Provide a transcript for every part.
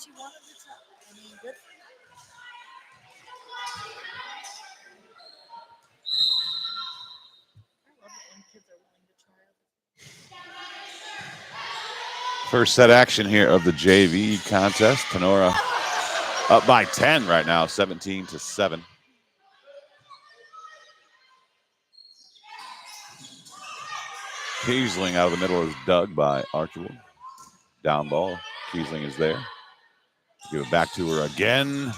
She wanted to try. I mean, good for her. I love it when kids are willing to try. First set action here of the JV contest. Tinora up by 10 right now, 17-7. Kiesling out of the middle is dug by Archbold. Down ball. Kiesling is there. Give it back to her again.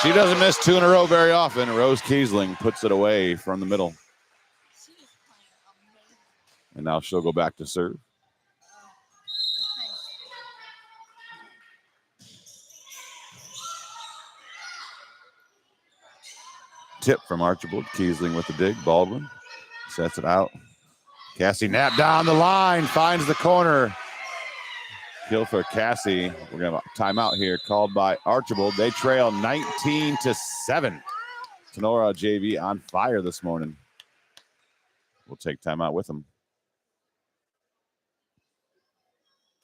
She doesn't miss two in a row very often. Rose Kiesling puts it away from the middle. And now she'll go back to serve. Tip from Archbold. Kiesling with the dig. Baldwin sets it out. Cassie Knapp down the line. Finds the corner. Kill for Cassie. We're going to have a timeout here called by Archbold. They trail 19-7. Tinora JV on fire this morning. We'll take timeout with them.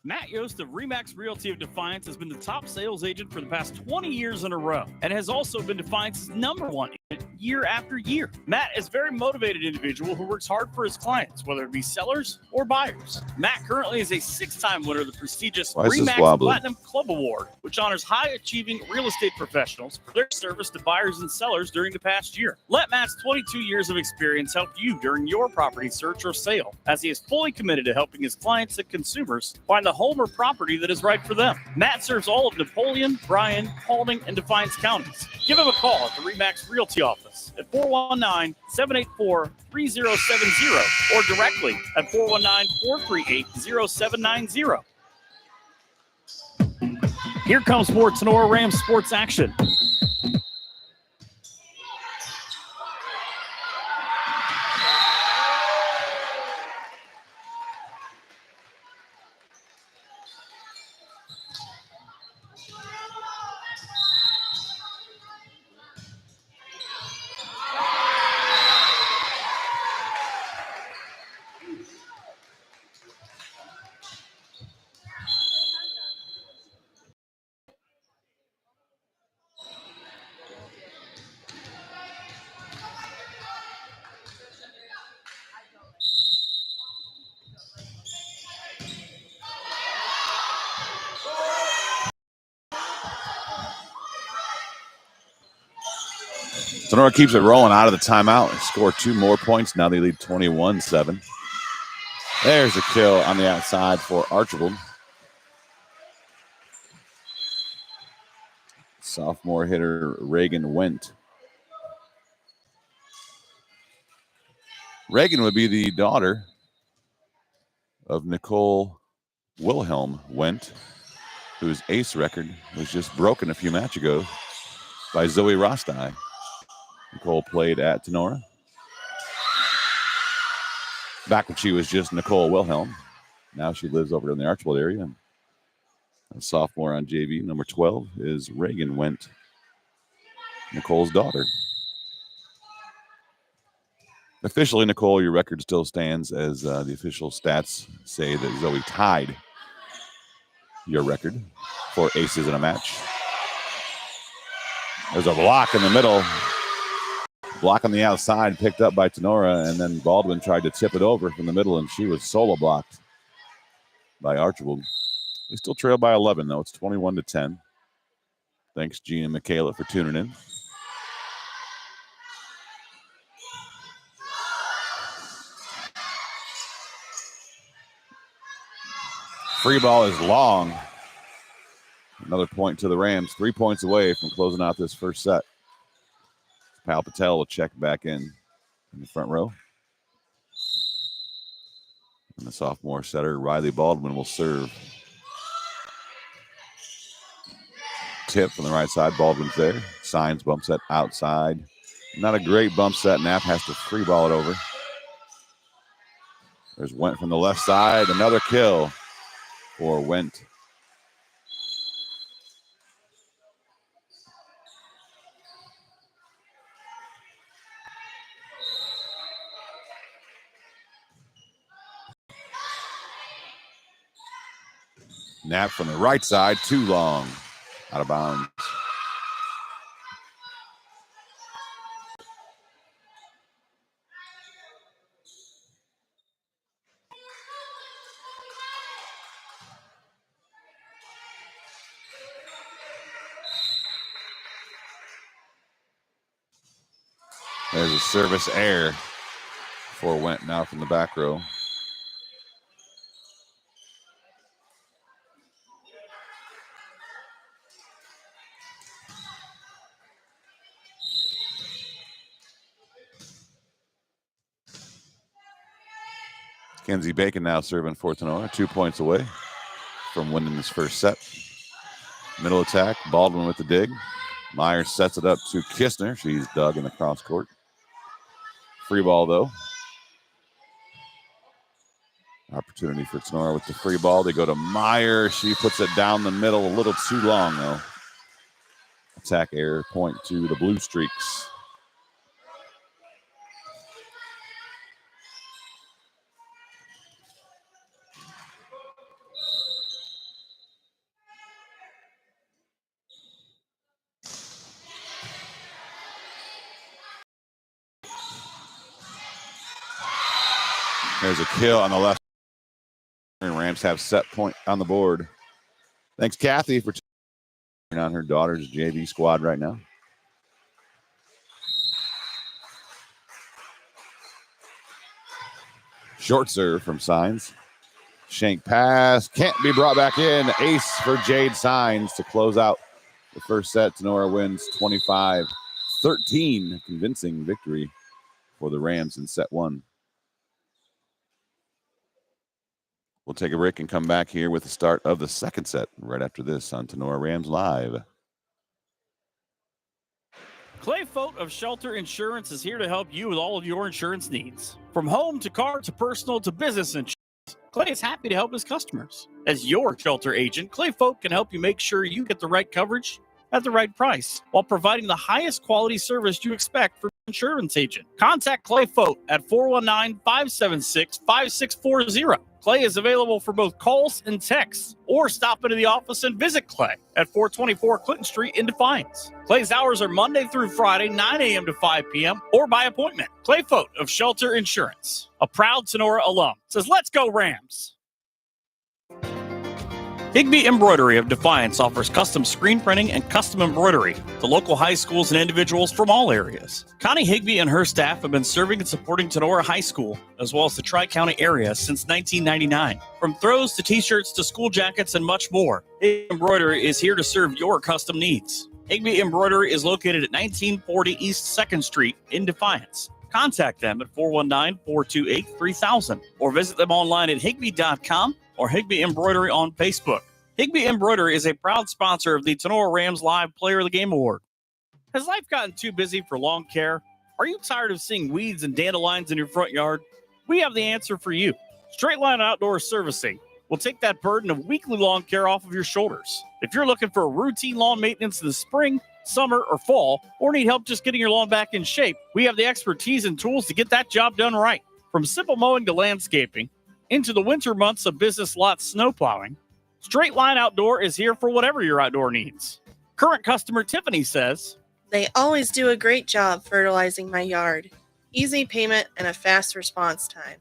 Matt Yost of Remax Realty of Defiance has been the top sales agent for the past 20 years in a row and has also been Defiance's #1 agent year after year. Matt is a very motivated individual who works hard for his clients, whether it be sellers or buyers. Matt currently is a 6-time winner of the prestigious Remax Platinum Club Award, which honors high-achieving real estate professionals for their service to buyers and sellers during the past year. Let Matt's 22 years of experience help you during your property search or sale, as he is fully committed to helping his clients and consumers find the home or property that is right for them. Matt serves all of Napoleon, Bryan, Paulding, and Defiance counties. Give him a call at the Remax Realty office at 419-784-3070 or directly at 419-438-0790. Here comes more Tinora Rams sports action. Tinora keeps it rolling out of the timeout and score 2 more points. Now they lead 21-7. There's a kill on the outside for Archbold. Sophomore hitter Reagan Wendt Reagan would be the daughter of Nicole Wilhelm Wendt, whose ace record was just broken a few matches ago by Zoe Rostai. Nicole played at Tinora back when she was just Nicole Wilhelm. Now she lives over in the Archbold area. And a sophomore on JV, number 12, is Reagan Wendt, Nicole's daughter. Officially, Nicole, your record still stands as the official stats say that Zoe tied your record for aces in a match. There's a block in the middle. Block on the outside, picked up by Tinora, and then Baldwin tried to tip it over from the middle, and she was solo blocked by Archbold. They still trail by 11, though. It's 21-10. Thanks, Gene and Michaela, for tuning in. Free ball is long. Another point to the Rams. 3 points away from closing out this first set. Pal Patel will check back in the front row. And the sophomore setter, Riley Baldwin, will serve. Tip from the right side. Baldwin's there. Signs bump set outside. Not a great bump set. Knapp has to free ball it over. There's Wendt from the left side. Another kill for Wendt. Knapp from the right side, too long. Out of bounds. There's a service error for Wendt now from the back row. Kenzie Bacon now serving for Tinora, 2 points away from winning this first set. Middle attack, Baldwin with the dig. Myers sets it up to Kistner. She's dug in the cross court. Free ball, though. Opportunity for Tinora with the free ball. They go to Myers. She puts it down the middle, a little too long, though. Attack error, point to the Blue Streaks. There's a kill on the left. And Rams have set point on the board. Thanks, Kathy, for tuning on her daughter's JV squad right now. Short serve from Signs. Shank pass. Can't be brought back in. Ace for Jade Signs to close out the first set. Tinora wins 25-13. Convincing victory for the Rams in set one. We'll take a break and come back here with the start of the second set right after this on Tinora Rams Live. Clay Fote of Shelter Insurance is here to help you with all of your insurance needs. From home to car to personal to business insurance, Clay is happy to help his customers. As your shelter agent, Clay Fote can help you make sure you get the right coverage at the right price while providing the highest quality service you expect from an insurance agent. Contact Clay Fote at 419-576-5640. Clay is available for both calls and texts, or stop into the office and visit Clay at 424 Clinton Street in Defiance. Clay's hours are Monday through Friday, 9 a.m. to 5 p.m., or by appointment. Clay Fote of Shelter Insurance, a proud Tinora alum, says, "Let's go Rams." Higby Embroidery of Defiance offers custom screen printing and custom embroidery to local high schools and individuals from all areas. Connie Higby and her staff have been serving and supporting Tinora High School, as well as the Tri-County area, since 1999. From throws to t-shirts to school jackets and much more, Higby Embroidery is here to serve your custom needs. Higby Embroidery is located at 1940 East 2nd Street in Defiance. Contact them at 419-428-3000 or visit them online at Higbee.com or Higbee Embroidery on Facebook. Higbee Embroidery is a proud sponsor of the Tinora Rams Live Player of the Game Award. Has life gotten too busy for lawn care? Are you tired of seeing weeds and dandelions in your front yard? We have the answer for you. Straight Line Outdoor Servicing will take that burden of weekly lawn care off of your shoulders. If you're looking for routine lawn maintenance in the spring, summer, or fall, or need help just getting your lawn back in shape, we have the expertise and tools to get that job done right. From simple mowing to landscaping, into the winter months of business lot snow plowing, Straight Line Outdoor is here for whatever your outdoor needs. Current customer Tiffany says, "They always do a great job fertilizing my yard. Easy payment and a fast response time.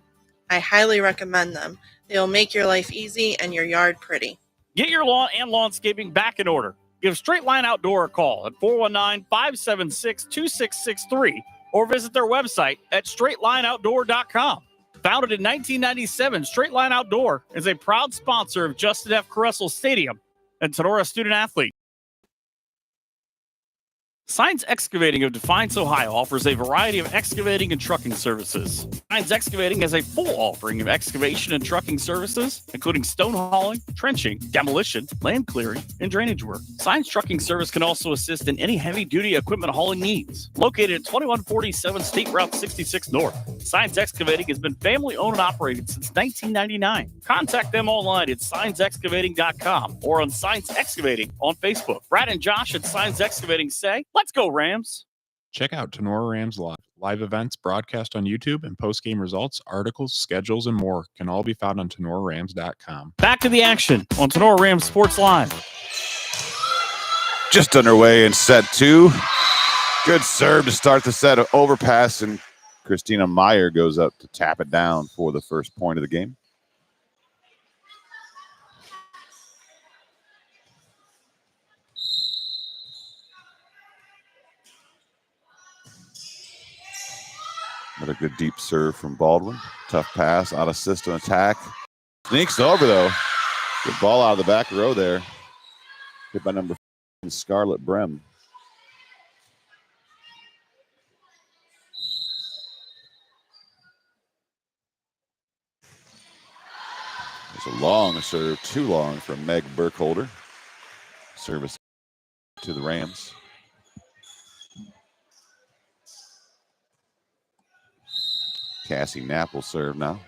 I highly recommend them. They will make your life easy and your yard pretty." Get your lawn and lawnscaping back in order. Give Straight Line Outdoor a call at 419-576-2663 or visit their website at straightlineoutdoor.com. Founded in 1997, Straight Line Outdoor is a proud sponsor of Justin F. Caressel Stadium and Tinora Student Athlete. Science Excavating of Defiance, Ohio offers a variety of excavating and trucking services. Science Excavating has a full offering of excavation and trucking services, including stone hauling, trenching, demolition, land clearing, and drainage work. Science Trucking Service can also assist in any heavy-duty equipment hauling needs. Located at 2147 State Route 66 North, Science Excavating has been family-owned and operated since 1999. Contact them online at scienceexcavating.com or on Science Excavating on Facebook. Brad and Josh at Science Excavating say, "Let's go, Rams." Check out Tinora Rams Live. Live events broadcast on YouTube and post-game results, articles, schedules, and more can all be found on TinoraRams.com. Back to the action on Tinora Rams Sports Live. Just underway in set two. Good serve to start the set. Of overpass, and Christina Meyer goes up to tap it down for the first point of the game. Another good deep serve from Baldwin. Tough pass, out of system attack. Sneaks over, though. Good ball out of the back row there. Hit by number 4, Scarlett Brem. There's a long serve, too long from Meg Burkholder. Service to the Rams. Cassie Knapp will serve now.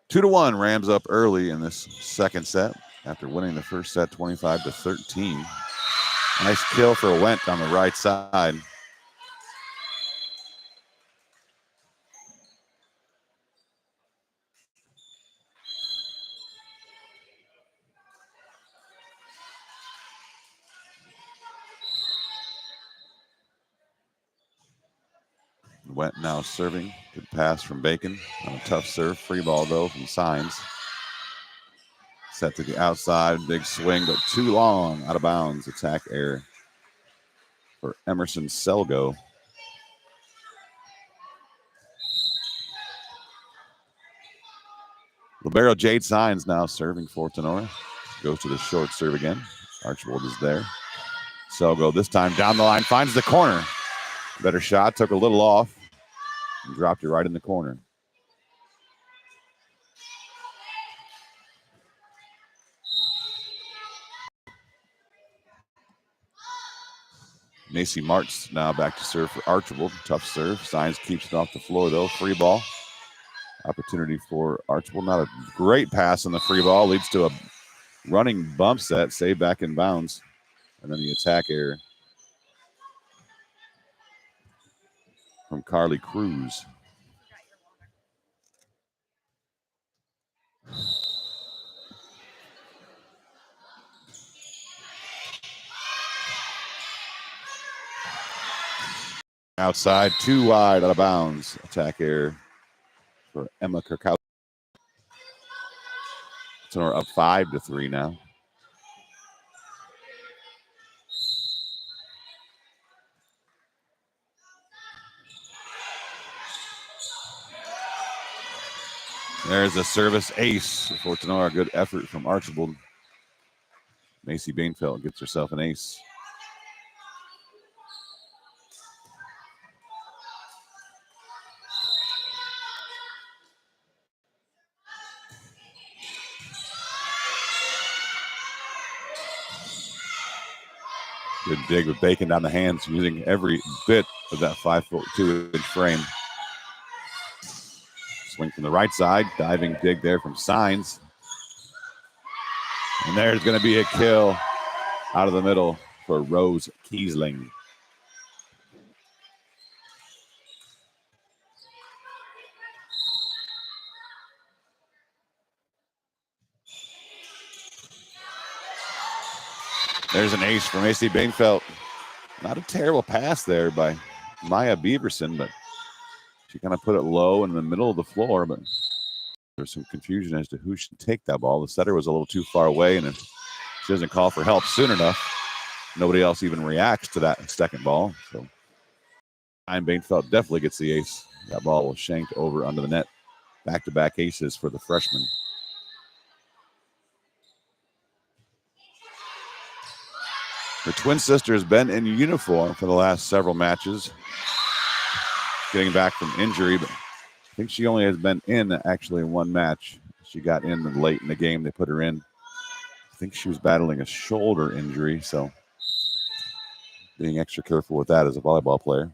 2-1, Rams up early in this second set after winning the first set 25-13. Nice kill for Wendt on the right side. Wendt now serving. Good pass from Bacon on a tough serve. Free ball, though, from Signs. Set to the outside. Big swing, but too long. Out of bounds. Attack error for Emerson Selgo. Libero Jade Signs now serving for Tinora. Goes to the short serve again. Archbold is there. Selgo this time down the line. Finds the corner. Better shot. Took a little off. And dropped it right in the corner. Macy Martz now back to serve for Archbold. Tough serve. Signs keeps it off the floor, though. Free ball. Opportunity for Archbold. Not a great pass on the free ball. Leads to a running bump set. Save back in bounds. And then the attack error from Carly Cruz. Outside, too wide, out of bounds. Attack error for Emma Kirkowski. Tinora up 5-3 now. There's a service ace for Tinora. Good effort from Archbold. Macy Bainfeld gets herself an ace. Good dig with Bacon down the hands, using every bit of that 5'2" frame. Swing from the right side, diving dig there from Signs. And there's going to be a kill out of the middle for Rose Kiesling. There's an ace from AC Bainfeld. Not a terrible pass there by Maya Beaverson, but she kind of put it low in the middle of the floor, but there's some confusion as to who should take that ball. The setter was a little too far away, and if she doesn't call for help soon enough, nobody else even reacts to that second ball. So Bainfeld definitely gets the ace. That ball was shanked over under the net. Back-to-back aces for the freshman. Her twin sister has been in uniform for the last several matches, getting back from injury, but I think she only has been in actually one match. She got in late in the game. They put her in. I think she was battling a shoulder injury, so being extra careful with that as a volleyball player.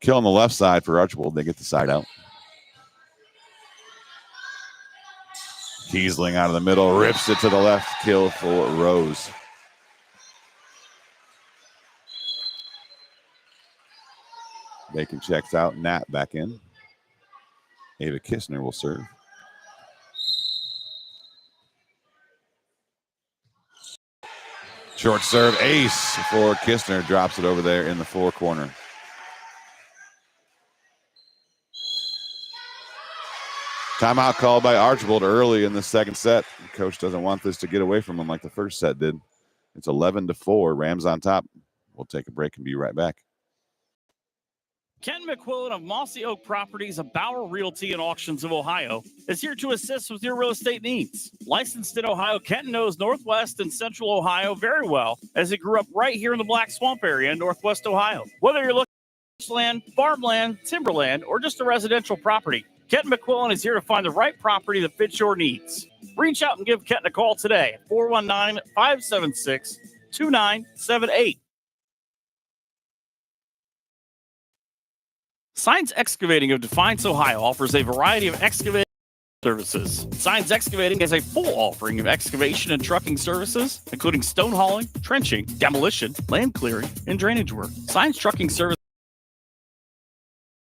Kill on the left side for Archbold. They get the side out. Kiesling out of the middle, rips it to the left. Kill for Rose. Bacon checks out. Nat back in. Ava Kistner will serve. Short serve ace for Kistner. Drops it over there in the four corner. Timeout called by Archbold early in the second set. The coach doesn't want this to get away from him like the first set did. It's 11-4. Rams on top. We'll take a break and be right back. Ken McQuillan of Mossy Oak Properties of Bauer Realty and Auctions of Ohio is here to assist with your real estate needs. Licensed in Ohio, Ken knows Northwest and Central Ohio very well, as he grew up right here in the Black Swamp area in Northwest Ohio. Whether you're looking for land, farmland, timberland, or just a residential property, Ken McQuillan is here to find the right property that fits your needs. Reach out and give Ken a call today at 419-576-2978. Signs Excavating of Defiance, Ohio offers a variety of excavating services. Signs Excavating has a full offering of excavation and trucking services, including stone hauling, trenching, demolition, land clearing, and drainage work. Signs Trucking Service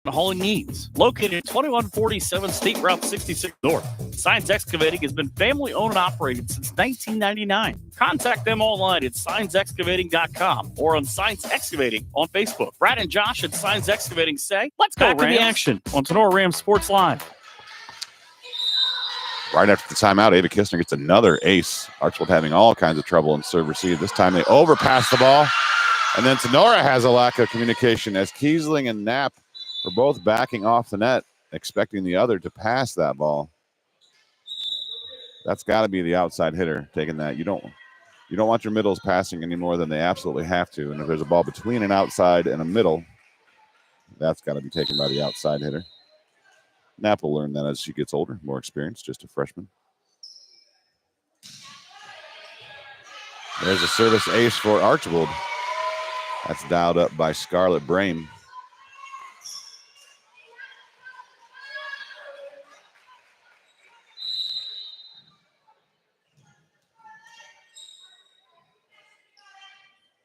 hauling needs. Located at 2147 State Route 66 North, Signs Excavating has been family owned and operated since 1999. Contact them online at signsexcavating.com or on Signs Excavating on Facebook. Brad and Josh at Signs Excavating say, let's go back to the action on Tinora Rams Sports Live. Right after the timeout, Ava Kistner gets another ace. Archbold having all kinds of trouble in serve receive. This time they overpass the ball. And then Tinora has a lack of communication as Kiesling and Knapp are both backing off the net, expecting the other to pass that ball. That's got to be the outside hitter taking that. You don't want your middles passing any more than they absolutely have to. And if there's a ball between an outside and a middle, that's got to be taken by the outside hitter. Knapp will learn that as she gets older, more experience, just a freshman. There's a service ace for Archbold. That's dialed up by Scarlett Brame.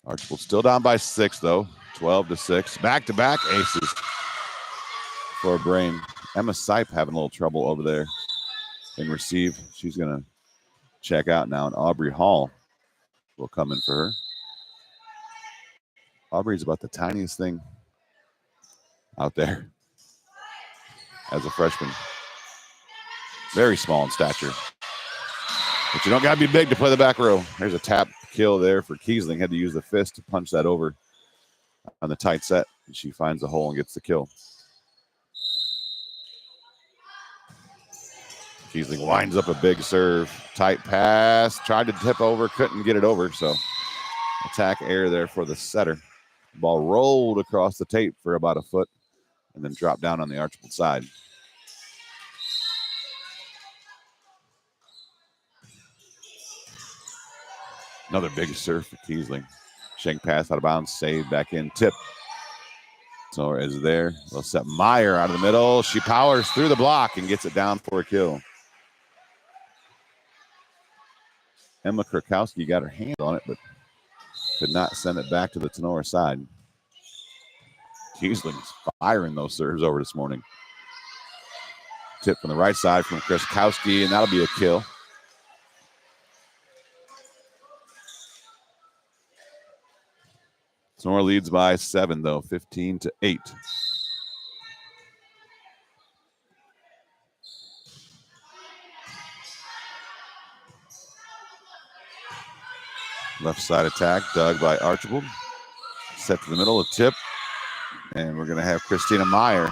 Archbold still down by 6, though. 12-6. Back-to-back aces for Brame. Emma Sipe having a little trouble over there in receive. She's going to check out now, and Aubrey Hall will come in for her. Aubrey's about the tiniest thing out there as a freshman. Very small in stature. But you don't got to be big to play the back row. There's a tap kill there for Kiesling. Had to use the fist to punch that over on the tight set. And she finds the hole and gets the kill. Kiesling winds up a big serve. Tight pass. Tried to tip over. Couldn't get it over. So attack error there for the setter. Ball rolled across the tape for about a foot and then dropped down on the Archbold side. Another big serve for Kiesling. Shank pass out of bounds, saved back in, tip. Tinora is there. They'll set Meyer out of the middle. She powers through the block and gets it down for a kill. Emma Krakowski got her hand on it, but could not send it back to the Tinora side. Kiesling's firing those serves over this morning. Tip from the right side from Krakowski, and that'll be a kill. Tinora leads by 7, though, 15-8. Left side attack, dug by Archbold. Set to the middle, a tip. And we're going to have Christina Meyer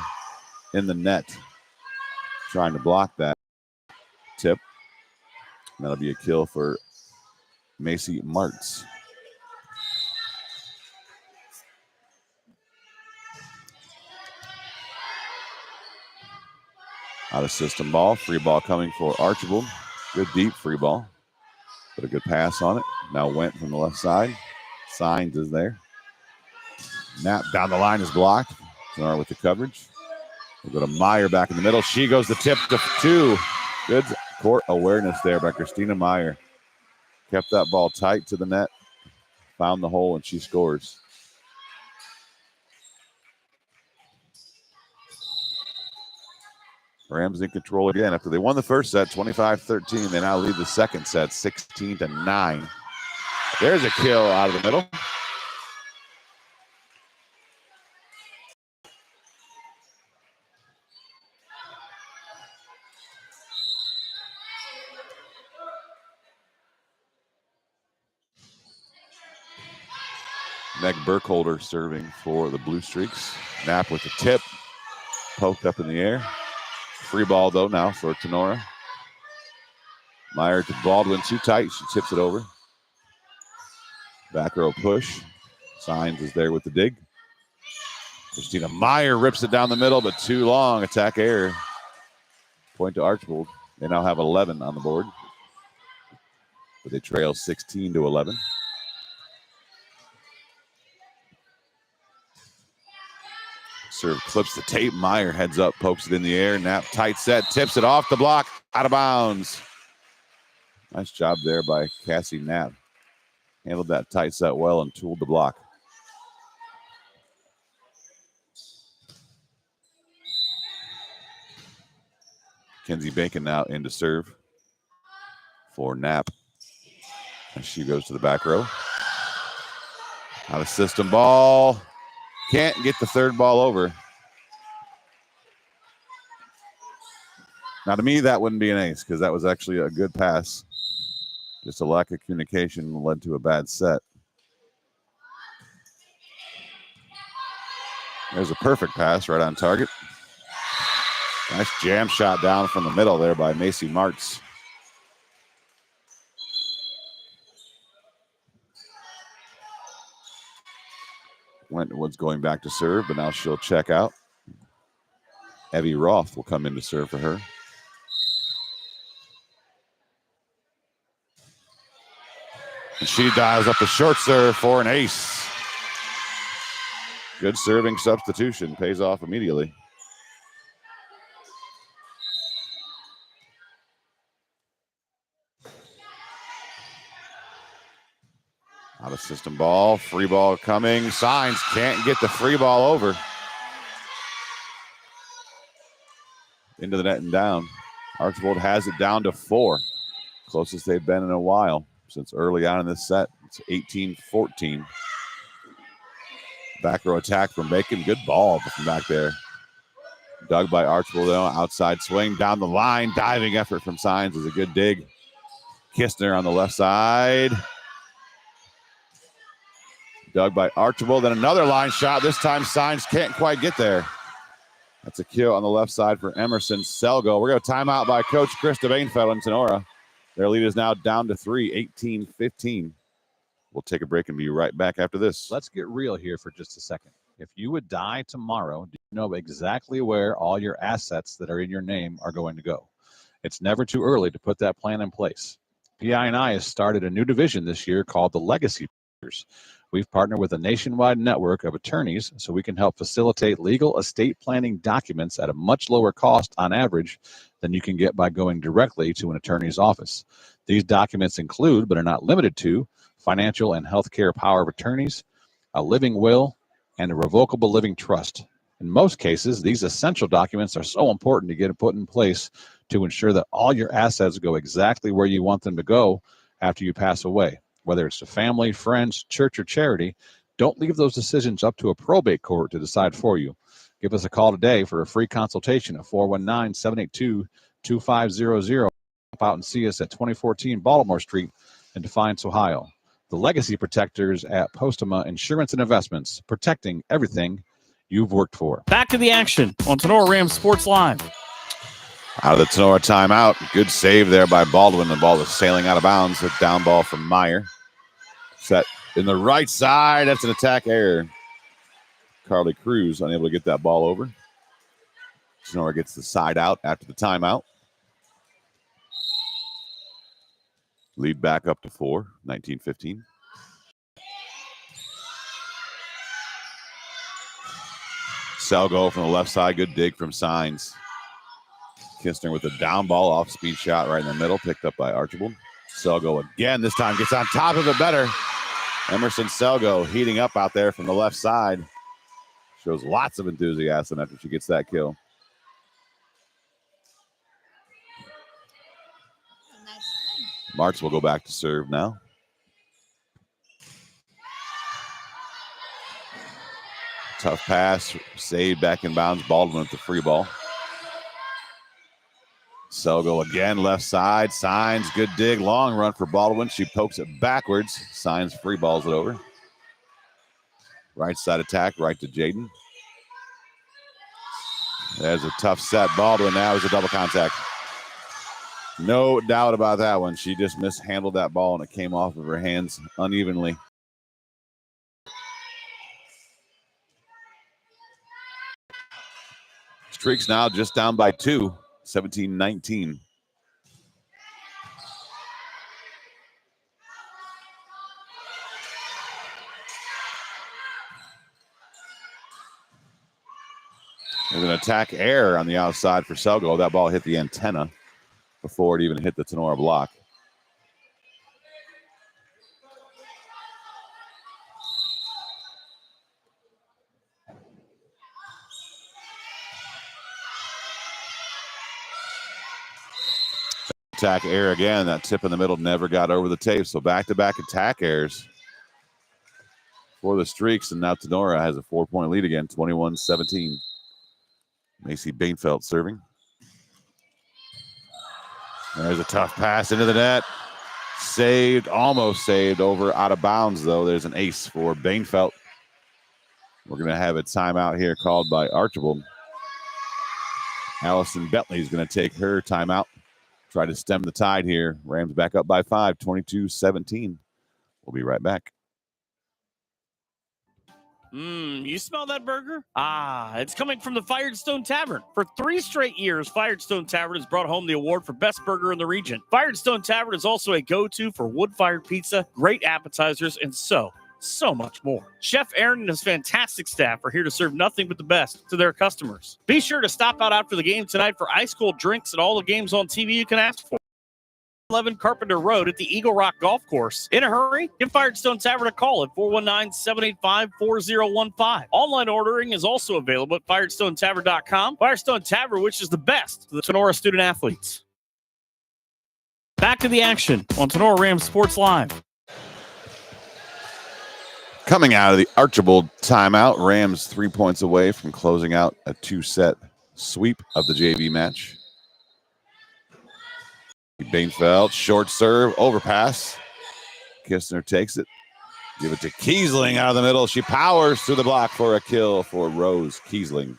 in the net trying to block that tip. And that'll be a kill for Macy Martz. Out of system ball. Free ball coming for Archbold. Good deep free ball. Put a good pass on it. Now went from the left side. Signs is there. Knapp down the line is blocked. Tinora with the coverage. We'll go to Meyer back in the middle. She goes the tip to 2. Good court awareness there by Christina Meyer. Kept that ball tight to the net. Found the hole, and she scores. Rams in control again. After they won the first set, 25-13, they now lead the second set, 16-9. There's a kill out of the middle. Meg Burkholder serving for the Blue Streaks. Knapp with the tip. Poked up in the air. Free ball, though, now for Tinora. Meyer to Baldwin, too tight. She tips it over. Back row push. Signs is there with the dig. Christina Meyer rips it down the middle, but too long. Attack error. Point to Archbold. They now have 11 on the board. But they trail 16-11. Serve clips the tape. Meyer heads up, pokes it in the air. Knapp tight set, tips it off the block, out of bounds. Nice job there by Cassie Knapp. Handled that tight set well and tooled the block. Kenzie Bacon now in to serve for Knapp. And she goes to the back row. Out of system ball. Can't get the third ball over. Now, to me, that wouldn't be an ace because that was actually a good pass. Just a lack of communication led to a bad set. There's a perfect pass right on target. Nice jam shot down from the middle there by Macy Martz. Wentwood's going back to serve, but now she'll check out. Evie Roth will come in to serve for her. And she dials up the short serve for an ace. Good serving substitution. Pays off immediately. Out of system ball. Free ball coming. Signs can't get the free ball over. Into the net and down. Archbold has it down to 4. Closest they've been in a while since early on in this set. It's 18-14. Back row attack from Bacon. Good ball from back there. Dug by Archbold. Outside swing down the line. Diving effort from Signs is a good dig. Kistner on the left side. Dug by Archbold. Then another line shot. This time Signs can't quite get there. That's a kill on the left side for Emerson Selgo. We're going to timeout by Coach Krista Bainfeld and Tinora. Their lead is now down to 3, 18-15. We'll take a break and be right back after this. Let's get real here for just a second. If you would die tomorrow, do you know exactly where all your assets that are in your name are going to go? It's never too early to put that plan in place. PI&I has started a new division this year called the Legacy Partners. We've partnered with a nationwide network of attorneys so we can help facilitate legal estate planning documents at a much lower cost on average than you can get by going directly to an attorney's office. These documents include, but are not limited to, financial and healthcare power of attorneys, a living will, and a revocable living trust. In most cases, these essential documents are so important to get put in place to ensure that all your assets go exactly where you want them to go after you pass away. Whether it's to family, friends, church, or charity, don't leave those decisions up to a probate court to decide for you. Give us a call today for a free consultation at 419-782-2500. Come out and see us at 2014 Baltimore Street in Defiance, Ohio. The Legacy Protectors at Postema Insurance and Investments, protecting everything you've worked for. Back to the action on Tinora Rams Sports Live. Out of the Tinora timeout. Good save there by Baldwin. The ball was sailing out of bounds. A down ball from Meyer. Set in the right side. That's an attack error. Carly Cruz unable to get that ball over. Tinora gets the side out after the timeout. Lead back up to 4, 19-15. Selgo from the left side. Good dig from Signs. Kistner with a down ball off speed shot right in the middle. Picked up by Archbold. Selgo again. This time gets on top of it better. Emerson Selgo heating up out there from the left side. Shows lots of enthusiasm after she gets that kill. Martz will go back to serve now. Tough pass, saved back in bounds. Baldwin with the free ball. Selgo again, left side. Signs, good dig, long run for Baldwin. She pokes it backwards. Signs free balls it over. Right side attack, right to Jaden. There's a tough set. Baldwin now is a double contact. No doubt about that one. She just mishandled that ball and it came off of her hands unevenly. Streaks now just down by 2, 17-19. There's an attack error on the outside for Selgo. That ball hit the antenna before it even hit the Tinora block. Attack error again. That tip in the middle never got over the tape. So back-to-back attack errors for the Streaks. And now Tinora has a 4-point lead again, 21-17. Macy Bainfeld serving. There's a tough pass into the net. Saved, almost saved over out of bounds, though. There's an ace for Bainfeld. We're going to have a timeout here called by Archbold. Allison Bentley is going to take her timeout. Try to stem the tide here. Rams back up by 5, 22-17. We'll be right back. You smell that burger? It's coming from the Firestone Tavern. For 3 straight years, Firestone Tavern has brought home the award for best burger in the region. Firestone Tavern is also a go-to for wood-fired pizza, great appetizers, and so much more. Chef Aaron and his fantastic staff are here to serve nothing but the best to their customers. Be sure to stop out after the game tonight for ice-cold drinks and all the games on TV you can ask for. 11 Carpenter Road at the Eagle Rock Golf Course. In a hurry? Give Firestone Tavern a call at 419-785-4015. Online ordering is also available at firestonetavern.com. Firestone Tavern wishes the best to the Tinora student athletes. Back to the action on Tinora Rams Sports Live. Coming out of the Archbold timeout, Rams 3 points away from closing out a 2-set sweep of the JV match. Bainfeld, short serve, overpass. Kistner takes it. Give it to Kiesling out of the middle. She powers through the block for a kill for Rose Kiesling.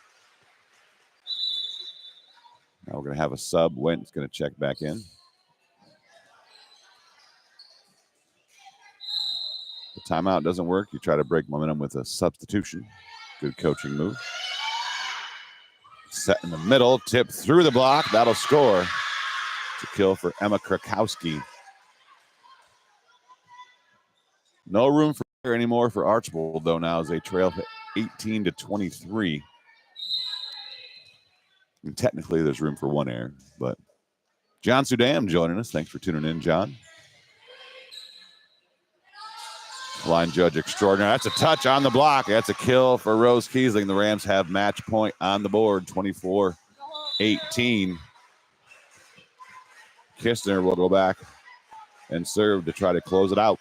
Now we're going to have a sub. Went's going to check back in. The timeout doesn't work. You try to break momentum with a substitution. Good coaching move. Set in the middle, tip through the block. That'll score. To kill for Emma Krakowski. No room for anymore for Archbold, though, now as they trail 18-23. And technically, there's room for one error, but John Sudam joining us. Thanks for tuning in, John. Line judge extraordinary. That's a touch on the block. That's a kill for Rose Kiesling. The Rams have match point on the board, 24-18. Kistner will go back and serve to try to close it out.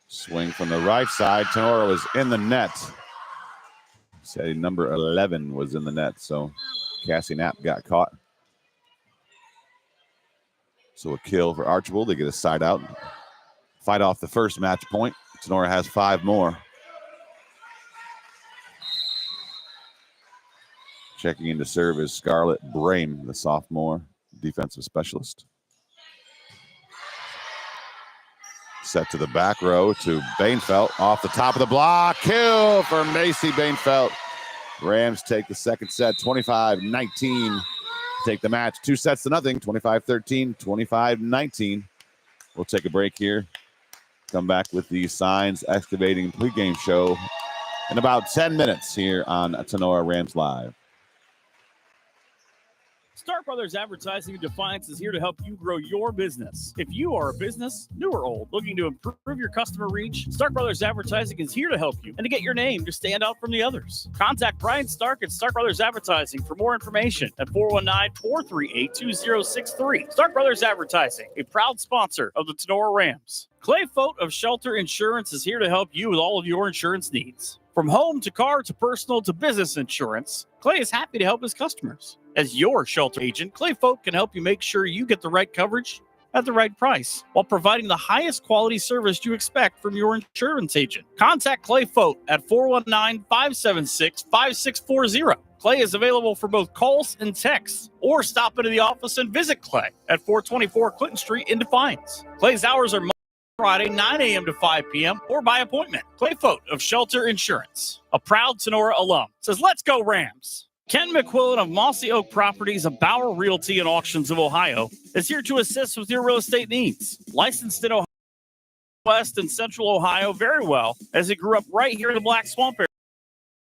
Swing from the right side. Tinora was in the net. Say number 11 was in the net, so Cassie Knapp got caught. So a kill for Archbold. They get a side out. Fight off the first match point. Tinora has 5 more. Checking in to serve is Scarlett Brame, the sophomore defensive specialist. Set to the back row to Bainfelt off the top of the block. Kill for Macy Bainfelt. Rams take the second set, 25-19. Take the match 2-0, 25-13, 25-19. We'll take a break here. Come back with the Signs Excavating pregame show in about 10 minutes here on Tinora Rams Live. Stark Brothers Advertising in Defiance is here to help you grow your business. If you are a business, new or old, looking to improve your customer reach, Stark Brothers Advertising is here to help you and to get your name to stand out from the others. Contact Brian Stark at Stark Brothers Advertising for more information at 419-438-2063. Stark Brothers Advertising, a proud sponsor of the Tinora Rams. Clay Fote of Shelter Insurance is here to help you with all of your insurance needs. From home to car to personal to business insurance, Clay is happy to help his customers. As your shelter agent, Clay Fote can help you make sure you get the right coverage at the right price while providing the highest quality service you expect from your insurance agent. Contact Clay Fote at 419-576-5640. Clay is available for both calls and texts, or stop into the office and visit Clay at 424 Clinton Street in Defiance. Clay's hours are Friday, 9 a.m. to 5 p.m. or by appointment. Clay Fote of Shelter Insurance, a proud Tinora alum, says, "Let's go Rams." Ken McQuillan of Mossy Oak Properties of Bauer Realty and Auctions of Ohio is here to assist with your real estate needs. Licensed in Ohio, West and Central Ohio very well, as he grew up right here in the Black Swamp area.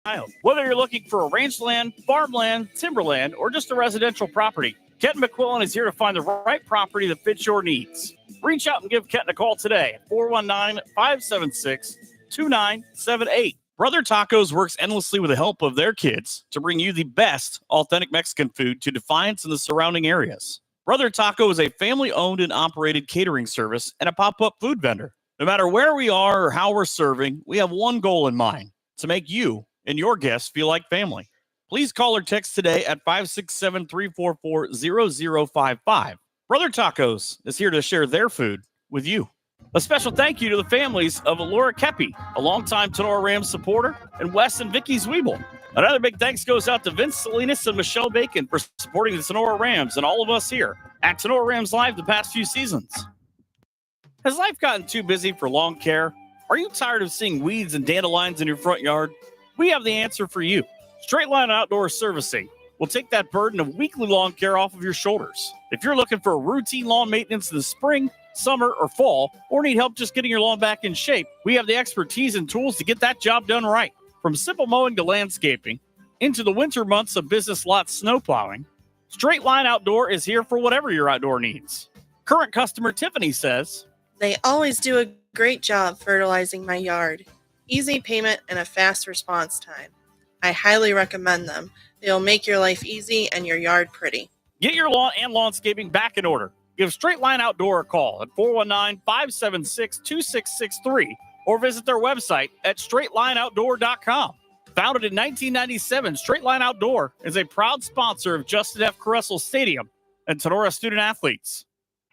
Ohio. Whether you're looking for a ranchland, farmland, timberland, or just a residential property, Ken McQuillan is here to find the right property that fits your needs. Reach out and give Kenton a call today at 419-576-2978. Brother Tacos works endlessly with the help of their kids to bring you the best authentic Mexican food to Defiance and the surrounding areas. Brother Taco is a family-owned and operated catering service and a pop-up food vendor. No matter where we are or how we're serving, we have one goal in mind: to make you and your guests feel like family. Please call or text today at 567-344-0055. Brother Tacos is here to share their food with you. A special thank you to the families of Laura Kepi, a longtime Tinora Rams supporter, and Wes and Vicky Zwiebel. Another big thanks goes out to Vince Salinas and Michelle Bacon for supporting the Tinora Rams and all of us here at Tinora Rams Live the past few seasons. Has life gotten too busy for lawn care? Are you tired of seeing weeds and dandelions in your front yard? We have the answer for you. Straight Line Outdoor Servicing will take that burden of weekly lawn care off of your shoulders. If you're looking for routine lawn maintenance in the spring, summer, or fall, or need help just getting your lawn back in shape, we have the expertise and tools to get that job done right. From simple mowing to landscaping, into the winter months of business lot snow plowing, Straight Line Outdoor is here for whatever your outdoor needs. Current customer Tiffany says, They always do a great job fertilizing my yard. Easy payment and a fast response time. I highly recommend them. They'll make your life easy and your yard pretty. Get your lawn and landscaping back in order. Give Straight Line Outdoor a call at 419-576-2663 or visit their website at straightlineoutdoor.com. Founded in 1997, Straight Line Outdoor is a proud sponsor of Justin F. Caressel Stadium and Tinora student athletes.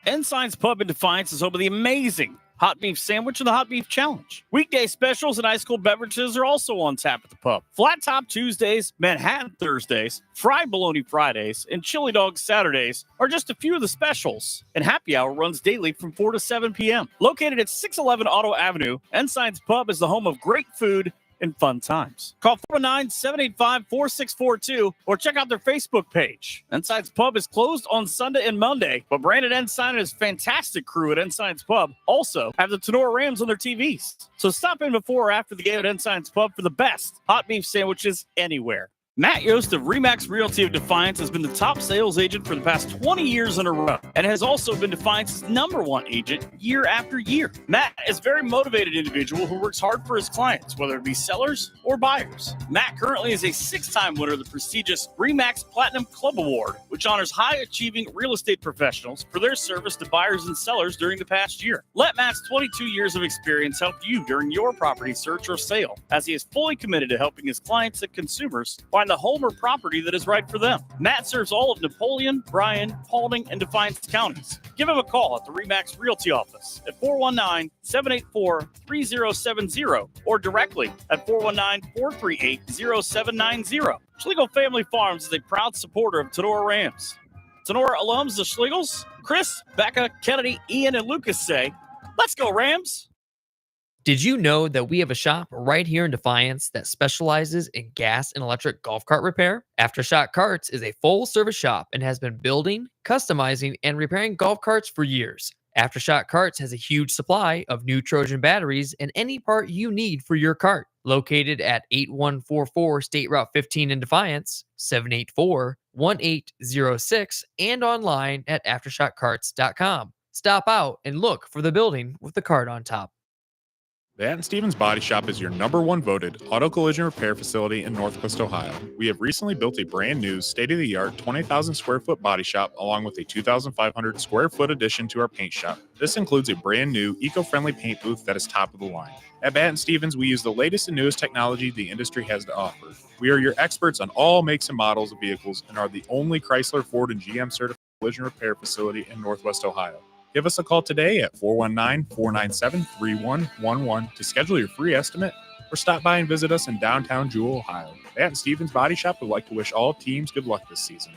Ensign's Pub in Defiance is home of the amazing Hot Beef Sandwich and the Hot Beef Challenge. Weekday specials and ice cold beverages are also on tap at the pub. Flat Top Tuesdays, Manhattan Thursdays, Fried Bologna Fridays, and Chili Dog Saturdays are just a few of the specials. And happy hour runs daily from 4 to 7 p.m. Located at 611 Auto Avenue, Ensign's Pub is the home of great food and fun times. Call 419-785-4642 or check out their Facebook page. Ensign's Pub is closed on Sunday and Monday, but Brandon Ensign and his fantastic crew at Ensign's Pub also have the Tinora Rams on their TVs. So stop in before or after the game at Ensign's Pub for the best hot beef sandwiches anywhere. Matt Yost of Remax Realty of Defiance has been the top sales agent for the past 20 years in a row and has also been Defiance's #1 agent year after year. Matt is a very motivated individual who works hard for his clients, whether it be sellers or buyers. Matt currently is a 6-time winner of the prestigious Remax Platinum Club Award, which honors high-achieving real estate professionals for their service to buyers and sellers during the past year. Let Matt's 22 years of experience help you during your property search or sale, as he is fully committed to helping his clients and consumers find the home or property that is right for them. Matt serves all of Napoleon, Bryan, Paulding, and Defiance counties. Give him a call at the Remax Realty office at 419-784-3070 or directly at 419-438-0790. Schlegel Family Farms is a proud supporter of Tinora Rams. Tinora alums, the Schlegels, Chris, Becca, Kennedy, Ian, and Lucas say, "Let's go Rams!" Did you know that we have a shop right here in Defiance that specializes in gas and electric golf cart repair? Aftershock Carts is a full-service shop and has been building, customizing, and repairing golf carts for years. Aftershock Carts has a huge supply of new Trojan batteries and any part you need for your cart. Located at 8144 State Route 15 in Defiance, 784-1806, and online at aftershockcarts.com. Stop out and look for the building with the cart on top. That & Stevens Body Shop is your #1 voted auto collision repair facility in Northwest Ohio. We have recently built a brand new state-of-the-art 20,000 square foot body shop along with a 2,500 square foot addition to our paint shop. This includes a brand new eco-friendly paint booth that is top of the line. At Batt & Stevens, we use the latest and newest technology the industry has to offer. We are your experts on all makes and models of vehicles and are the only Chrysler, Ford, and GM certified collision repair facility in Northwest Ohio. Give us a call today at 419-497-3111 to schedule your free estimate or stop by and visit us in downtown Jewell, Ohio. Batt & Stevens Body Shop would like to wish all teams good luck this season.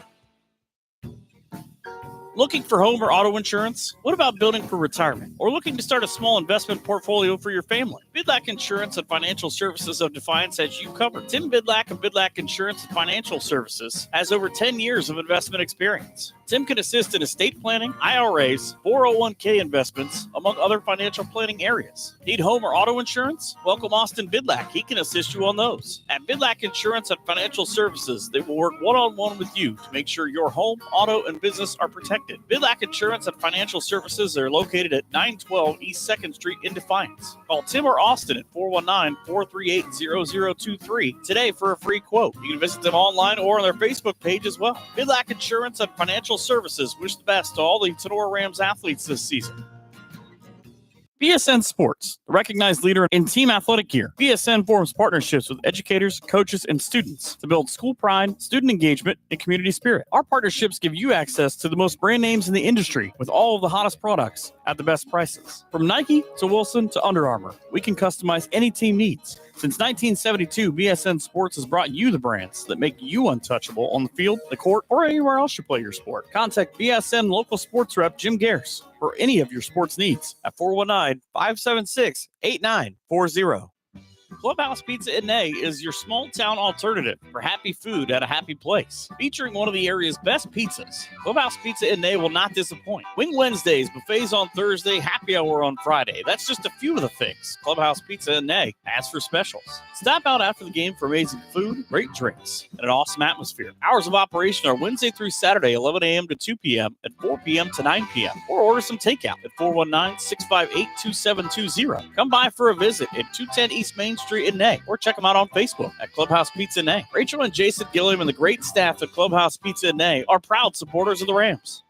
Looking for home or auto insurance? What about building for retirement? Or looking to start a small investment portfolio for your family? Bidlack Insurance and Financial Services of Defiance has you covered. Tim Bidlack of Bidlack Insurance and Financial Services has over 10 years of investment experience. Tim can assist in estate planning, IRAs, 401k investments, among other financial planning areas. Need home or auto insurance? Welcome Austin Bidlack. He can assist you on those. At Bidlack Insurance and Financial Services, they will work one-on-one with you to make sure your home, auto, and business are protected. Bidlack Insurance and Financial Services are located at 912 East 2nd Street in Defiance. Call Tim or Austin at 419-438-0023 today for a free quote. You can visit them online or on their Facebook page as well. Bidlack Insurance and Financial Services wish the best to all the Tinora Rams athletes this season. BSN Sports, a recognized leader in team athletic gear. BSN forms partnerships with educators, coaches, and students to build school pride, student engagement, and community spirit. Our partnerships give you access to the most brand names in the industry with all of the hottest products at the best prices. From Nike to Wilson to Under Armour, we can customize any team needs. Since 1972, BSN Sports has brought you the brands that make you untouchable on the field, the court, or anywhere else you play your sport. Contact BSN local sports rep Jim Garris for any of your sports needs at 419-576-8940. Clubhouse Pizza & A is your small town alternative for happy food at a happy place. Featuring one of the area's best pizzas, Clubhouse Pizza & A will not disappoint. Wing Wednesdays, buffets on Thursday, happy hour on Friday. That's just a few of the things Clubhouse Pizza & A has for specials. Stop out after the game for amazing food, great drinks, and an awesome atmosphere. Hours of operation are Wednesday through Saturday, 11 a.m. to 2 p.m. and 4 p.m. to 9 p.m. Or order some takeout at 419-658-2720. Come by for a visit at 210 East Main Street in Nay, or check them out on Facebook at Clubhouse Pizza & A. Rachel and Jason Gilliam and the great staff at Clubhouse Pizza & A are proud supporters of the Rams.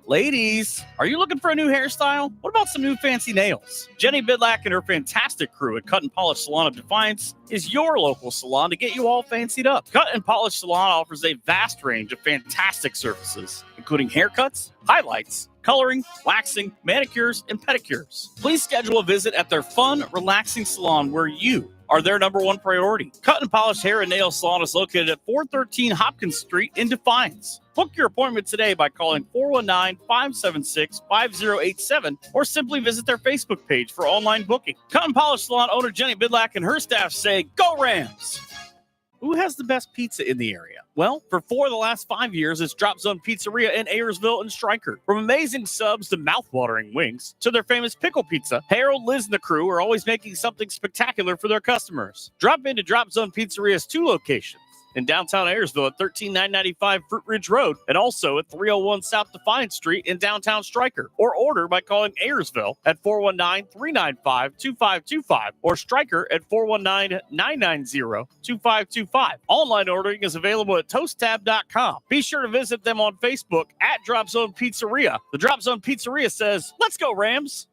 Ladies, are you looking for a new hairstyle? What about some new fancy nails? Jenny Bidlack and her fantastic crew at Cut and Polish Salon of Defiance is your local salon to get you all fancied up. Cut and Polish Salon offers a vast range of fantastic services, including haircuts, highlights, coloring, waxing, manicures, and pedicures. Please schedule a visit at their fun, relaxing salon where you are their number one priority. Cut and Polish Hair and Nail Salon is located at 413 Hopkins Street in Defiance. Book your appointment today by calling 419-576-5087 or simply visit their Facebook page for online booking. Cut and Polish Salon owner Jenny Bidlack and her staff say, "Go Rams!" Who has the best pizza in the area? Well, for 4 of the last 5 years, it's Drop Zone Pizzeria in Ayersville and Stryker. From amazing subs to mouth-watering wings to their famous pickle pizza, Harold, Liz, and the crew are always making something spectacular for their customers. Drop into Drop Zone Pizzeria's 2 locations. In downtown Ayersville at 13995 Fruit Ridge Road, and also at 301 South Defiance Street in downtown Stryker. Or order by calling Ayersville at 419-395-2525 or Stryker at 419-990-2525. Online ordering is available at toasttab.com. Be sure to visit them on Facebook at Drop Zone Pizzeria. The Drop Zone Pizzeria says, "Let's go, Rams!"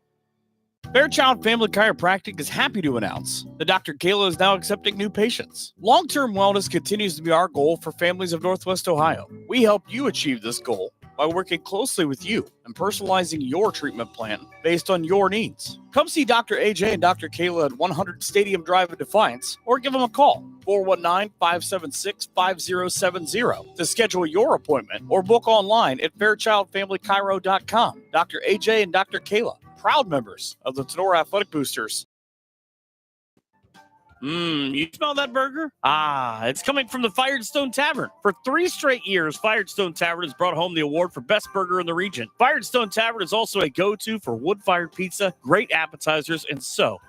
Fairchild Family Chiropractic is happy to announce that Dr. Kayla is now accepting new patients. Long-term wellness continues to be our goal for families of Northwest Ohio. We help you achieve this goal by working closely with you and personalizing your treatment plan based on your needs. Come see Dr. AJ and Dr. Kayla at 100 Stadium Drive in Defiance or give them a call, 419-576-5070 to schedule your appointment or book online at fairchildfamilychiro.com. Dr. AJ and Dr. Kayla, proud members of the Tinora Athletic Boosters. You smell that burger? It's coming from the Firestone Tavern. For 3 straight years, Firestone Tavern has brought home the award for best burger in the region. Firestone Tavern is also a go-to for wood-fired pizza, great appetizers, and so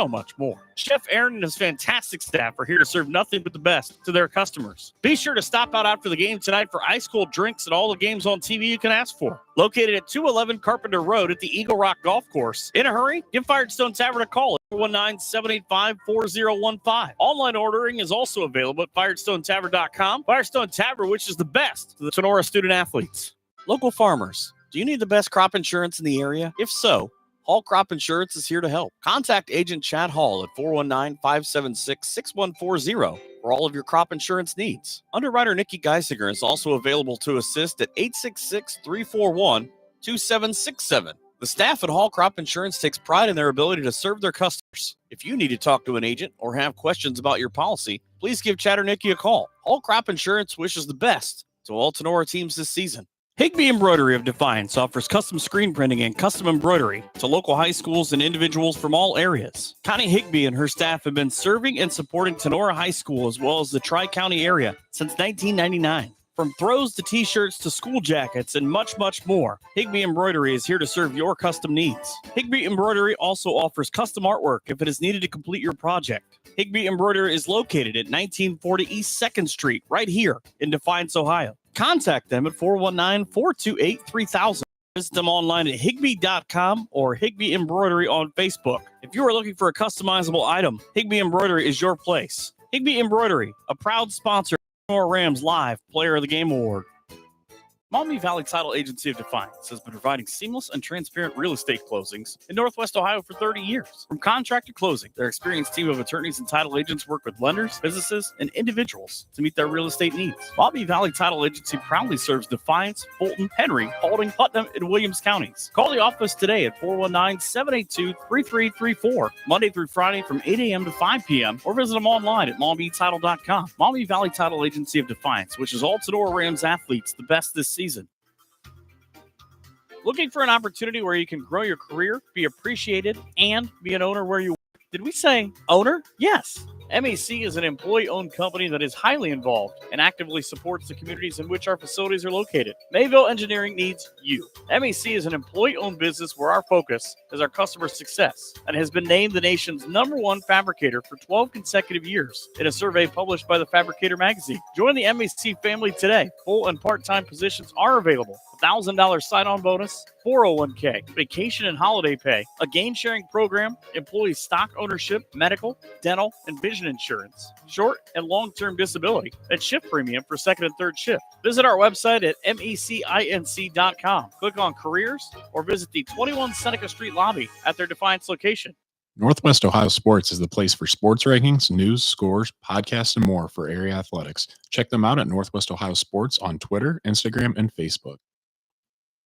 much more. Chef Aaron and his fantastic staff are here to serve nothing but the best to their customers. Be sure to stop out after the game tonight for ice cold drinks and all the games on TV you can ask for. Located at 211 Carpenter Road at the Eagle Rock Golf Course. In a hurry, give Firestone Tavern a call at 419-785-4015. Online ordering is also available at firestonetavern.com. Firestone Tavern, which is the best to the Tinora student athletes. Local farmers, do you need the best crop insurance in the area? If so, Hall Crop Insurance is here to help. Contact Agent Chad Hall at 419-576-6140 for all of your crop insurance needs. Underwriter Nikki Geisinger is also available to assist at 866-341-2767. The staff at Hall Crop Insurance takes pride in their ability to serve their customers. If you need to talk to an agent or have questions about your policy, please give Chad or Nikki a call. Hall Crop Insurance wishes the best to all Tinora teams this season. Higby Embroidery of Defiance offers custom screen printing and custom embroidery to local high schools and individuals from all areas. Connie Higby and her staff have been serving and supporting Tinora High School as well as the Tri-County area since 1999. From throws to t-shirts to school jackets and much, much more, Higby Embroidery is here to serve your custom needs. Higby Embroidery also offers custom artwork if it is needed to complete your project. Higby Embroidery is located at 1940 East 2nd Street, right here in Defiance, Ohio. Contact them at 419-428-3000. Visit them online at higby.com or Higby Embroidery on Facebook. If you are looking for a customizable item, Higby Embroidery is your place. Higby Embroidery, a proud sponsor of the Tinora Rams Live Player of the Game Award. Maumee Valley Title Agency of Defiance has been providing seamless and transparent real estate closings in Northwest Ohio for 30 years. From contract to closing, their experienced team of attorneys and title agents work with lenders, businesses, and individuals to meet their real estate needs. Maumee Valley Title Agency proudly serves Defiance, Fulton, Henry, Paulding, Putnam, and Williams counties. Call the office today at 419-782-3334, Monday through Friday from 8 a.m. to 5 p.m., or visit them online at maumeetitle.com. Maumee Valley Title Agency of Defiance, which is all Tinora Rams athletes the best this season. Looking for an opportunity where you can grow your career, be appreciated, and be an owner where you work? Did we say owner? Yes. MAC is an employee-owned company that is highly involved and actively supports the communities in which our facilities are located. Mayville Engineering needs you. MAC is an employee-owned business where our focus is our customer success and has been named the nation's #1 fabricator for 12 consecutive years in a survey published by the Fabricator magazine. Join the MAC family today. Full and part-time positions are available. $1,000 sign-on bonus, 401k, vacation and holiday pay, a gain-sharing program, employee stock ownership, medical, dental, and vision insurance, short and long-term disability, and shift premium for second and third shift. Visit our website at mecinc.com. Click on careers or visit the 21 Seneca Street lobby at their Defiance location. Northwest Ohio Sports is the place for sports rankings, news, scores, podcasts, and more for area athletics. Check them out at Northwest Ohio Sports on Twitter, Instagram, and Facebook.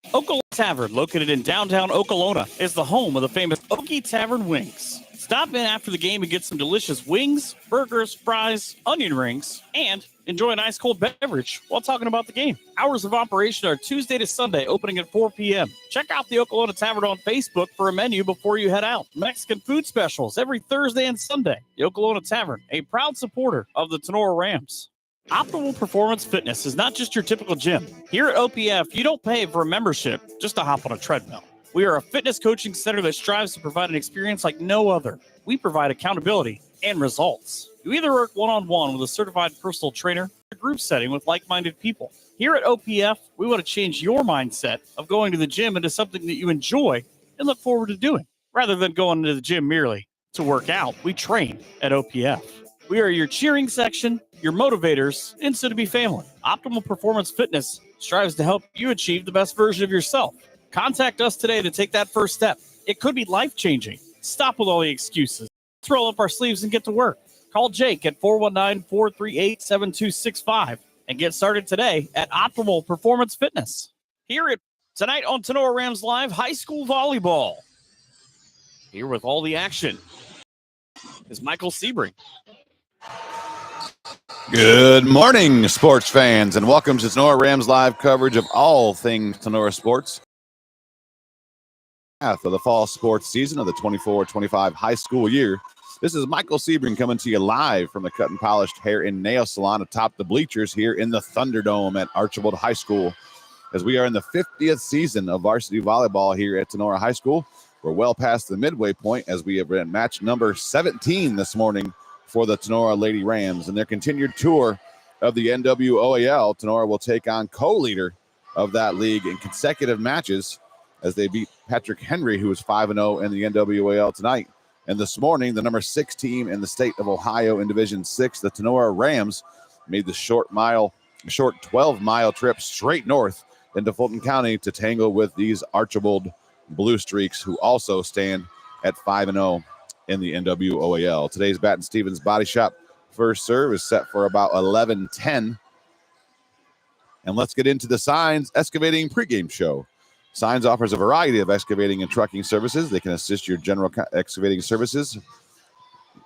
Okolona Tavern, located in downtown Okolona, is the home of the famous Okie Tavern Wings. Stop in after the game and get some delicious wings, burgers, fries, onion rings, and enjoy an ice cold beverage while talking about the game. Hours of operation are Tuesday to Sunday, opening at 4 p.m. Check out the Oklahoma Tavern on Facebook for a menu before you head out. Mexican food specials every Thursday and Sunday. The Oklahoma Tavern, a proud supporter of the Tinora Rams. Optimal Performance Fitness is not just your typical gym. Here at OPF, you don't pay for a membership just to hop on a treadmill. We are a fitness coaching center that strives to provide an experience like no other. We provide accountability and results. You either work one-on-one with a certified personal trainer or a group setting with like-minded people. Here at OPF, we want to change your mindset of going to the gym into something that you enjoy and look forward to doing. Rather than going to the gym merely to work out, we train at OPF. We are your cheering section, your motivators, and soon-to-be family. Optimal Performance Fitness strives to help you achieve the best version of yourself. Contact us today to take that first step. It could be life-changing. Stop with all the excuses. Let's roll up our sleeves and get to work. Call Jake at 419-438-7265 and get started today at Optimal Performance Fitness. Here at tonight on Tinora Rams Live, high school volleyball. Here with all the action is Michael Sebring. Good morning, sports fans, and welcome to Tinora Rams Live coverage of all things Tinora sports. For the fall sports season of the 24-25 high school year. This is Michael Sebring coming to you live from the Cut and Polished Hair and Nail Salon atop the bleachers here in the Thunderdome at Archbold High School. As we are in the 50th season of varsity volleyball here at Tinora High School, we're well past the midway point as we have been match number 17 this morning for the Tinora Lady Rams. In their continued tour of the NWOAL, Tinora will take on co-leader of that league in consecutive matches as they beat Patrick Henry, who is 5-0 in the NWAL tonight. And this morning, the number 6 team in the state of Ohio in Division 6, the Tinora Rams, made the short 12-mile trip straight north into Fulton County to tangle with these Archbold Blue Streaks, who also stand at 5-0 in the NWOAL. Today's Batten Stevens Body Shop first serve is set for about 11:10. And let's get into the Signs Excavating pregame show. Signs offers a variety of excavating and trucking services. They can assist your general excavating services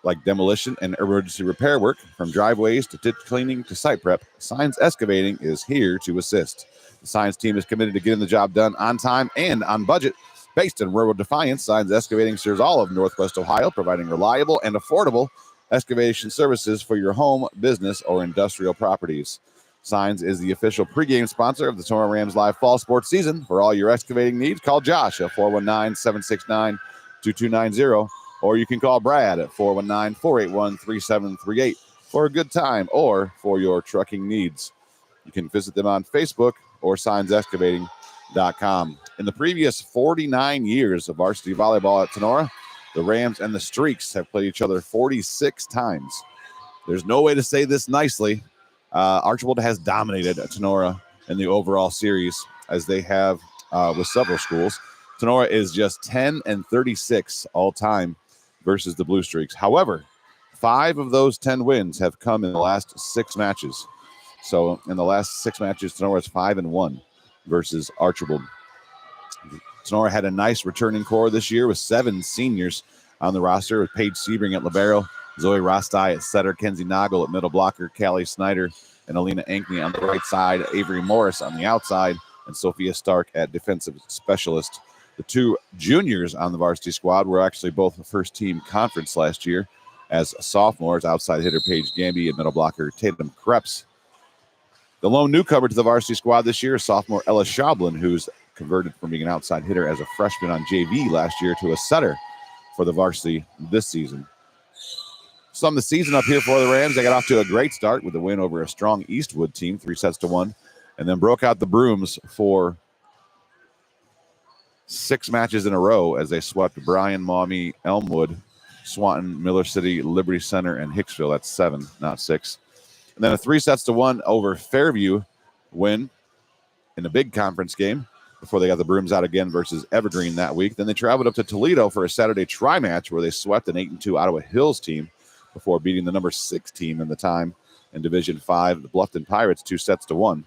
like demolition and emergency repair work, from driveways to ditch cleaning to site prep. Signs Excavating is here to assist. The Signs team is committed to getting the job done on time and on budget. Based in rural Defiance, Signs Excavating serves all of Northwest Ohio, providing reliable and affordable excavation services for your home, business, or industrial properties. Signs is the official pregame sponsor of the Tinora Rams Live fall sports season. For all your excavating needs, call Josh at 419-769-2290, or you can call Brad at 419-481-3738 for a good time or for your trucking needs. You can visit them on Facebook or signsexcavating.com. In the previous 49 years of varsity volleyball at Tinora, the Rams and the Streaks have played each other 46 times. There's no way to say this nicely. Archbold has dominated Tinora in the overall series, as they have with several schools. Tinora is just 10-36 all time versus the Blue Streaks. However, 5 of those 10 wins have come in the last 6 matches. So in the last 6 matches, Tinora is 5-1 versus Archbold. Tinora had a nice returning core this year with 7 seniors on the roster, with Paige Sebring at libero, Zoe Rostai at setter, Kenzie Noggle at middle blocker, Callie Snyder and Alina Ankney on the right side, Avery Morris on the outside, and Sophia Stark at defensive specialist. The 2 juniors on the varsity squad were actually both the first-team conference last year as sophomores, outside hitter Paige Gamby and middle blocker Tatum Krebs. The lone newcomer to the varsity squad this year is sophomore Ella Schablin, who's converted from being an outside hitter as a freshman on JV last year to a setter for the varsity this season. Some of the season up here for the Rams. They got off to a great start with a win over a strong Eastwood team, 3-1, and then broke out the brooms for 6 matches in a row as they swept Bryan, Maumee, Elmwood, Swanton, Miller City, Liberty Center, and Hicksville. That's 7, not 6. And then a 3-1 over Fairview win in a big conference game before they got the brooms out again versus Evergreen that week. Then they traveled up to Toledo for a Saturday tri-match where they swept an 8-2 Ottawa Hills team before beating the number 6 team in the time in Division 5, the Bluffton Pirates, 2-1.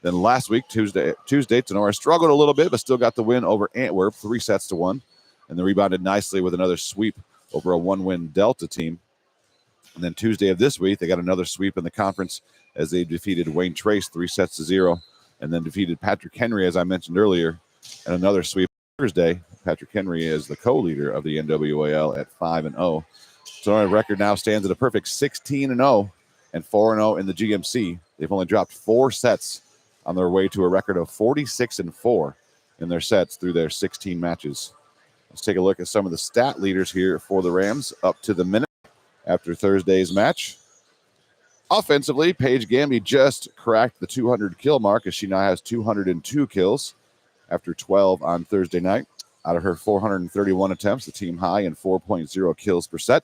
Then last week, Tuesday, Tinora struggled a little bit, but still got the win over Antwerp, 3-1. And they rebounded nicely with another sweep over a 1-win Delta team. And then Tuesday of this week, they got another sweep in the conference as they defeated Wayne Trace 3-0, and then defeated Patrick Henry, as I mentioned earlier, and another sweep Thursday. Patrick Henry is the co-leader of the NWAL at 5-0. So our record now stands at a perfect 16-0 and 4-0 in the GMC. They've only dropped 4 sets on their way to a record of 46-4 in their sets through their 16 matches. Let's take a look at some of the stat leaders here for the Rams up to the minute after Thursday's match. Offensively, Paige Gamby just cracked the 200 kill mark as she now has 202 kills after 12 on Thursday night. Out of her 431 attempts, the team high in 4.0 kills per set.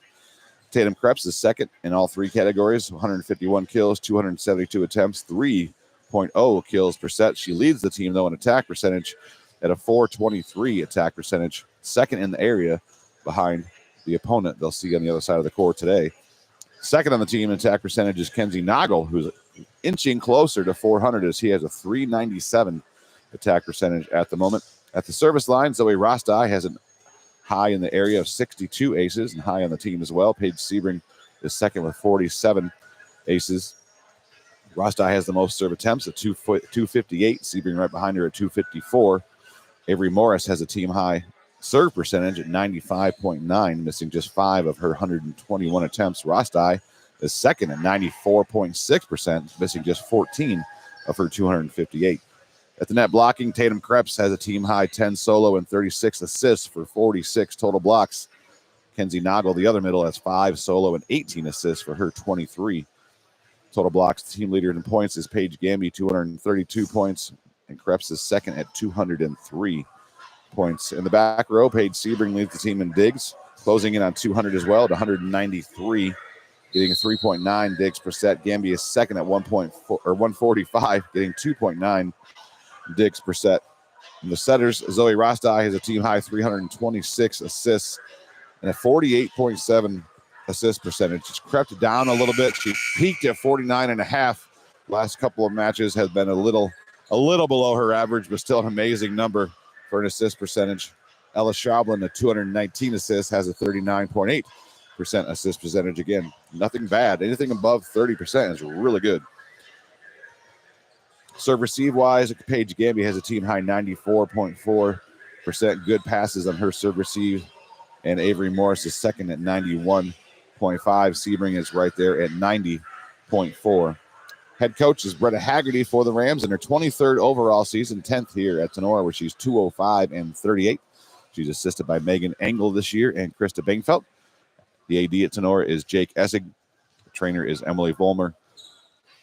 Tatum Krebs is second in all 3 categories, 151 kills, 272 attempts, 3.0 kills per set. She leads the team, though, in attack percentage at a 423 attack percentage, second in the area behind the opponent they'll see on the other side of the court today. Second on the team in attack percentage is Kenzie Noggle, who's inching closer to 400 as he has a 397 attack percentage at the moment. At the service line, Zoe Rostai has a high in the area of 62 aces and high on the team as well. Paige Sebring is second with 47 aces. Rostai has the most serve attempts at 258. Sebring right behind her at 254. Avery Morris has a team high serve percentage at 95.9, missing just 5 of her 121 attempts. Rostai is second at 94.6%, missing just 14 of her 258. At the net blocking, Tatum Krebs has a team high 10 solo and 36 assists for 46 total blocks. Kenzie Noggle, the other middle, has 5 solo and 18 assists for her 23 total blocks. The team leader in points is Paige Gamby, 232 points, and Krebs is second at 203 points. In the back row, Paige Sebring leads the team in digs, closing in on 200 as well at 193, getting a 3.9 digs per set. Gamby is second at 145, getting 2.9 digs per set. In the setters, Zoe Rostai has a team high 326 assists and a 48.7 assist percentage. It's crept down a little bit. She peaked at 49.5. Last couple of matches has been a little below her average, but still an amazing number for an assist percentage. Ella Schaublen, at 219 assists, has a 39.8% assist percentage. Again, nothing bad. Anything above 30% is really good. Serve receive wise, Paige Gamby has a team high 94.4% good passes on her serve receive, and Avery Morris is second at 91.5. Sebring is right there at 90.4. Head coach is Bretta Haggerty for the Rams in her 23rd overall season, 10th here at Tinora, where she's 205 and 38. She's assisted by Megan Engel this year and Krista Bangfeld. The AD at Tinora is Jake Essig. The trainer is Emily Vollmer.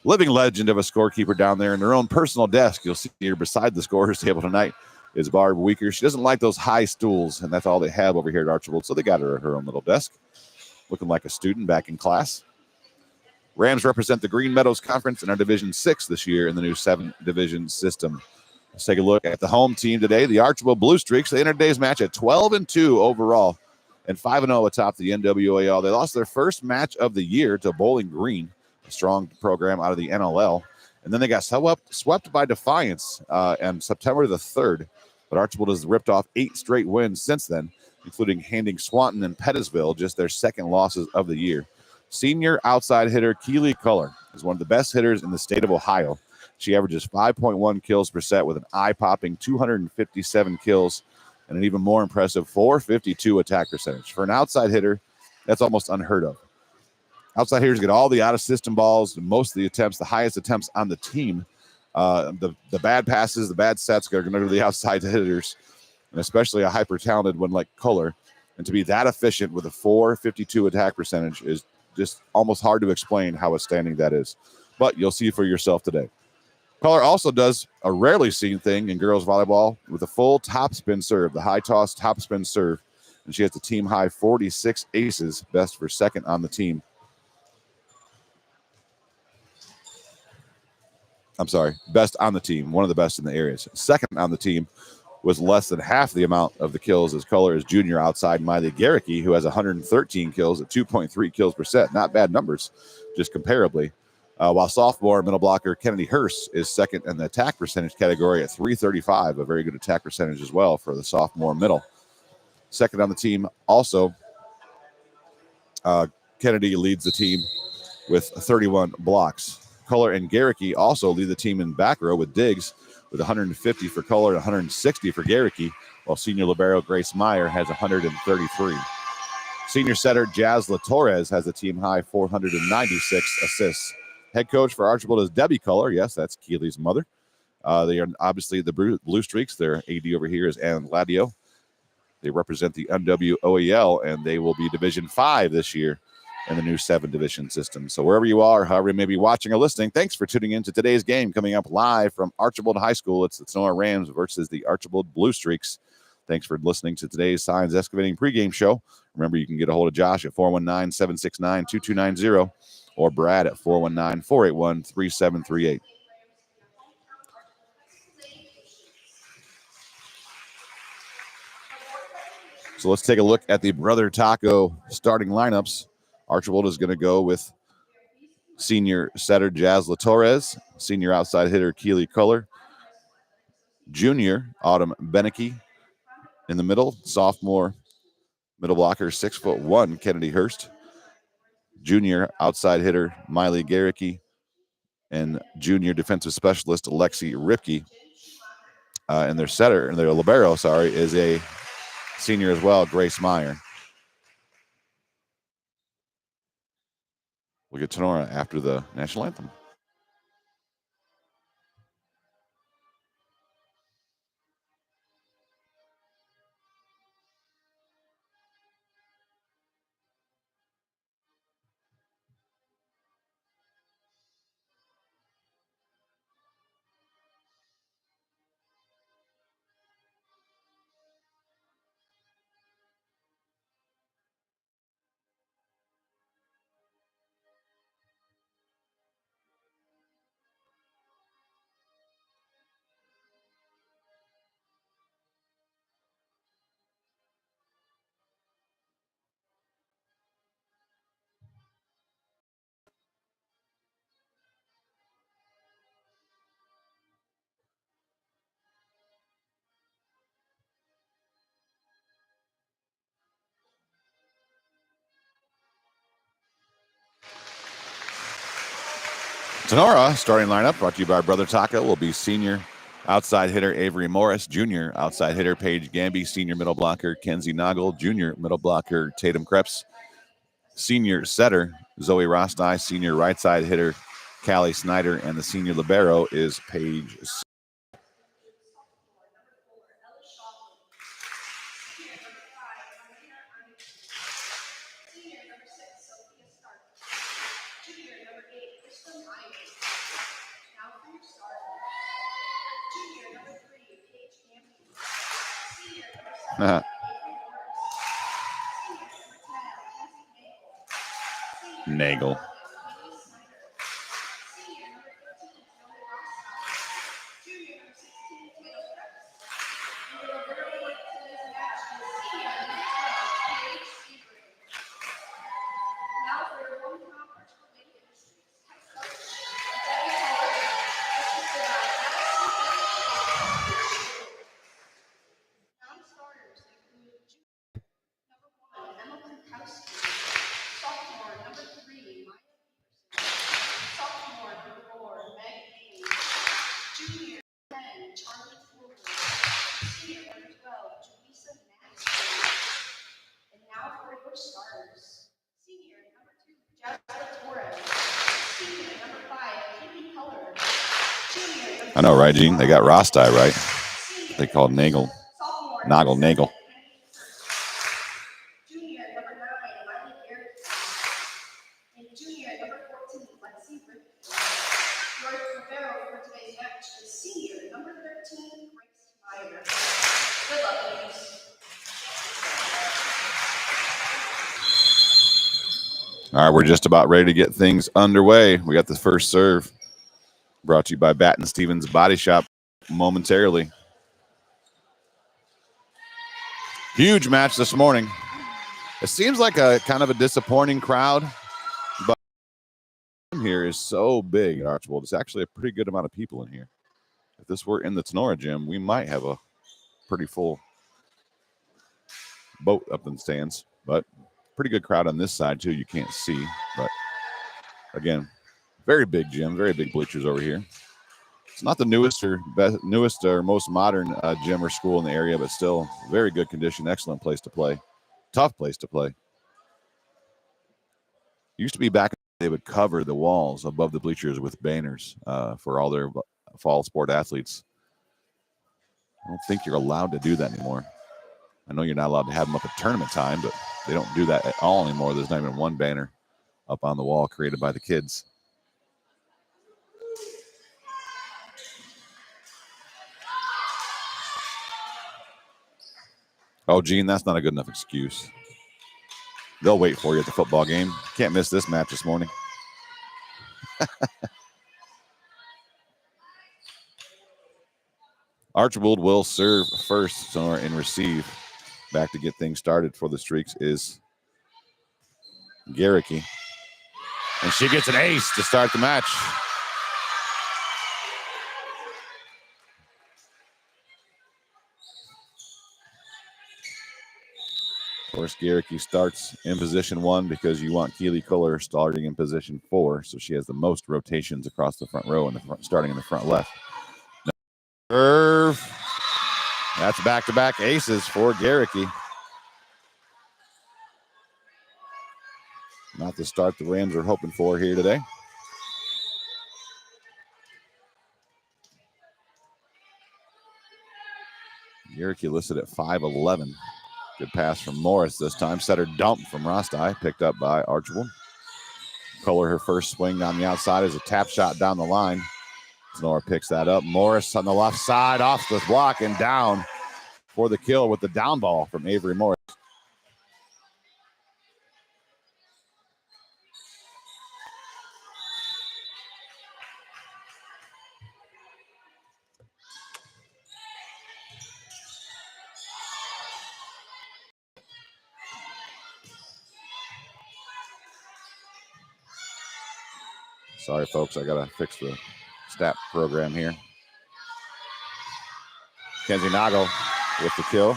Living legend of a scorekeeper down there in her own personal desk. You'll see her beside the scorer's table tonight is Barb Weaker. She doesn't like those high stools, and that's all they have over here at Archbold, so they got her at her own little desk, looking like a student back in class. Rams represent the Green Meadows Conference and are Division 6 this year in the new 7-division system. Let's take a look at the home team today, the Archbold Blue Streaks. They entered today's match at 12-2 overall and 5-0 atop the NWAL. They lost their first match of the year to Bowling Green, a strong program out of the NLL. And then they got swept by Defiance on September the 3rd. But Archbold has ripped off 8 straight wins since then, including handing Swanton and Pettisville just their second losses of the year. Senior outside hitter Keely Culler is one of the best hitters in the state of Ohio. She averages 5.1 kills per set with an eye-popping 257 kills and an even more impressive 452 attack percentage. For an outside hitter, that's almost unheard of. Outside hitters get all the out-of-system balls, most of the attempts, the highest attempts on the team. The bad passes, the bad sets are going to go to the outside hitters, and especially a hyper-talented one like Culler. And to be that efficient with a 452 attack percentage is just almost hard to explain how outstanding that is. But you'll see for yourself today. Culler also does a rarely seen thing in girls volleyball with a full topspin serve, the high toss topspin serve. And she has the team high 46 aces, best for second on the team. Best on the team, one of the best in the areas. Second on the team was less than half the amount of the kills as Culler is junior outside Miley Garricky, who has 113 kills at 2.3 kills per set. Not bad numbers, just comparably. While sophomore middle blocker Kennedy Hurst is second in the attack percentage category at 335, a very good attack percentage as well for the sophomore middle. Second on the team also Kennedy leads the team with 31 blocks. Culler and Garricky also lead the team in back row with digs with 150 for Culler and 160 for Garricky, while senior libero Grace Meyer has 133. Senior setter Jazz Torres has a team high 496 assists. Head coach for Archbold is Debbie Culler. Yes, that's Keely's mother. They are obviously the Blue Streaks. Their AD over here is Ann Ladio. They represent the NWOEL, and they will be Division 5 this year in the new 7-division system. So wherever you are, however you may be watching or listening, thanks for tuning in to today's game. Coming up live from Archbold High School, it's the Tinora Rams versus the Archbold Blue Streaks. Thanks for listening to today's Signs Excavating pregame show. Remember, you can get a hold of Josh at 419-769-2290 or Brad at 419-481-3738. So let's take a look at the Brother Taco starting lineups. Archbold is going to go with senior setter Jazz Torres, senior outside hitter Keely Culler, junior Autumn Beneke in the middle, sophomore middle blocker 6'1" Kennedy Hurst, junior outside hitter Miley Garricky, and junior defensive specialist Lexi Ripke. And their setter, and their libero, is a senior as well, Grace Meyer. We'll get Tinora after the national anthem. Tinora starting lineup brought to you by Brother Taco will be senior outside hitter Avery Morris, junior outside hitter Paige Gamby, senior middle blocker Kenzie Noggle, junior middle blocker Tatum Krebs, senior setter Zoe Rostai, senior right side hitter Callie Snyder, and the senior libero is Paige. Nagel. I know, right, Gene? They got Rostai right. They called Nagel. Nagel. All right, we're just about ready to get things underway. We got the first serve brought to you by Batten Stevens Body Shop momentarily. Huge match this morning. It seems like a kind of a disappointing crowd, but here is so big at Archbold. It's actually a pretty good amount of people in here. If this were in the Tinora gym, we might have a pretty full boat up in the stands, but pretty good crowd on this side too. You can't see, but again, very big gym, very big bleachers over here. It's not the newest or most modern gym or school in the area, but still very good condition, excellent place to play, tough place to play. Used to be back, they would cover the walls above the bleachers with banners for all their fall sport athletes. I don't think you're allowed to do that anymore. I know you're not allowed to have them up at tournament time, but they don't do that at all anymore. There's not even one banner up on the wall created by the kids. Oh, Gene, that's not a good enough excuse. They'll wait for you at the football game. Can't miss this match this morning. Archbold will serve first and receive. Back to get things started for the Streaks is Garricky. And she gets an ace to start the match. Of course, Garricky starts in position 1 because you want Keely Kohler starting in position 4, so she has the most rotations across the front row and starting in the front left. Serve. That's back-to-back aces for Garricky. Not the start the Rams are hoping for here today. Garricky listed at 5'11". Good pass from Morris this time. Setter dump from Rostai, picked up by Archbold. Kohler, her first swing on the outside is a tap shot down the line. Tinora picks that up. Morris on the left side, off the block and down for the kill with the down ball from Avery Morris. Sorry, folks, I got to fix the stat program here. Kenzie Nago with the kill.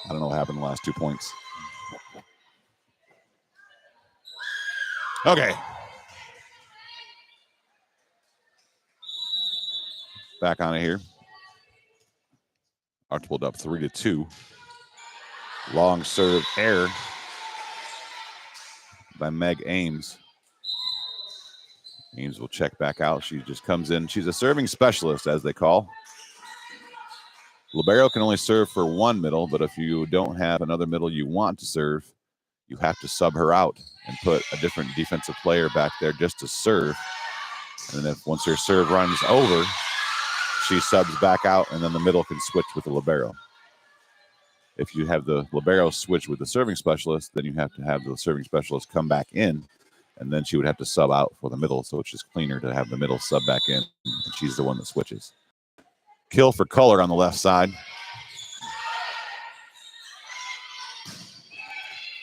I don't know what happened in the last 2 points. Okay. Back on it here. Archbold up 3-2. Long serve error by Meg Ames. Ames will check back out. She just comes in. She's a serving specialist, as they call. Libero can only serve for one middle, but if you don't have another middle you want to serve, you have to sub her out and put a different defensive player back there just to serve. And then once her serve runs over, she subs back out, and then the middle can switch with the libero. If you have the libero switch with the serving specialist, then you have to have the serving specialist come back in, and then she would have to sub out for the middle, so it's just cleaner to have the middle sub back in, and she's the one that switches. Kill for Kohler on the left side.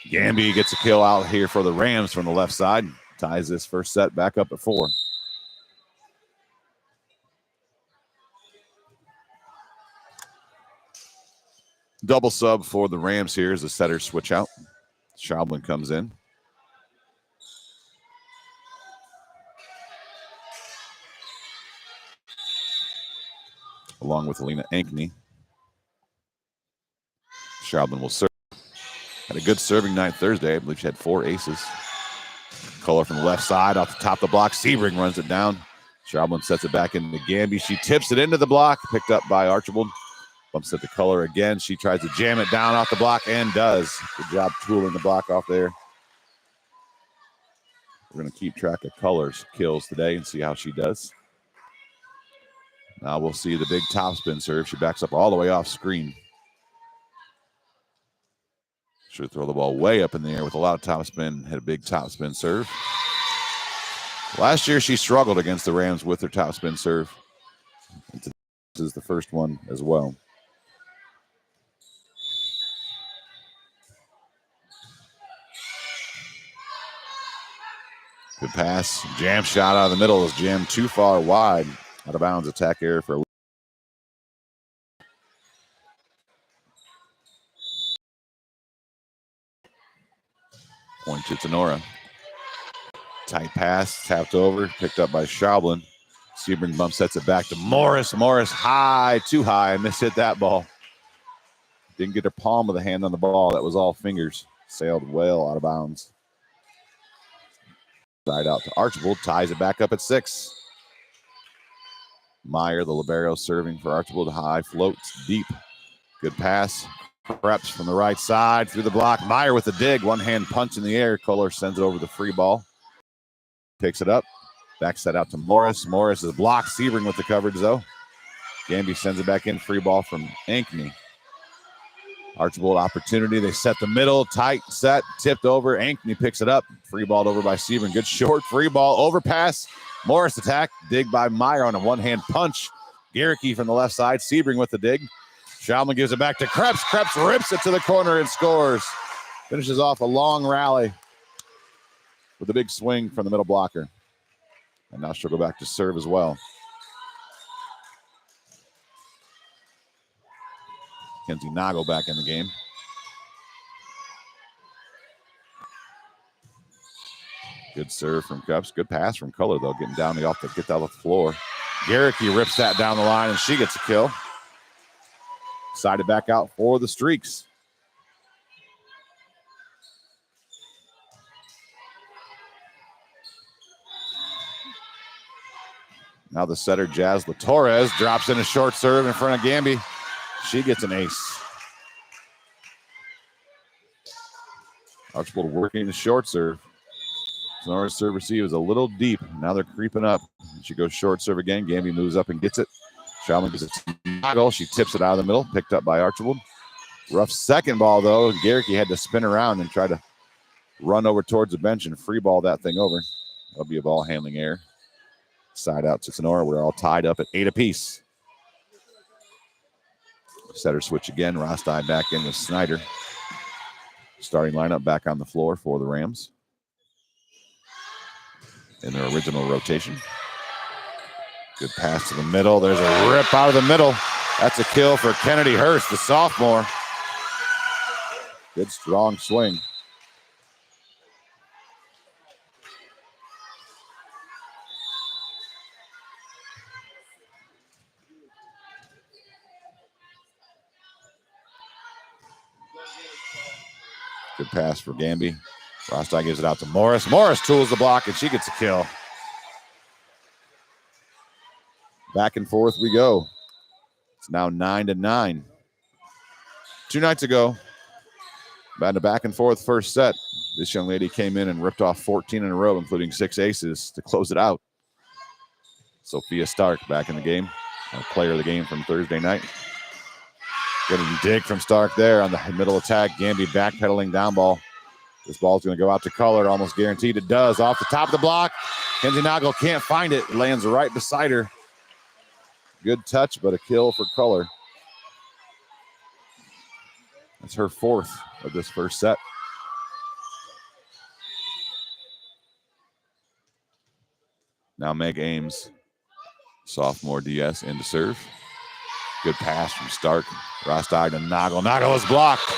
Gamby gets a kill out here for the Rams from the left side. Ties this first set back up at 4. Double sub for the Rams here as the setters switch out. Schaublin comes in. Along with Alina Ankney. Schaublin will serve. Had a good serving night Thursday. I believe she had 4 aces. Kohler from the left side off the top of the block. Sebring runs it down. Schaublin sets it back into Gamby. She tips it into the block. Picked up by Archbold. Bumps it to Kohler again. She tries to jam it down off the block and does. Good job tooling the block off there. We're going to keep track of Kohler's kills today and see how she does. Now we'll see the big topspin serve. She backs up all the way off screen. Should throw the ball way up in the air with a lot of topspin. Had a big topspin serve. Last year she struggled against the Rams with her topspin serve. This is the first one as well. Good pass. Jam shot out of the middle is jammed too far wide. Out of bounds. Attack error for point to Tinora. Tight pass, tapped over, picked up by Schaublin. Sebring bump sets it back to Morris. Morris high, too high, mishit that ball. Didn't get her palm of the hand on the ball. That was all fingers. Sailed well out of bounds. Side out to Archbold, ties it back up at 6. Meyer, the libero, serving for Archbold. High, floats deep. Good pass. Preps from the right side through the block. Meyer with the dig. One hand punch in the air. Kohler sends it over the free ball. Picks it up. Backs that out to Morris. Morris is blocked. Sebring with the coverage, though. Gamby sends it back in. Free ball from Ankney. Archbold opportunity. They set the middle. Tight set. Tipped over. Ankney picks it up. Free balled over by Sebring. Good short free ball. Overpass. Morris attack. Dig by Meyer on a one-hand punch. Garricky from the left side. Sebring with the dig. Schaublin gives it back to Krebs. Krebs rips it to the corner and scores. Finishes off a long rally with a big swing from the middle blocker. And now she'll go back to serve as well. Kenzie Nago back in the game. Good serve from Cups. Good pass from Kohler, though, getting down the get down the floor. Garricky rips that down the line, and she gets a kill. Sided back out for the Streaks. Now the setter, Jazz LaTorres, drops in a short serve in front of Gamby. She gets an ace. Archbold working the short serve. Sonora's serve receive is a little deep. Now they're creeping up. She goes short serve again. Gamby moves up and gets it. Schaublin gives it to Nagle. She tips it out of the middle. Picked up by Archbold. Rough second ball, though. Garricky had to spin around and try to run over towards the bench and free ball that thing over. That'll be a ball handling error. Side out to Tinora. We're all tied up at 8 apiece. Setter switch again. Rostai back in with Snyder. Starting lineup back on the floor for the Rams in their original rotation. Good pass to the middle. There's a rip out of the middle. That's a kill for Kennedy Hurst, the sophomore. Good strong swing. Good pass for Gamby. Rostai gives it out to Morris. Morris tools the block, and she gets a kill. Back and forth we go. It's now 9-9. 2 nights ago, about a back and forth first set, this young lady came in and ripped off 14 in a row, including 6 aces to close it out. Sophia Stark back in the game, our player of the game from Thursday night. Good dig from Stark there on the middle attack. Gamby backpedaling down ball. This ball's going to go out to Kohler, almost guaranteed it does. Off the top of the block. Kenzie Nagle can't find it. It lands right beside her. Good touch, but a kill for Kohler. That's her 4th of this first set. Now Meg Ames, sophomore DS, into serve. Good pass from Stark. Rostai to Nagle. Nagle is blocked.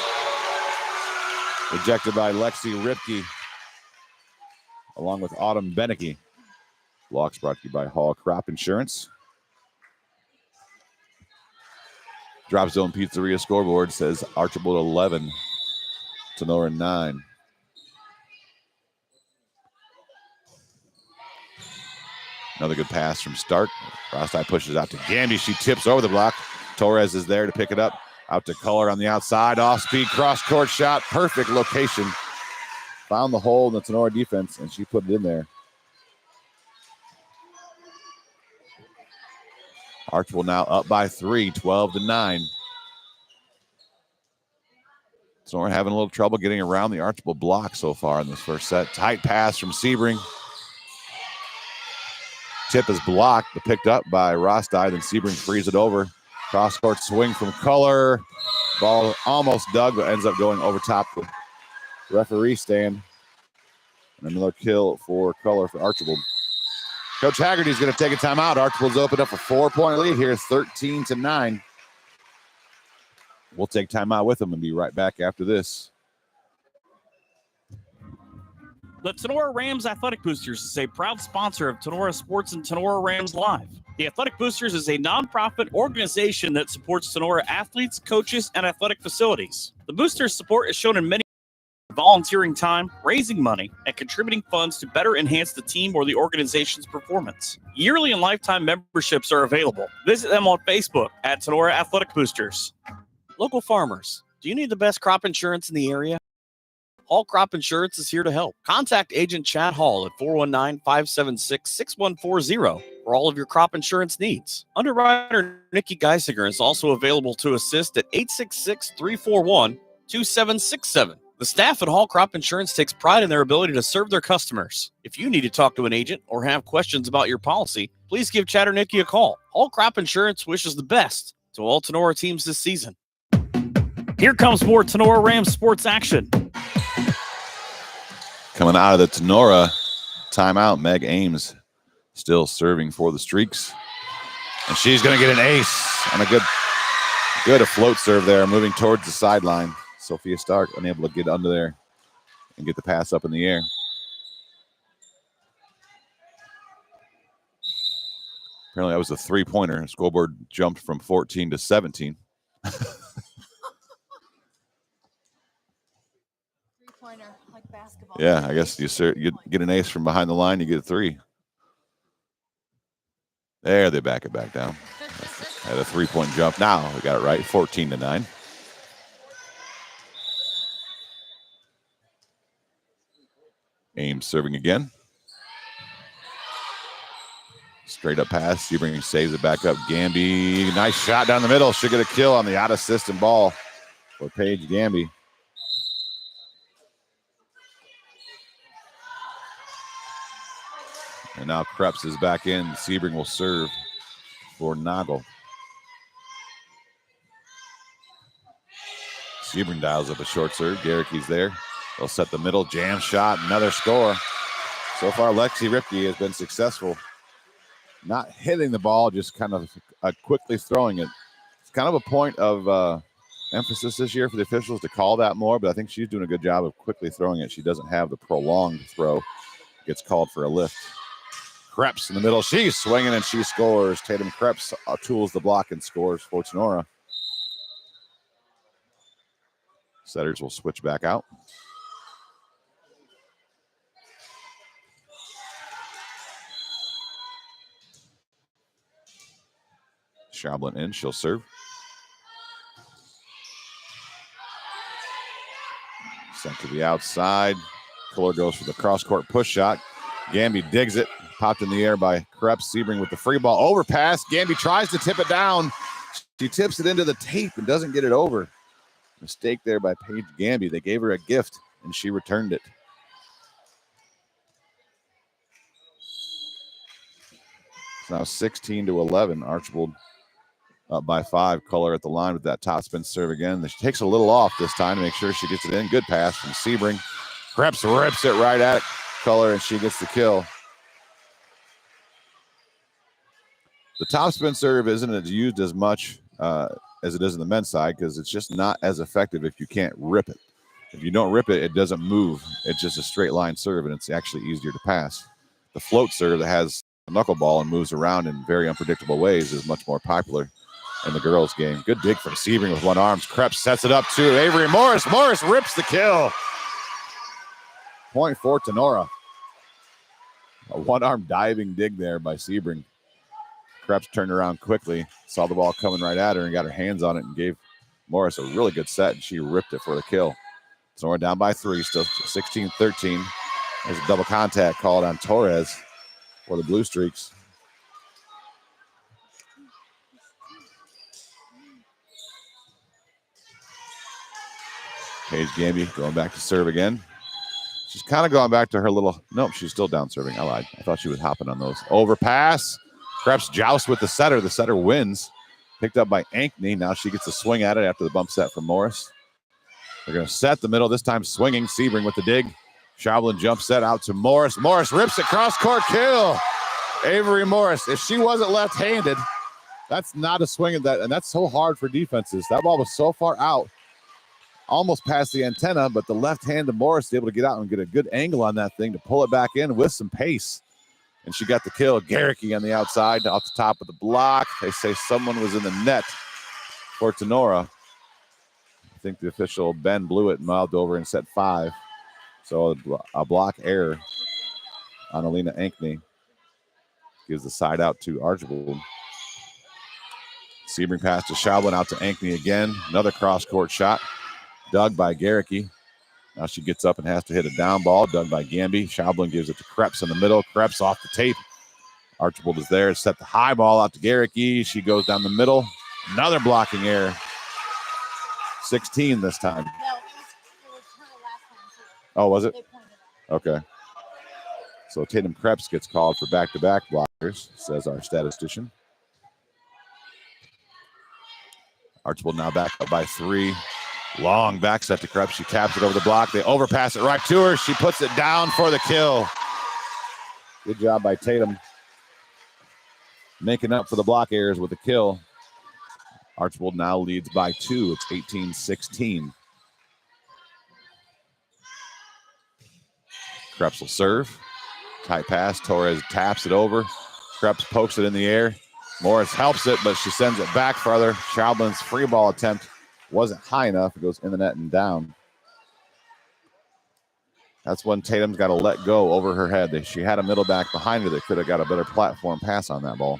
Rejected by Lexi Ripke, along with Autumn Beneke. Blocks brought to you by Hall Crop Insurance. Drop Zone Pizzeria scoreboard says Archbold 11, Tinora 9. Another good pass from Stark. Rostai pushes out to Gamby. She tips over the block. Torres is there to pick it up. Out to Kohler on the outside. Off-speed cross-court shot. Perfect location. Found the hole in the Tinora defense, and she put it in there. Archbold now up by 3, 12-9. Tinora having a little trouble getting around the Archbold block so far in this first set. Tight pass from Sebring. Tip is blocked, but picked up by Rosti. Then Sebring frees it over. Cross-court swing from Culler. Ball almost dug, but ends up going over top the referee stand. And another kill for Culler for Archbold. Coach Haggerty's going to take a timeout. Archbold's opened up a 4-point lead here, 13-9. We'll take timeout with them and be right back after this. The Tinora Rams Athletic Boosters is a proud sponsor of Tinora Sports and Tinora Rams Live. The Athletic Boosters is a nonprofit organization that supports Tinora athletes, coaches, and athletic facilities. The Boosters' support is shown in many volunteering time, raising money, and contributing funds to better enhance the team or the organization's performance. Yearly and lifetime memberships are available. Visit them on Facebook at Tinora Athletic Boosters. Local farmers, do you need the best crop insurance in the area? Hall Crop Insurance is here to help. Contact Agent Chad Hall at 419-576-6140 for all of your crop insurance needs. Underwriter Nikki Geisinger is also available to assist at 866-341-2767. The staff at Hall Crop Insurance takes pride in their ability to serve their customers. If you need to talk to an agent or have questions about your policy, please give Chad or Nikki a call. Hall Crop Insurance wishes the best to all Tinora teams this season. Here comes more Tinora Rams sports action. Coming out of the Tinora timeout, Meg Ames still serving for the Streaks. And she's going to get an ace on a good afloat serve there, moving towards the sideline. Sophia Stark unable to get under there and get the pass up in the air. Apparently that was a three-pointer. Scoreboard jumped from 14 to 17. Three-pointer, like basketball. Yeah, I guess you get an ace from behind the line, you get a three. There, they back it back down. Had a three-point jump. Now we got it right, 14-9. Ames serving again. Straight up pass. Sebring saves it back up. Gamby, nice shot down the middle. Should get a kill on the out-of-system ball for Paige Gamby. And now Krebs is back in. Sebring will serve for Nagel. Sebring dials up a short serve. Garrick's there. They'll set the middle. Jam shot. Another score. So far, Lexi Ripke has been successful. Not hitting the ball, just kind of quickly throwing it. It's kind of a point of emphasis this year for the officials to call that more, but I think she's doing a good job of quickly throwing it. She doesn't have the prolonged throw. Gets called for a lift. Krebs in the middle. She's swinging and she scores. Tatum Krebs tools the block and scores for Tinora. Setters will switch back out. Schablin in. She'll serve. Sent to the outside. Fuller goes for the cross-court push shot. Gamby digs it. Popped in the air by Krebs. Sebring with the free ball. Overpass. Gamby tries to tip it down. She tips it into the tape and doesn't get it over. Mistake there by Paige Gamby. They gave her a gift, and she returned it. It's now 16-11. Archbold up by 5. Culler at the line with that top spin serve again. She takes a little off this time to make sure she gets it in. Good pass from Sebring. Krebs rips it right at Culler, and she gets the kill. The top spin serve isn't used as much as it is in the men's side because it's just not as effective if you can't rip it. If you don't rip it, it doesn't move. It's just a straight line serve, and it's actually easier to pass. The float serve that has a knuckleball and moves around in very unpredictable ways is much more popular in the girls' game. Good dig from Sebring with one arm. Krebs sets it up to Avery Morris. Morris rips the kill. Point for Tinora. A one-arm diving dig there by Sebring. Krebs turned around quickly, saw the ball coming right at her, and got her hands on it and gave Morris a really good set, and she ripped it for the kill. So we're down by 3, still 16-13. There's a double contact called on Torres for the Blue Streaks. Paige Gamby going back to serve again. She's kind of going back to her little, nope, she's still down serving. I lied. I thought she was hopping on those. Overpass. Krebs joust with the setter. The setter wins. Picked up by Ankney. Now she gets a swing at it after the bump set from Morris. They're going to set the middle. This time swinging. Sebring with the dig. Schaublin jump set out to Morris. Morris rips it cross-court kill. Avery Morris. If she wasn't left-handed, that's not a swing of that, and that's so hard for defenses. That ball was so far out, almost past the antenna, but the left hand of Morris was able to get out and get a good angle on that thing to pull it back in with some pace. And she got the kill. Garricky on the outside, off the top of the block. They say someone was in the net for Tinora. I think the official, Ben, blew it and mouthed over and set 5. So a block error on Alina Ankney. Gives the side out to Archbold. Sebring pass to Schaublin, out to Ankney again. Another cross-court shot. Dug by Garricky. Now she gets up and has to hit a down ball. Dug by Gamby. Schaublin gives it to Krebs in the middle. Krebs off the tape. Archbold is there. Set the high ball out to Garricky. She goes down the middle. Another blocking error. 16 this time. No, it was her last time too. Oh, was it? They pointed out. Okay. So Tatum Krebs gets called for back-to-back blockers, says our statistician. Archbold now back up by 3. Long back set to Krebs. She taps it over the block. They overpass it right to her. She puts it down for the kill. Good job by Tatum. Making up for the block errors with the kill. Archbold now leads by 2. It's 18-16. Krebs will serve. Tight pass. Torres taps it over. Krebs pokes it in the air. Morris helps it, but she sends it back farther. Schaublin's free ball attempt wasn't high enough. It goes in the net and down. That's when Tatum's got to let go over her head. She had a middle back behind her that could have got a better platform pass on that ball.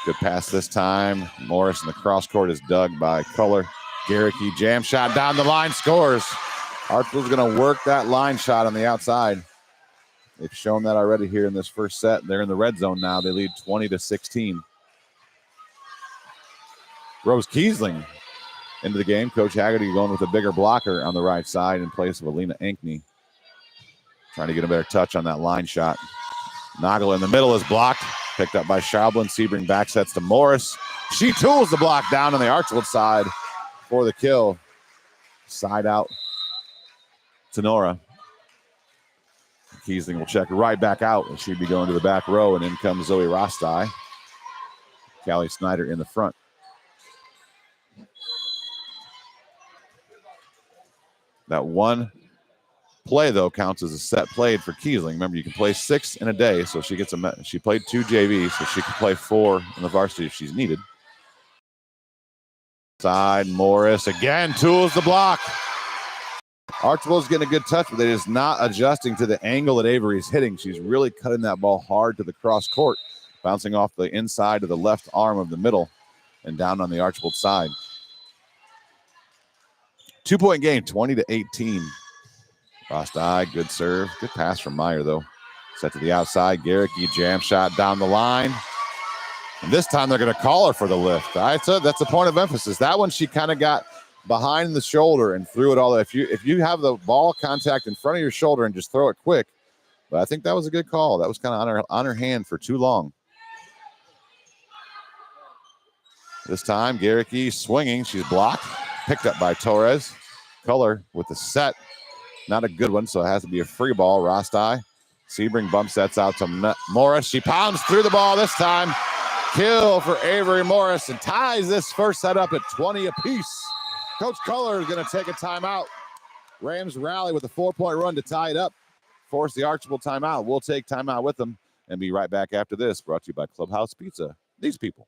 Good pass this time. Morris in the cross court is dug by Culler. Garricky jam shot down the line, scores. Archbold's going to work that line shot on the outside. They've shown that already here in this first set. They're in the red zone now. They lead 20-16. Rose Kiesling into the game. Coach Haggerty going with a bigger blocker on the right side in place of Alina Ankney. Trying to get a better touch on that line shot. Nagel in the middle is blocked. Picked up by Schaublin. Sebring back sets to Morris. She tools the block down on the Archbold side for the kill. Side out. Tinora. Kiesling will check right back out, and she'd be going to the back row, and in comes Zoe Rostai. Callie Snyder in the front. That one play, though, counts as a set played for Kiesling. Remember, you can play 6 in a day, so she gets she played 2 JV, so she can play 4 in the varsity if she's needed. Side, Morris again tools the block. Archbold's getting a good touch, but they're just not adjusting to the angle that Avery's hitting. She's really cutting that ball hard to the cross court, bouncing off the inside of the left arm of the middle and down on the Archbold side. 2-point game, 20-18. Rostai, good serve. Good pass from Meyer, though. Set to the outside. Garricky jam shot down the line. And this time they're going to call her for the lift. I said that's a point of emphasis. That one she kind of got behind the shoulder and threw it all. If you have the ball contact in front of your shoulder and just throw it quick. But I think that was a good call. That was kind of on her hand for too long. This time, Garricky swinging. She's blocked. Picked up by Torres. Culler with the set. Not a good one, so it has to be a free ball. Rostai. Sebring bump sets out to Morris. She pounds through the ball this time. Kill for Avery Morris and ties this first set up at 20 apiece. Coach Culler is going to take a timeout. Rams rally with a 4-point run to tie it up. Force the Archbold timeout. We'll take timeout with them and be right back after this. Brought to you by Clubhouse Pizza. These people.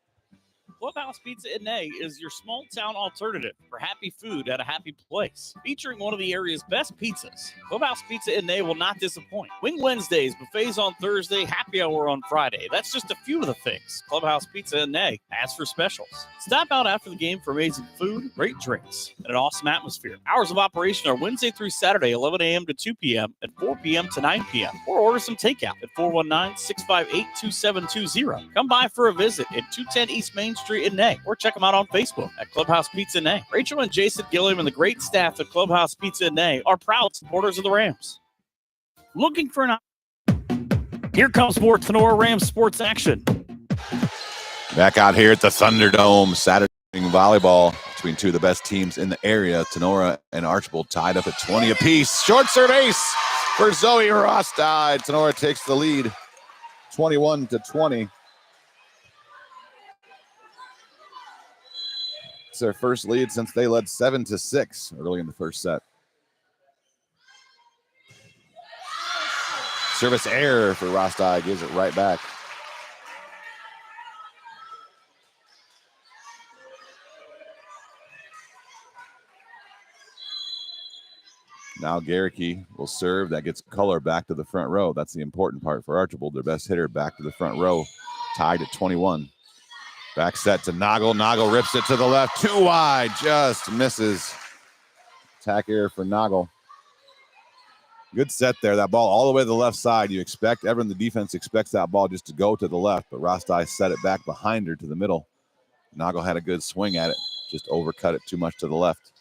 Clubhouse Pizza in A is your small town alternative for happy food at a happy place. Featuring one of the area's best pizzas, Clubhouse Pizza in A will not disappoint. Wing Wednesdays, buffets on Thursday, happy hour on Friday. That's just a few of the things Clubhouse Pizza in A has for specials. Stop out after the game for amazing food, great drinks, and an awesome atmosphere. Hours of operation are Wednesday through Saturday, 11 a.m. to 2 p.m. and 4 p.m. to 9 p.m. Or order some takeout at 419-658-2720. Come by for a visit at 210 East Main Street Street in Nay, or check them out on Facebook at Clubhouse Pizza Nay. Rachel and Jason Gilliam and the great staff at Clubhouse Pizza Nay are proud supporters of the Rams. Looking for an... Here comes more Tinora Rams sports action. Back out here at the Thunderdome, Saturday volleyball between two of the best teams in the area. Tinora and Archbold tied up at 20 apiece. Short serve ace for Zoe Rostide. Tinora takes the lead, 21-20. It's their first lead since they led 7-6 early in the first set. Service error for Rostide, gives it right back. Now Garricky will serve. That gets color back to the front row. That's the important part for Archbold. Their best hitter back to the front row, tied at 21. Back set to Noggle. Noggle rips it to the left. Too wide. Just misses. Attack error for Noggle. Good set there. That ball all the way to the left side. You expect, everyone, the defense expects that ball just to go to the left, but Rostai set it back behind her to the middle. Noggle had a good swing at it, just overcut it too much to the left.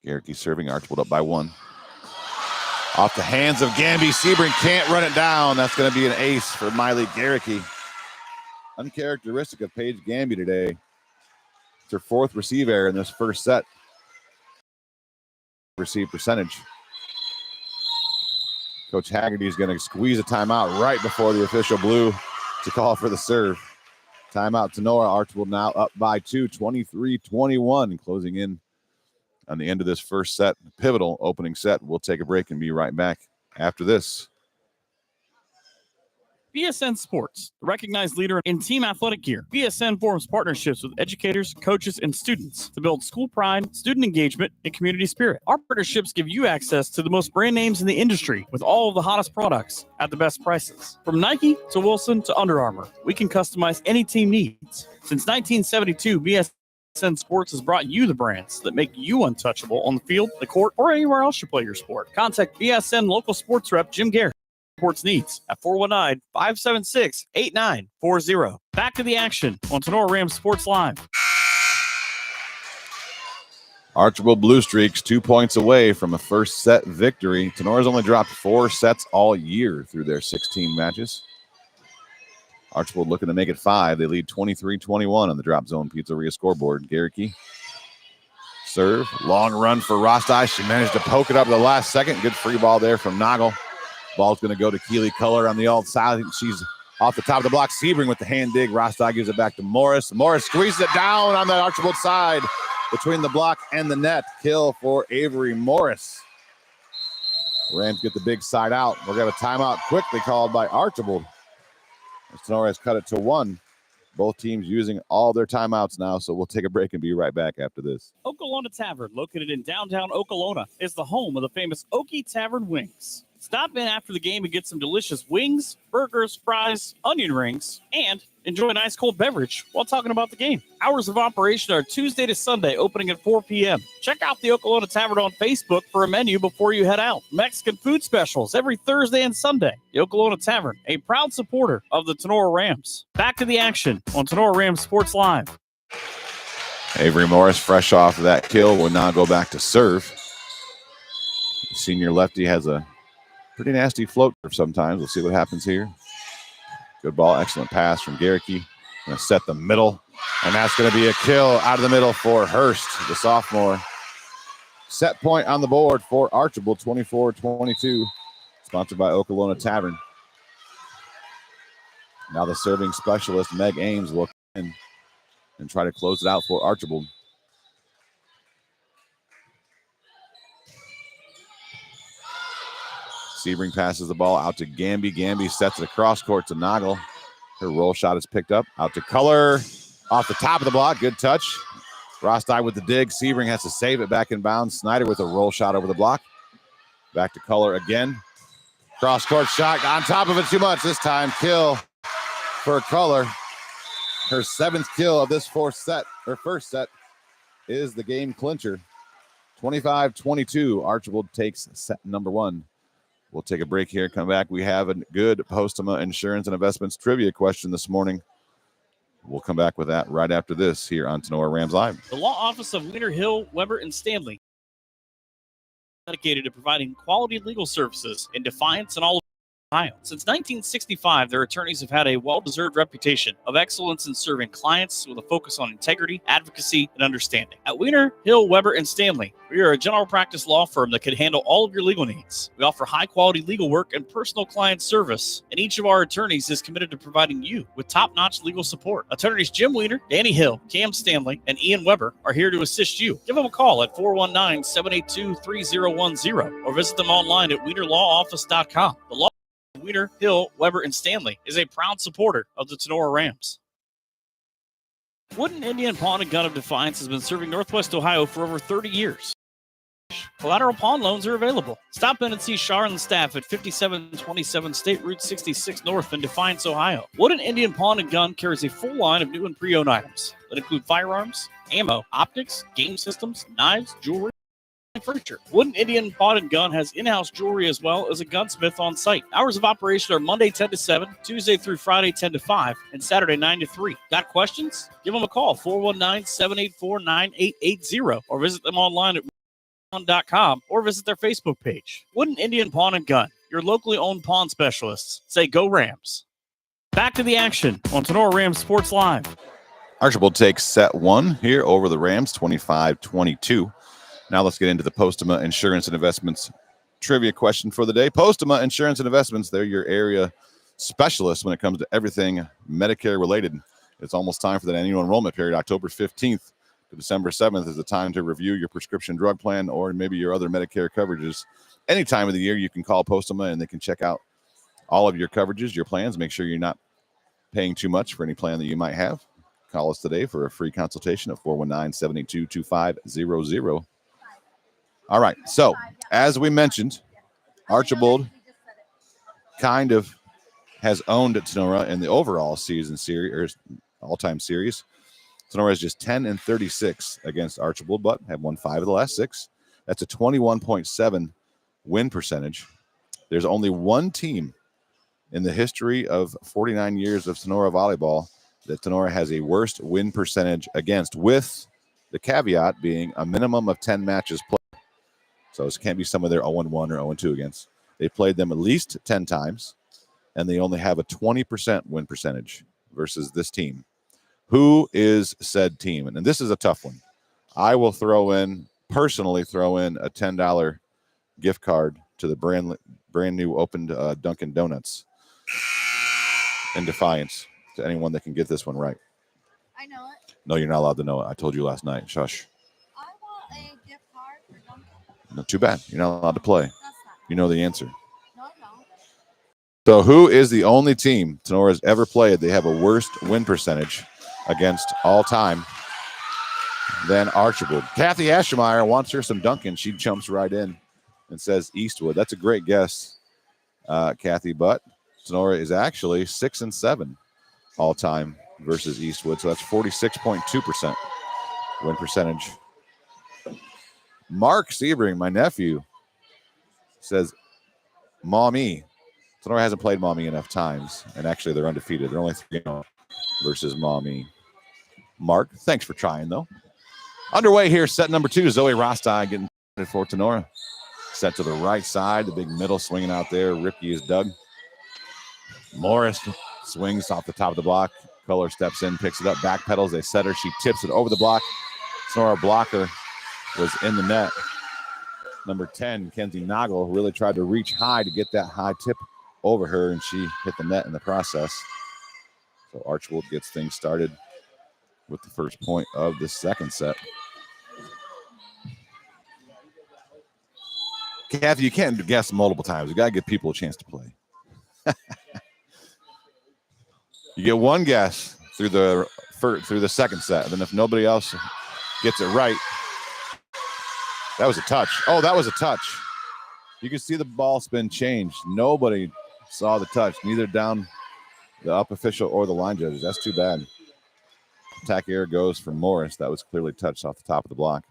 Garricky serving, Archbold up by 1. Off the hands of Gamby. Sebring can't run it down. That's going to be an ace for Miley Garricky. Uncharacteristic of Paige Gamby today. It's her 4th receive error in this first set. Receive percentage. Coach Haggerty is going to squeeze a timeout right before the official blew to call for the serve. Timeout Tinora. Archbold now up by 2, 23-21, closing in on the end of this first set. Pivotal opening set. We'll take a break and be right back after this. BSN Sports, the recognized leader in team athletic gear. BSN forms partnerships with educators, coaches, and students to build school pride, student engagement, and community spirit. Our partnerships give you access to the most brand names in the industry with all of the hottest products at the best prices. From Nike to Wilson to Under Armour, we can customize any team needs. Since 1972, BSN Sports has brought you the brands that make you untouchable on the field, the court, or anywhere else you play your sport. Contact BSN local sports rep Jim Garrett. Sports needs at 419-576-8940. Back to the action on Tinora Rams Sports Live. Archbold Blue Streaks 2 points away from a first set victory. Tinora's only dropped 4 sets all year through their 16 matches. Archbold looking to make it 5. They lead 23-21 on the Drop Zone Pizzeria scoreboard. Garricky serve. Long run for Rostai. She managed to poke it up at the last second. Good free ball there from Noggle. Ball's going to go to Keely Culler on the outside. She's off the top of the block. Sebring with the hand dig. Rostai gives it back to Morris. Morris squeezes it down on the Archbold side between the block and the net. Kill for Avery Morris. Rams get the big side out. We're going to have a timeout quickly called by Archbold. Tinora has cut it to 1. Both teams using all their timeouts now, so we'll take a break and be right back after this. Okolona Tavern, located in downtown Okolona, is the home of the famous Okie Tavern Wings. Stop in after the game and get some delicious wings, burgers, fries, onion rings, and enjoy an ice cold beverage while talking about the game. Hours of operation are Tuesday to Sunday, opening at 4 p.m. Check out the Okolona Tavern on Facebook for a menu before you head out. Mexican food specials every Thursday and Sunday. The Okolona Tavern, a proud supporter of the Tinora Rams. Back to the action on Tinora Rams Sports Live. Avery Morris, fresh off of that kill, will now go back to serve. The senior lefty has a pretty nasty float sometimes. We'll see what happens here. Good ball, excellent pass from Garricky. Going to set the middle, and that's going to be a kill out of the middle for Hurst, the sophomore. Set point on the board for Archbold, 24-22, sponsored by Okolona Tavern. Now the serving specialist, Meg Ames, will come in and try to close it out for Archbold. Sebring passes the ball out to Gamby. Gamby sets it across court to Noggle. Her roll shot is picked up. Out to Culler. Off the top of the block. Good touch. Rostai with the dig. Sebring has to save it back in bounds. Snyder with a roll shot over the block. Back to Culler again. Cross court shot. On top of it too much this time. Kill for Culler. Her 7th kill of this first set is the game clincher. 25-22. Archbold takes set number 1. We'll take a break here, come back. We have a good Postema Insurance and Investments trivia question this morning We'll come back with that right after this here on Tinora Rams Live. The law office of Wiener, Hill, Weber, and Stanley, dedicated to providing quality legal services in Defiance and all of Ohio. Since 1965, their attorneys have had a well-deserved reputation of excellence in serving clients with a focus on integrity, advocacy, and understanding. At Wiener, Hill, Weber, and Stanley, we are a general practice law firm that can handle all of your legal needs. We offer high-quality legal work and personal client service, and each of our attorneys is committed to providing you with top-notch legal support. Attorneys Jim Wiener, Danny Hill, Cam Stanley, and Ian Weber are here to assist you. Give them a call at 419-782-3010 or visit them online at wienerlawoffice.com. The law Wiener, Hill, Weber, and Stanley is a proud supporter of the Tinora Rams. Wooden Indian Pawn and Gun of Defiance has been serving Northwest Ohio for over 30 years. Collateral pawn loans are available. Stop in and see Shar and the staff at 5727 State Route 66 North in Defiance, Ohio. Wooden Indian Pawn and Gun carries a full line of new and pre-owned items that include firearms, ammo, optics, game systems, knives, jewelry, and furniture. Wooden Indian Pawn and Gun has in-house jewelry as well as a gunsmith on site. Hours of operation are Monday 10 to 7, Tuesday through Friday 10 to 5, and Saturday 9 to 3. Got questions? Give them a call, 419-784-9880, or visit them online at .com or visit their Facebook page. Wooden Indian Pawn and Gun, your locally owned pawn specialists. Say go Rams. Back to the action on Tinora Rams Sports Live. Archbold takes set one here over the Rams, 25-22. Now let's get into the Postema Insurance and Investments trivia question for the day. Postema Insurance and Investments, they're your area specialists when it comes to everything Medicare related. It's almost time for that annual enrollment period. October 15th to December 7th is the time to review your prescription drug plan or maybe your other Medicare coverages. Any time of the year you can call Postema and they can check out all of your coverages, your plans. Make sure you're not paying too much for any plan that you might have. Call us today for a free consultation at 419-782-2500. All right, so as we mentioned, Archbold kind of has owned Tinora in the overall season series or all-time series. Tinora is just 10-36 against Archbold, but have won 5 of the last 6. That's a 21.7 win percentage. There's only one team in the history of 49 years of Tinora volleyball that Tinora has a worst win percentage against, with the caveat being a minimum of 10 matches played. So this can't be some of their 0-1 or 0-2 against. They played them at least 10 times, and they only have a 20% win percentage versus this team. Who is said team? And this is a tough one. I will personally throw in a $10 gift card to the brand new opened Dunkin' Donuts in Defiance to anyone that can get this one right. I know it. No, you're not allowed to know it. I told you last night. Shush. I want a gift card for Dunkin'. No, too bad. You're not allowed to play. That's not. You know the answer. No, I don't. So who is the only team Tinora has ever played? They have a worst win percentage against all time than Archbold. Kathy Aschemeyer wants her some Dunkin'. She jumps right in and says Eastwood. That's a great guess, Kathy, but Tinora is actually 6-7 all time versus Eastwood. So that's 46.2% win percentage. Mark Sebring, my nephew, says Maumee. Tinora hasn't played Maumee enough times, and actually they're undefeated. They're only 3-0 versus Maumee. Mark, thanks for trying, though. Underway here, set number 2. Zoe Rostai getting for Tinora. Set to the right side, the big middle swinging out there. Ripke is dug. Morris swings off the top of the block. Kohler steps in, picks it up, backpedals. They set her. She tips it over the block. Tinora blocker was in the net. Number 10, Kenzie Noggle, really tried to reach high to get that high tip over her, and she hit the net in the process. So Archbold gets things started with the first point of the second set. Kathy, you can't guess multiple times. You got to give people a chance to play. You get one guess through the second set, and then if nobody else gets it right, that was a touch. Oh, that was a touch. You can see the ball spin change. Nobody saw the touch, neither down the up official or the line judges. That's too bad. Attack air goes for Morris. That was clearly touched off the top of the block.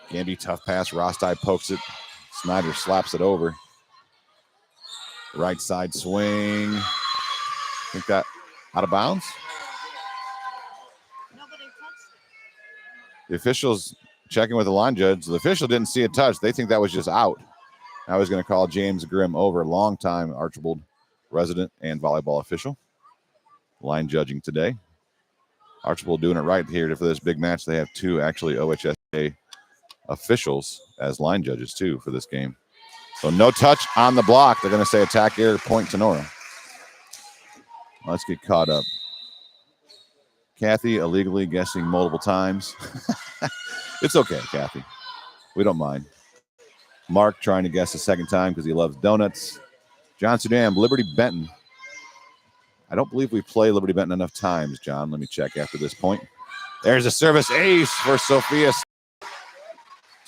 Gamby, tough pass. Rostai pokes it. Snyder slaps it over. Right side swing. I think that Out of bounds. The officials checking with the line judge. The official didn't see a touch. They think that was just out. I was going to call James Grimm over, longtime Archbold resident and volleyball official. Line judging today. Archbold doing it right here for this big match. They have two actually OHSA officials as line judges too for this game. So no touch on the block. They're going to say attack error, point Tinora. Let's get caught up. Kathy illegally guessing multiple times. It's okay, Kathy. We don't mind. Mark trying to guess a second time because he loves donuts. John Sudan, Liberty Benton. I don't believe we play Liberty Benton enough times, John. Let me check after this point. There's a service ace for Sophia.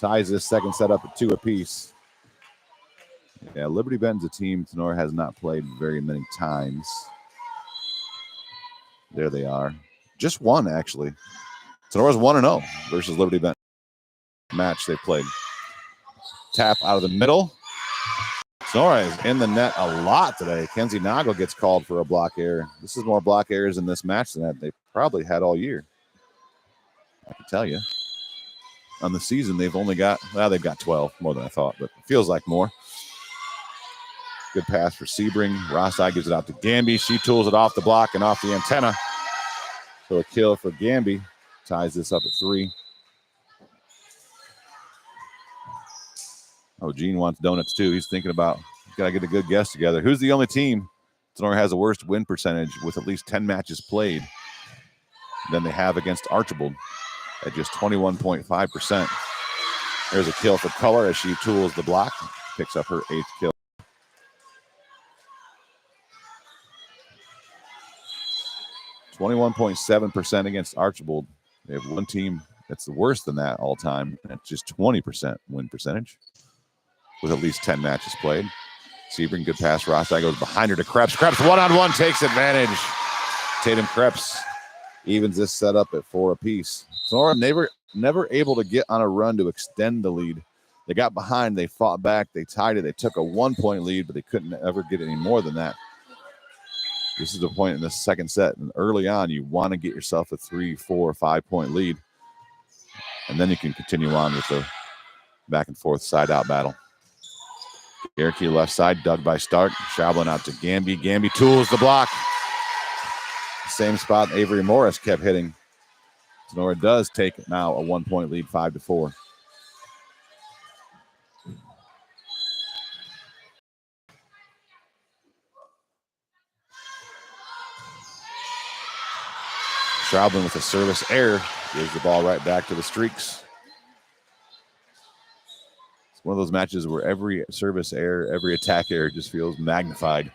Ties this second set up at 2 apiece. Yeah, Liberty Benton's a team Tinora has not played very many times. There they are. Just one, actually. Tenora's 1-0 versus Liberty Benton. Match they played. Tap out of the middle. Tinora is in the net a lot today. Kenzie Nago gets called for a block error. This is more block errors in this match than that they probably had all year. I can tell you. On the season, they've only got, well, they've got 12, more than I thought, but it feels like more. Good pass for Sebring. Rossai gives it out to Gamby. She tools it off the block and off the antenna. So a kill for Gamby. Ties this up at 3. Oh, Gene wants donuts too. He's thinking about, got to get a good guess together. Who's the only team Tinora has the worst win percentage with at least 10 matches played than they have against Archbold at just 21.5%. There's a kill for Color as she tools the block. Picks up her 8th kill. .7% against Archbold. They have one team that's the worse than that all time. That's just 20% win percentage with at least 10 matches played. Sebring, good pass. Rossai goes behind her to Krebs. Krebs one-on-one takes advantage. Tatum Krebs evens this setup at 4 apiece. Tinora never able to get on a run to extend the lead. They got behind. They fought back. They tied it. They took a 1-point lead, but they couldn't ever get any more than that. This is the point in the second set. And early on, you want to get yourself a 3, 4, 5-point lead. And then you can continue on with the back and forth side-out battle. Garricky left side, dug by Stark. Schablin out to Gamby. Gamby tools the block. Same spot Avery Morris kept hitting. Tinora does take now a 1-point lead, 5-4. Schablin with a service error gives the ball right back to the Streaks. It's one of those matches where every service error, every attack error just feels magnified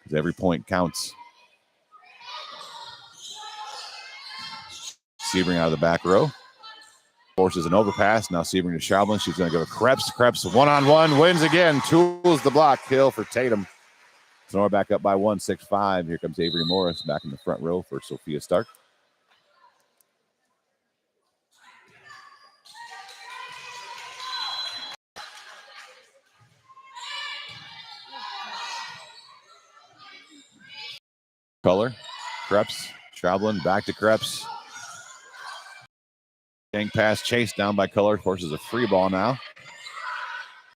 because every point counts. Sebring out of the back row. Forces an overpass. Now Sebring to Schablin. She's going to go to Krebs. Krebs one-on-one wins again. Tools the block. Kill for Tatum. Tinora back up by 1, 6-5. Here comes Avery Morris back in the front row for Sophia Stark. Color. Krebs. Schablin back to Krebs. Gang pass chased down by Color. Forces a free ball now.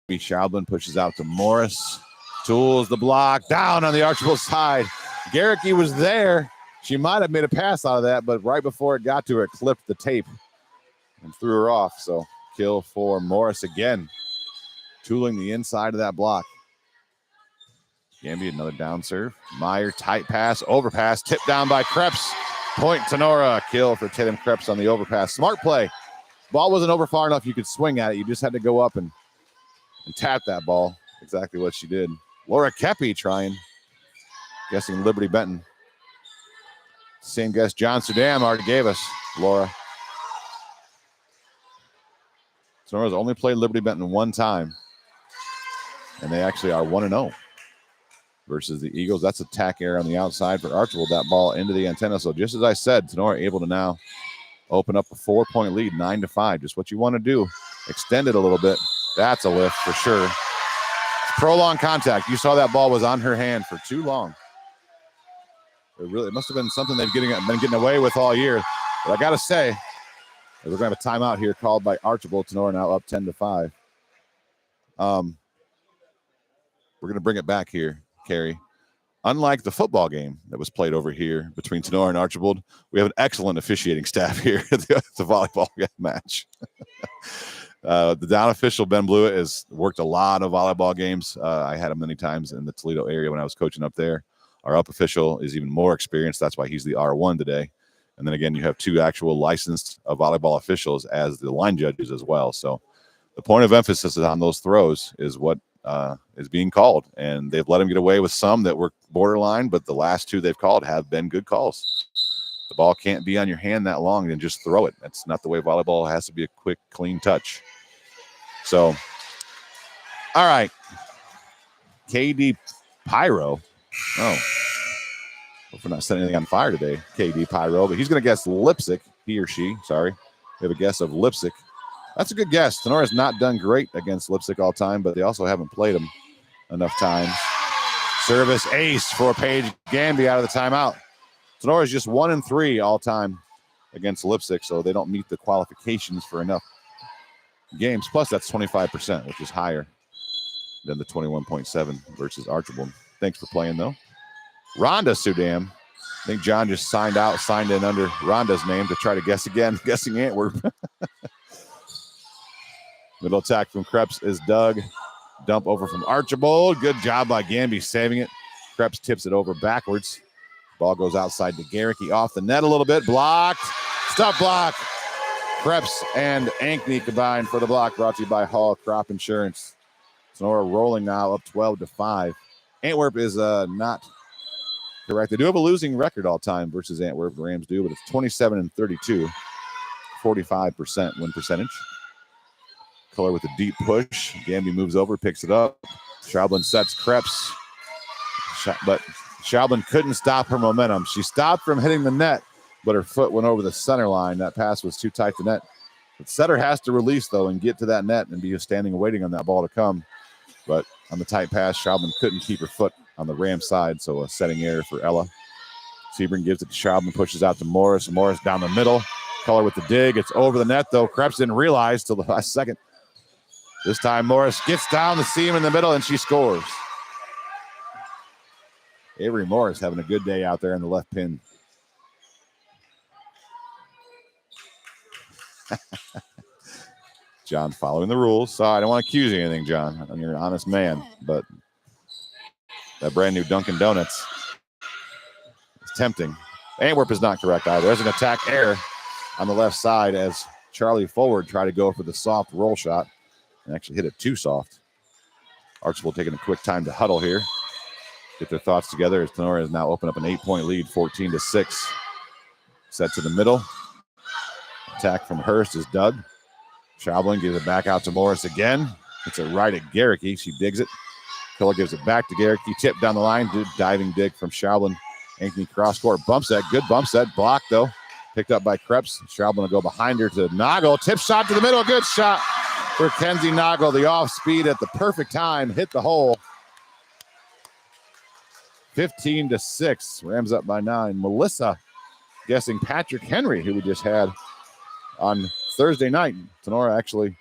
Schablin pushes out to Morris. Tools the block down on the Archbold side. Garricky was there. She might have made a pass out of that, but right before it got to her, it clipped the tape and threw her off. So kill for Morris again. Tooling the inside of that block. Gamby, another down serve. Meyer, tight pass, overpass, tipped down by Krebs. Point Tinora. Kill for Tatum Krebs on the overpass. Smart play. Ball wasn't over far enough you could swing at it. You just had to go up and tap that ball. Exactly what she did. Laura Kepi trying. Guessing Liberty Benton. Same guess John Sudam already gave us, Laura. Tenora's only played Liberty Benton one time. And they actually are 1-0 versus the Eagles. That's attack error on the outside for Archbold. That ball into the antenna. So just as I said, Tinora able to now open up a 4-point lead, 9-5. Just what you want to do. Extend it a little bit. That's a lift for sure. Prolonged contact. You saw that ball was on her hand for too long. It must have been something they've been getting away with all year. But I got to say, we're going to have a timeout here called by Archbold. Tinora now up 10-5. We're going to bring it back here, Carrie. Unlike the football game that was played over here between Tinora and Archbold, we have an excellent officiating staff here at the volleyball match. The down official, Ben Blewett, has worked a lot of volleyball games. I had him many times in the Toledo area when I was coaching up there. Our up official is even more experienced. That's why he's the R1 today. And then again, you have 2 actual licensed volleyball officials as the line judges as well. So the point of emphasis is on those throws is what is being called. And they've let him get away with some that were borderline, but the last 2 they've called have been good calls. The ball can't be on your hand that long and just throw it. That's not the way volleyball has to be. A quick, clean touch. So, all right. KD Pyro. Oh, hope we're not setting anything on fire today, KD Pyro, but he's going to guess Lipsick, he or she, sorry. We have a guess of Lipsick. That's a good guess. Tenora's not done great against Lipsick all time, but they also haven't played him enough times. Service ace for Paige Gamby out of the timeout. Tenora's just 1-3 all time against Lipsick, so they don't meet the qualifications for enough games. Plus, that's 25%, which is higher than the 21.7 versus Archbold. Thanks for playing, though. Rhonda Sudam. I think John just signed in under Rhonda's name to try to guess again, guessing Antwerp. Middle attack from Krebs is Doug. Dump over from Archbold. Good job by Gamby saving it. Krebs tips it over backwards. Ball goes outside to Garricky off the net a little bit. Blocked. Stop block. Krebs and Ankney combined for the block. Brought to you by Hall Crop Insurance. Tinora rolling now up 12-5. Antwerp is not correct. They do have a losing record all time versus Antwerp. The Rams do, but it's 27-32. 45% win percentage. Color with a deep push. Gamby moves over, picks it up. Schaublin sets Krebs. But Schaublin couldn't stop her momentum. She stopped from hitting the net, but her foot went over the center line. That pass was too tight to net. The setter has to release, though, and get to that net and be standing and waiting on that ball to come. But on the tight pass, Schaublin couldn't keep her foot on the Ram side, so a setting error for Ella. Sebring gives it to Schaublin, pushes out to Morris. Morris down the middle. Color with the dig. It's over the net, though. Krebs didn't realize till the last second. This time, Morris gets down the seam in the middle, and she scores. Avery Morris having a good day out there in the left pin. John following the rules. Sorry, I don't want to accuse you of anything, John. You're an honest man, but that brand new Dunkin' Donuts is tempting. Antwerp is not correct either. There's an attack error on the left side as Charlie Forward tried to go for the soft roll shot and actually hit it too soft. Archbold taking a quick time to huddle here. Get their thoughts together as Tinora has now opened up an 8-point lead, 14-6. Set to the middle. Attack from Hurst is Doug. Schaublin gives it back out to Morris again. It's a right at Garricky. She digs it. Killer gives it back to Garricky. Tip down the line. Diving dig from Schaublin. Anthony cross court. Bump set. Good bump set. Blocked, though. Picked up by Krebs. Schaublin will go behind her to Noggle. Tip shot to the middle. Good shot for Kenzie Noggle. The off speed at the perfect time. Hit the hole. 15-6. Rams up by 9. Melissa guessing Patrick Henry, who we just had on Thursday night. Tinora actually,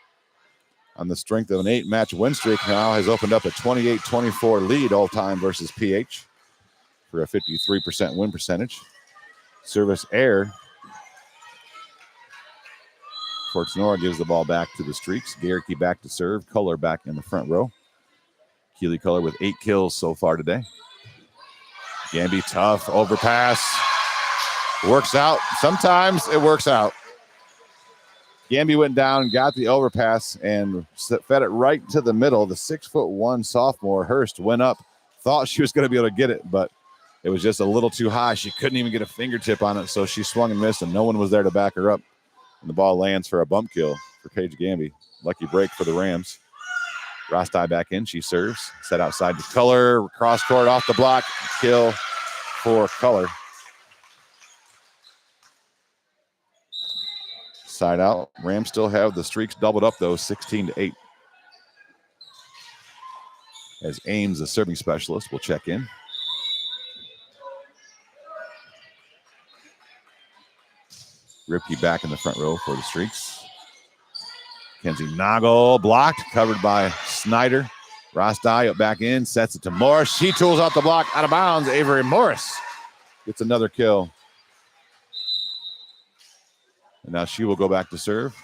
on the strength of an 8-match win streak, now has opened up a 28-24 lead all-time versus PH for a 53% win percentage. Service error for Tinora gives the ball back to the Streaks. Garricky back to serve. Culler back in the front row. Keely Culler with 8 kills so far today. Gamby tough, overpass. Works out. Sometimes it works out. Gamby went down, got the overpass, and fed it right to the middle. The 6'1" sophomore, Hurst, went up, thought she was going to be able to get it, but it was just a little too high. She couldn't even get a fingertip on it, so she swung and missed, and no one was there to back her up. And the ball lands for a bump kill for Paige Gamby. Lucky break for the Rams. Rostai back in. She serves. Set outside to Culler. Cross court off the block. Kill for Culler. Side out. Rams still have the Streaks doubled up, though, 16-8. As Ames, the serving specialist, will check in. Ripke back in the front row for the Streaks. Kenzie Noggle blocked, covered by Snyder. Rostai up back in, sets it to Morris. She tools out the block, out of bounds. Avery Morris gets another kill. And now she will go back to serve.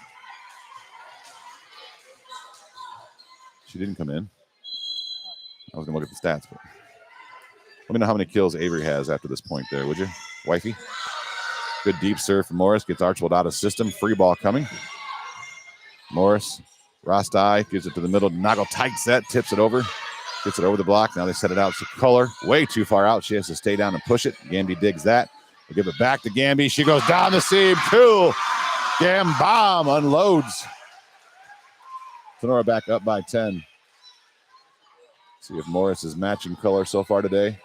She didn't come in. I was going to look at the stats, but let me know how many kills Avery has after this point there, would you, wifey? Good deep serve from Morris. Gets Archbold out of system. Free ball coming. Morris. Rostai gives it to the middle. Noggle tight set. Tips it over. Gets it over the block. Now they set it out to Culler. Way too far out. She has to stay down and push it. Gamby digs that. They give it back to Gamby. She goes down the seam. Two. Bomb unloads. Tinora back up by 10. See if Morris is matching Culler so far today.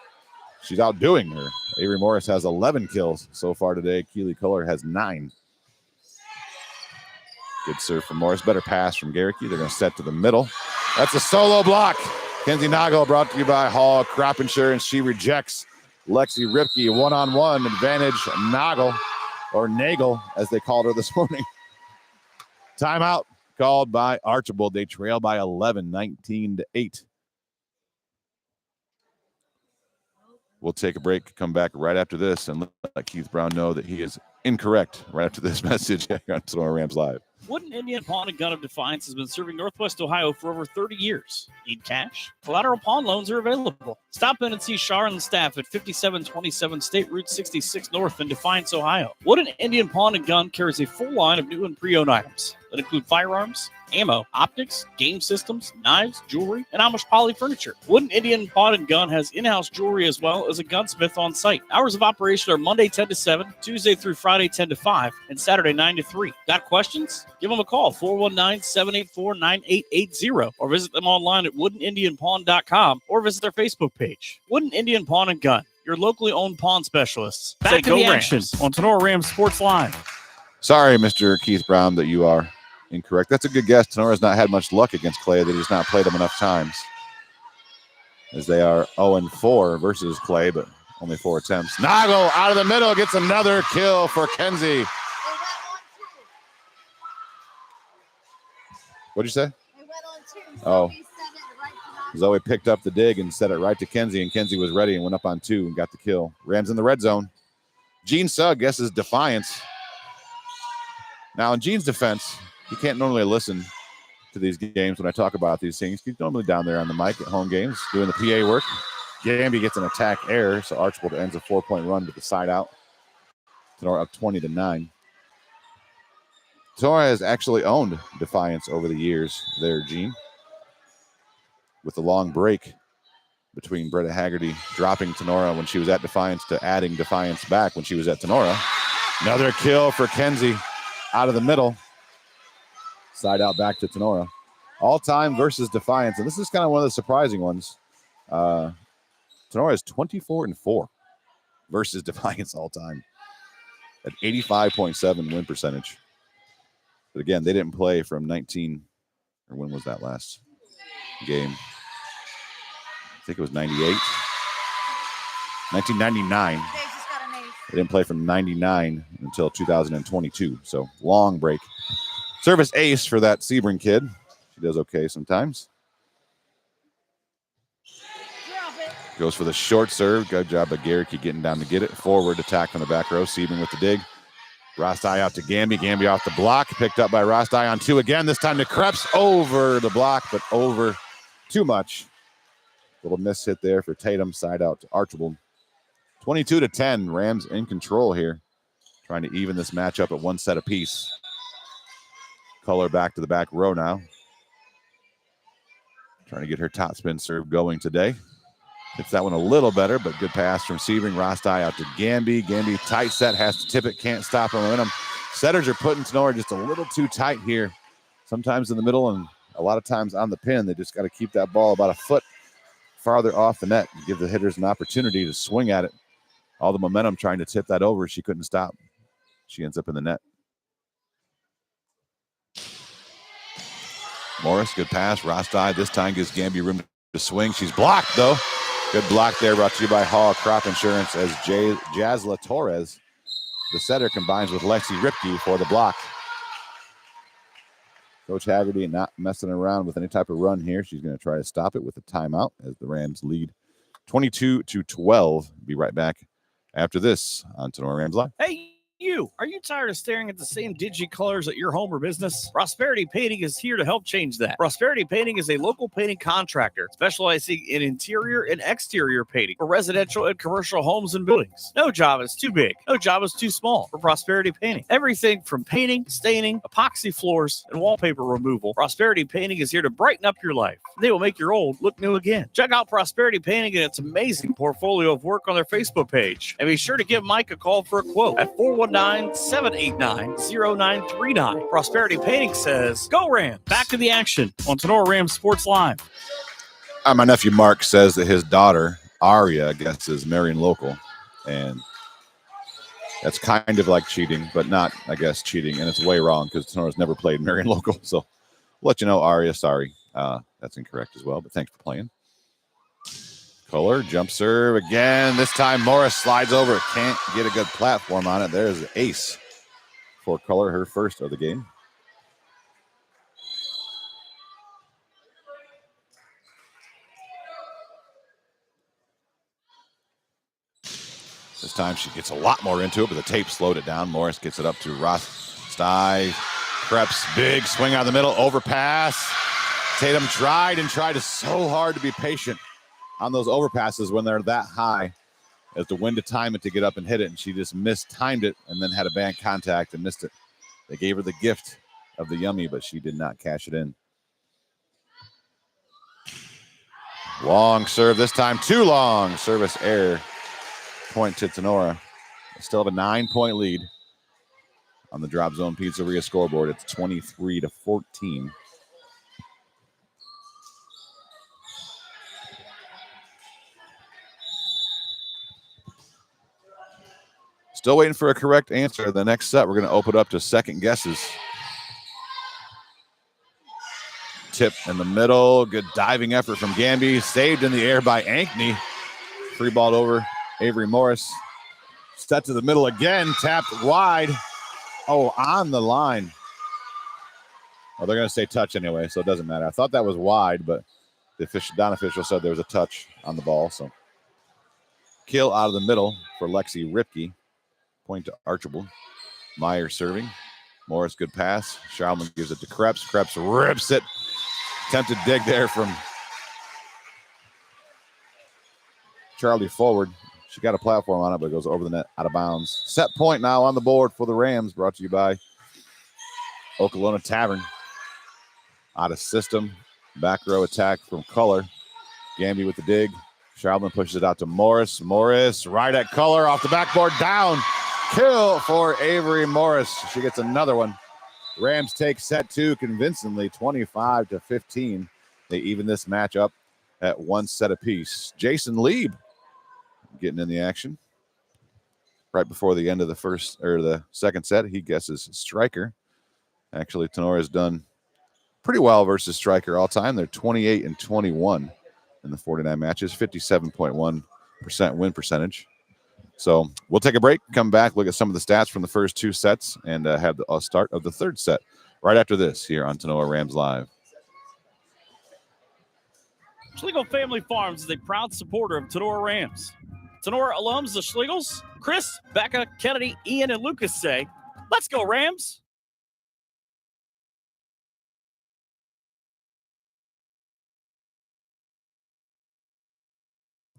She's outdoing her. Avery Morris has 11 kills so far today. Keely Culler has 9. Good serve from Morris. Better pass from Garricky. They're going to set to the middle. That's a solo block. Kenzie Noggle brought to you by Hall Crop Insurance. She rejects Lexi Ripke. One-on-one advantage. Noggle, or Nagel, as they called her this morning. Timeout called by Archbold. They trail by 11, 19-8. We'll take a break, come back right after this, and let Keith Brown know that he is incorrect right after this message here on Tinora Rams Live. Wooden Indian Pawn and Gun of Defiance has been serving Northwest Ohio for over 30 years. Need cash? Collateral pawn loans are available. Stop in and see Shar and the staff at 5727 State Route 66 North in Defiance, Ohio. Wooden Indian Pawn and Gun carries a full line of new and pre-owned items that include firearms, ammo, optics, game systems, knives, jewelry, and Amish poly furniture. Wooden Indian Pawn and Gun has in-house jewelry as well as a gunsmith on site. Hours of operation are Monday 10 to 7, Tuesday through Friday 10 to 5, and Saturday 9 to 3. Got questions? Give them a call, 419-784-9880, or visit them online at woodenindianpawn.com, or visit their Facebook page. Wooden Indian Pawn and Gun, your locally owned pawn specialists. Back to the action on Tinora Rams Sports Live. Sorry, Mr. Keith Brown, that you are incorrect. That's a good guess. Tenora's not had much luck against Clay. They just not played them enough times, as they are 0-4 versus Clay, but only 4 attempts. Noggle out of the middle gets another kill for Kenzie. What'd you say? Oh. Zoe picked up the dig and set it right to Kenzie, and Kenzie was ready and went up on 2 and got the kill. Rams in the red zone. Gene Sugg guesses Defiance. Now, in Gene's defense, he can't normally listen to these games when I talk about these things. He's normally down there on the mic at home games doing the PA work. Gamby gets an attack error, so Archbold ends a 4-point run to the side out. Tinora up 20-9. Tinora has actually owned Defiance over the years there, Gene, with the long break between Bretta Haggerty dropping Tinora when she was at Defiance to adding Defiance back when she was at Tinora. Another kill for Kenzie out of the middle. Side out back to Tinora. All-time versus Defiance, and this is kind of one of the surprising ones. Tinora is 24-4 versus Defiance all-time at 85.7 win percentage. But again, they didn't play from 19, or when was that last game? I think it was 98. 1999. They didn't play from 99 until 2022, so long break. Service ace for that Sebring kid. She does okay sometimes. Goes for the short serve. Good job by Garricky getting down to get it. Forward attack from the back row. Sebring with the dig. Rostai out to Gamby. Gamby off the block. Picked up by Rostai on 2 again. This time to Krebs over the block, but over too much. Little miss hit there for Tatum. Side out to Archbold. 22-10. Rams in control here. Trying to even this matchup at 1 set apiece. Culler back to the back row now. Trying to get her top spin serve going today. Hits that one a little better, but good pass from Sebring. Rostai out to Gamby. Gamby tight set, has to tip it, can't stop her momentum. Setters are putting Tinora just a little too tight here. Sometimes in the middle and a lot of times on the pin. They just got to keep that ball about a foot farther off the net and give the hitters an opportunity to swing at it. All the momentum trying to tip that over. She couldn't stop. She ends up in the net. Morris, good pass. Rostai this time gives Gamby room to swing. She's blocked, though. Good block there, brought to you by Hall Crop Insurance as Jazla Torres the setter, combines with Lexi Ripke for the block. Coach Haggerty not messing around with any type of run here. She's going to try to stop it with a timeout as the Rams lead 22-12. Be right back after this on Tinora Rams Live. Hey, you. Are you tired of staring at the same dingy colors at your home or business? Prosperity Painting is here to help change that. Prosperity Painting is a local painting contractor specializing in interior and exterior painting for residential and commercial homes and buildings. No job is too big. No job is too small for Prosperity Painting. Everything from painting, staining, epoxy floors, and wallpaper removal. Prosperity Painting is here to brighten up your life. They will make your old look new again. Check out Prosperity Painting and its amazing portfolio of work on their Facebook page. And be sure to give Mike a call for a quote at 419-789-0939. Prosperity Painting says, go Rams. Back to the action on Tinora Rams Sports Live. My nephew Mark says that his daughter, Aria, I guess, is marrying local. And that's kind of like cheating, but not, I guess, cheating. And it's way wrong because Tinora's never played Marion local. So we'll let you know, Aria, sorry. That's incorrect as well, but thanks for playing. Kohler, jump serve again. This time Morris slides over. Can't get a good platform on it. There's an ace for Kohler, her first of the game. This time she gets a lot more into it, but the tape slowed it down. Morris gets it up to Ross Sty. Krebs, big swing out of the middle, overpass. Tatum tried so hard to be patient on those overpasses when they're that high as to when to time it to get up and hit it, and she just mistimed it and then had a bad contact and missed it. They gave her the gift of the yummy, but she did not cash it in. Long serve this time, too long. Service error. Point to Tinora. They still have a 9-point lead on the Drop Zone Pizzeria scoreboard. It's 23-14. Still waiting for a correct answer. The next set, we're going to open up to second guesses. Tip in the middle. Good diving effort from Gamby. Saved in the air by Ankney. Free ball over Avery Morris. Set to the middle again. Tapped wide. Oh, on the line. Well, they're going to say touch anyway, so it doesn't matter. I thought that was wide, but the Don official said there was a touch on the ball. So kill out of the middle for Lexi Ripke. Point to Archbold. Meyer serving. Morris, good pass. Schauman gives it to Krebs. Krebs rips it. Attempted dig there from Charlie forward. She got a platform on it, but it goes over the net, out of bounds. Set point now on the board for the Rams, brought to you by Okolona Tavern. Out of system. Back row attack from Color. Gamby with the dig. Schauman pushes it out to Morris. Morris right at Color, off the backboard, down. Kill for Avery Morris. She gets another one. Rams take set two convincingly, 25-15. They even this match up at one set apiece. Jason Lieb getting in the action. Right before the end of the second set, he guesses striker. Actually, Tinora's done pretty well versus striker all time. They're 28-21 in the 49 matches, 57.1% win percentage. So we'll take a break, come back, look at some of the stats from the first two sets, and have the start of the third set right after this here on Tinora Rams Live. Schlegel Family Farms is a proud supporter of Tinora Rams. Tinora alums, the Schlegels, Chris, Becca, Kennedy, Ian, and Lucas say, let's go Rams.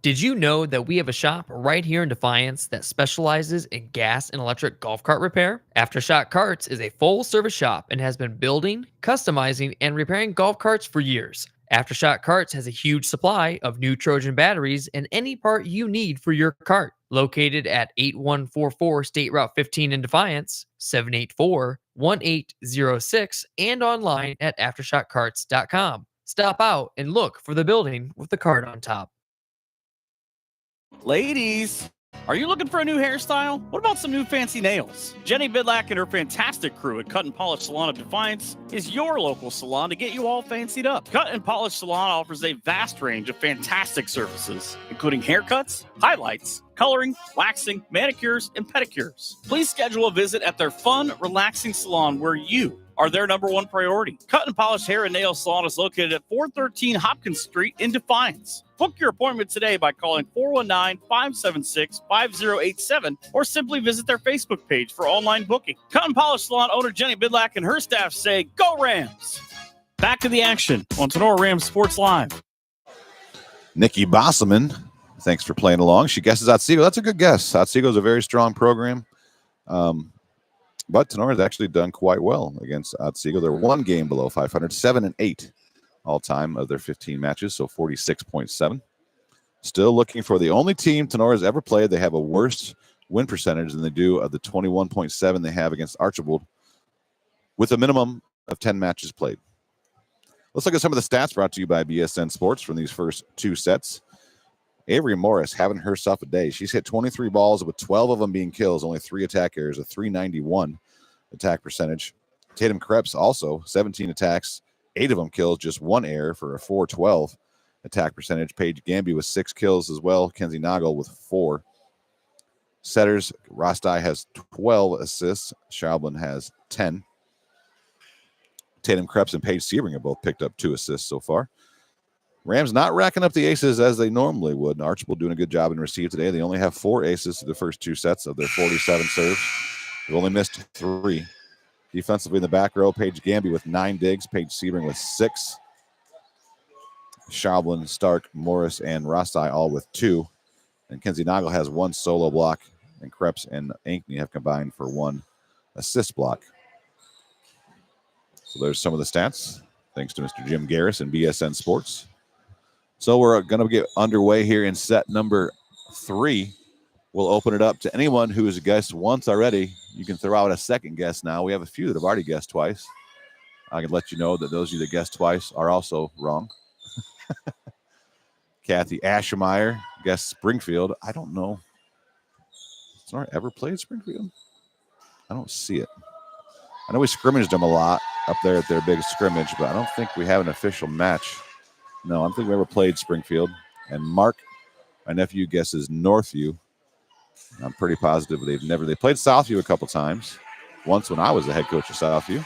Did you know that we have a shop right here in Defiance that specializes in gas and electric golf cart repair? Aftershock Carts is a full-service shop and has been building, customizing, and repairing golf carts for years. Aftershock Carts has a huge supply of new Trojan batteries and any part you need for your cart. Located at 8144 State Route 15 in Defiance, 784-1806, and online at aftershockcarts.com. Stop out and look for the building with the cart on top. Ladies, Are you looking for a new hairstyle? What about some new fancy nails? Jenny Bidlack and her fantastic crew at Cut and Polish Salon of Defiance is your local salon to get you all fancied up. Cut and Polish Salon offers a vast range of fantastic services, including haircuts, highlights, coloring, waxing, manicures, and pedicures. Please schedule a visit at their fun, relaxing salon where you are their number one priority. Cut and Polish Hair and Nail Salon is located at 413 Hopkins Street in Defiance. Book your appointment today by calling 419-576-5087 or simply visit their Facebook page for online booking. Cut and Polish Salon owner Jenny Bidlack and her staff say, "Go Rams!" Back to the action on Tinora Rams Sports Live. Nikki Bosselman, thanks for playing along. She guesses Otsego. That's a good guess. Otsego is a very strong program. But Tenora's actually done quite well against Otsego. They're one game below 500, 7-8 all time of their 15 matches, so 46.7. Still looking for the only team Tenora's ever played. They have a worse win percentage than they do of the 21.7 they have against Archbold with a minimum of 10 matches played. Let's look at some of the stats brought to you by BSN Sports from these first two sets. Avery Morris having herself a day. She's hit 23 balls with 12 of them being kills, only 3 attack errors, a 391 attack percentage. Tatum Krebs also 17 attacks, 8 of them kills, just 1 error for a 412 attack percentage. Paige Gamby with 6 kills as well. Kenzie Nagel with 4. Setters, Rostai has 12 assists. Schaublin has 10. Tatum Krebs and Paige Sebring have both picked up 2 assists so far. Rams not racking up the aces as they normally would. And Archbold doing a good job in receive today. They only have 4 aces to the first 2 sets of their 47 serves. They've only missed 3. Defensively in the back row, Paige Gamby with 9 digs, Paige Sebring with 6. Schaublin, Stark, Morris, and Rostai all with 2. And Kenzie Nagel has 1 solo block, and Krebs and Ankney have combined for 1 assist block. So there's some of the stats, thanks to Mr. Jim Garris and BSN Sports. So we're going to get underway here in set number 3. We'll open it up to anyone who has guessed once already. You can throw out a second guess now. We have a few that have already guessed twice. I can let you know that those of you that guessed twice are also wrong. Kathy Aschemeyer guessed Springfield. I don't know. Has Nora ever played Springfield? I don't see it. I know we scrimmaged them a lot up there at their big scrimmage, but I don't think we have an official match. No, I don't think we ever played Springfield. And Mark, my nephew, guesses Northview. I'm pretty positive they played Southview a couple times. Once when I was the head coach of Southview.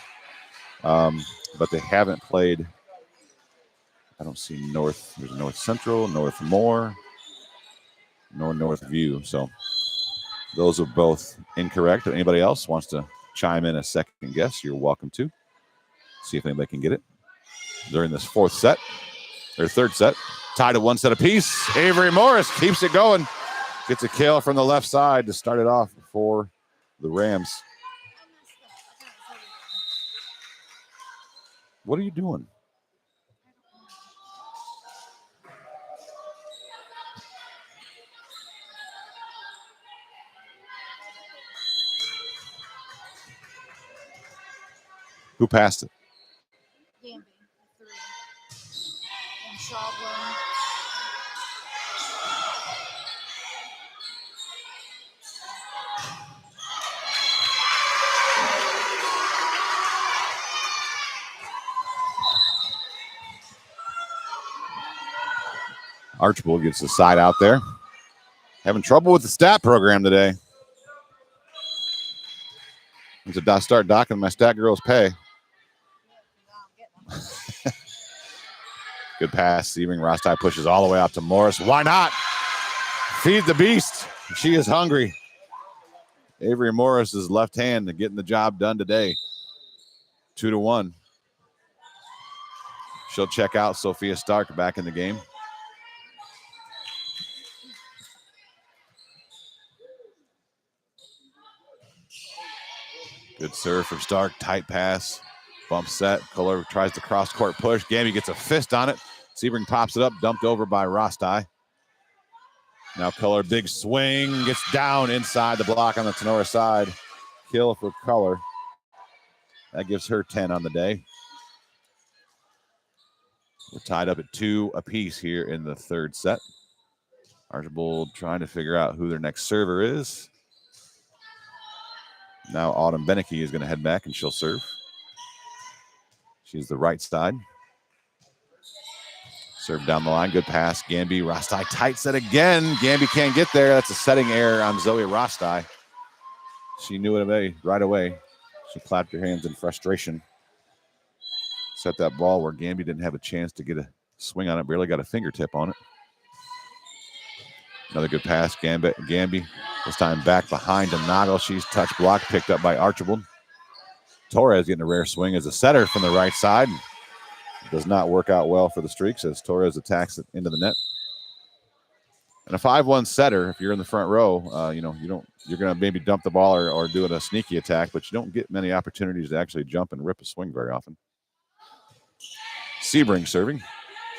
But they haven't played. I don't see North. There's North Central, North Moore, nor Northview. So those are both incorrect. If anybody else wants to chime in a second guess, you're welcome to. See if anybody can get it. During this third set, tied at 1 set apiece. Avery Morris keeps it going. Gets a kill from the left side to start it off for the Rams. What are you doing? Who passed it? Gamby, 3. And Schaublin. Archbold gets the side out there. Having trouble with the stat program today. I need to start docking my stat girls' pay. Good pass. Sebring. Rostai pushes all the way out to Morris. Why not? Feed the beast. She is hungry. Avery Morris is left hand to getting the job done today. 2-1. She'll check out Sophia Stark back in the game. Good serve from Stark. Tight pass. Bump set. Kohler tries to cross-court push. Gamby gets a fist on it. Sebring pops it up. Dumped over by Rostai. Now Kohler, big swing. Gets down inside the block on the Tinora side. Kill for Kohler. That gives her 10 on the day. We're tied up at 2 apiece here in the third set. Archbold trying to figure out who their next server is. Now Autumn Beneke is going to head back and she'll serve. She's the right side. Serve down the line. Good pass. Gamby. Rostai tight set again. Gamby can't get there. That's a setting error on Zoe Rostai. She knew it right away. She clapped her hands in frustration. Set that ball where Gamby didn't have a chance to get a swing on it. Barely got a fingertip on it. Another good pass. Gamby. This time back behind to Noggle. She's touch block. Picked up by Archbold. Torres getting a rare swing as a setter from the right side. Does not work out well for the Streaks as Torres attacks it into the net. And a 5-1 setter, if you're in the front row, you're going to maybe dump the ball or do a sneaky attack, but you don't get many opportunities to actually jump and rip a swing very often. Sebring serving.